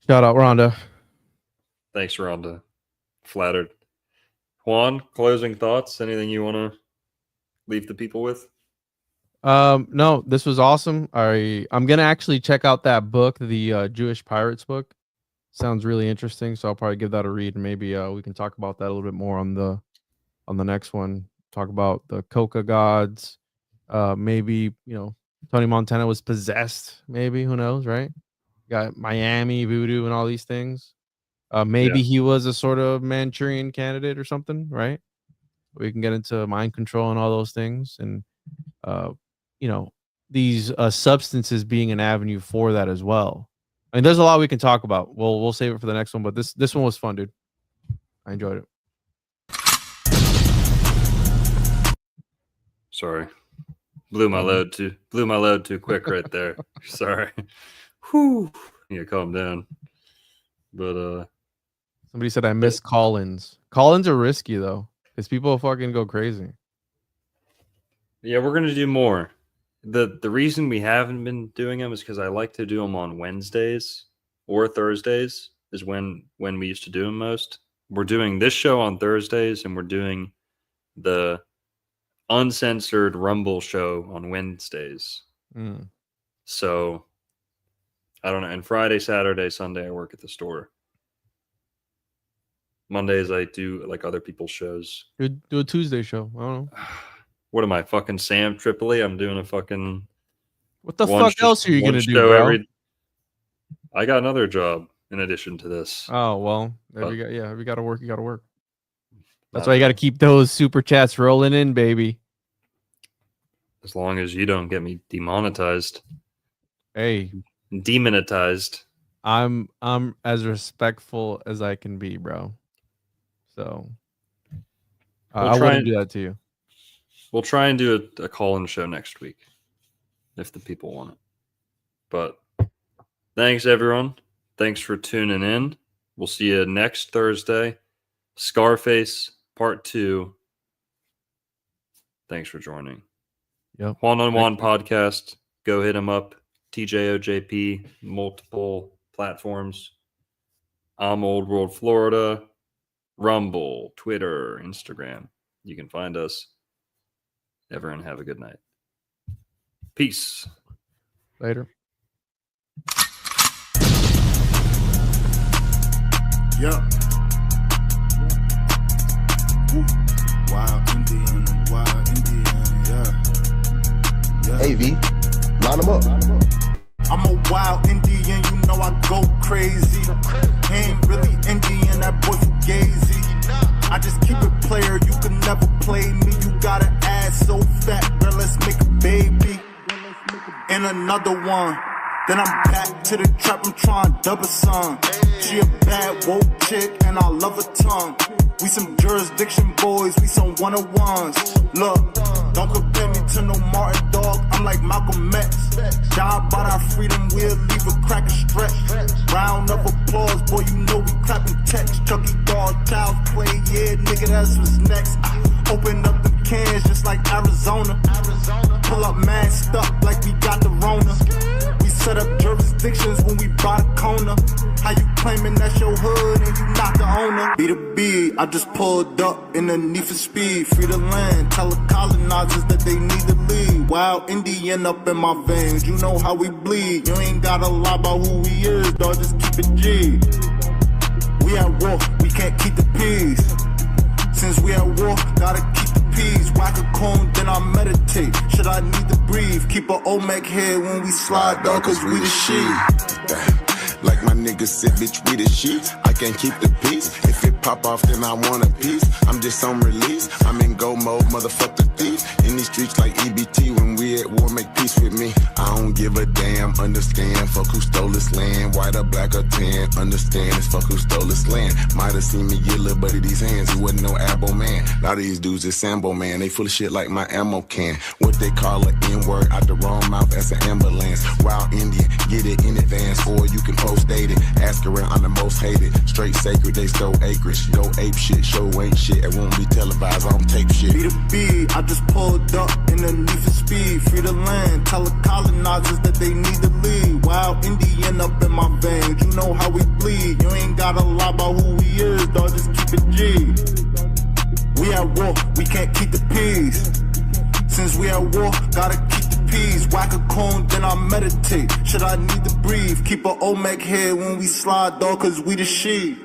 Shout out Rhonda. Thanks, Rhonda. Flattered. Juan, closing thoughts? Anything you want to leave the people with? No, this was awesome. I'm gonna actually check out that book, the Jewish Pirates book. Sounds really interesting, so I'll probably give that a read, and maybe we can talk about that a little bit more on the next one. Talk about the Coca gods Maybe, Tony Montana was possessed. Maybe, who knows, right? Got Miami voodoo and all these things. Maybe he was a sort of Manchurian candidate or something, right? We can get into mind control and all those things, and these substances being an avenue for that as well. I mean, there's a lot we can talk about. We'll save it for the next one, but this one was fun, dude. I enjoyed it. Sorry, blew my load too quick right there. Sorry. Whew. Yeah, calm down. But somebody said I miss call-ins. Call-ins are risky though, because people fucking go crazy. Yeah, we're gonna do more. The reason we haven't been doing them is because I like to do them on Wednesdays or Thursdays is when we used to do them most. We're doing this show on Thursdays, and we're doing the uncensored Rumble show on Wednesdays. So I don't know. And Friday, Saturday, Sunday, I work at the store. Mondays, I do like other people's shows. Do a Tuesday show. I don't know. What am I, fucking Sam Tripoli? I'm doing a fucking... What the fuck else are you going to do, bro? I got another job in addition to this. Oh, well, we got to work. You got to work. That's why you got to keep those super chats rolling in, baby. As long as you don't get me demonetized. Hey. Demonetized. I'm as respectful as I can be, bro. So I wouldn't do that to you. We'll try and do a call-in show next week if the people want it. But thanks, everyone. Thanks for tuning in. We'll see you next Thursday. Scarface Part 2. Thanks for joining. Yep. One-on-one podcast. Go hit them up. TJOJP, multiple platforms. I'm Old World Florida. Rumble, Twitter, Instagram. You can find us. Everyone have a good night. Peace. Later. Yep. Wild Indian, yeah. Hey, V, line them up. I'm a wild Indian, you know I go crazy. Ain't really Indian, that boy fugazi. I just keep it player, you can never play me. You got an ass so fat, girl, let's make a baby. And another one. Then I'm back to the trap, I'm trying to double some. She a bad woke chick and I love her tongue. We some jurisdiction boys, we some one-on-ones. Look, don't compare me to no Martin dog, I'm like Malcolm X. Die about our freedom, we'll leave a crack and stretch. Round of applause, boy, you know we clapping text. Chucky dog, child's play, yeah, nigga, that's what's next. Open up the cans just like Arizona. Pull up masked up like we got the Rona. We set up jurisdictions when we buy the corner. How you claiming that's your hood and you not the owner? Be the B, I just pulled up in the need for speed. Free the land, tell the colonizers that they need to leave. Wild Indian up in my veins, you know how we bleed. You ain't gotta lie about who we is, dog, just keep it G. We at war, we can't keep the peace. Since we at war, gotta keep the peace. Whack a cone, then I meditate. Should I need to breathe? Keep a Olmec head when we slide, dog, cause we the shit. Like my niggas said, bitch, we the shit. I can't keep the peace. If it pop off, then I want a piece. I'm just on release. I'm in go mode, motherfuck the thief. In these streets like EBT, when we at war, make peace with me. I don't give a damn, understand. Fuck who stole this land, white or black or tan. Understand, it's fuck who stole this land. Might have seen me get little buddy these hands. He wasn't no abo man. A lot of these dudes is Sambo man. They full of shit like my ammo can. What they call an N-word out the wrong mouth, that's an ambulance. Wild Indian, get it in advance, or you can post dated. Ask around, I'm the most hated. Straight sacred, they stole acreage. Go ape shit, show ain't shit. It won't be televised, I don't tape shit. Be the B, I just pulled up in the need for speed. Free the land, tell the colonizers that they need to leave. Wild Indian up in my veins, you know how we bleed. You ain't gotta lie about who we is, dog, just keep it G. We at war, we can't keep the peace. Since we at war, gotta keep the peace. Whack a cone, then I meditate. Should I need to breathe? Keep a Olmec head when we slide, dog, cause we the shit.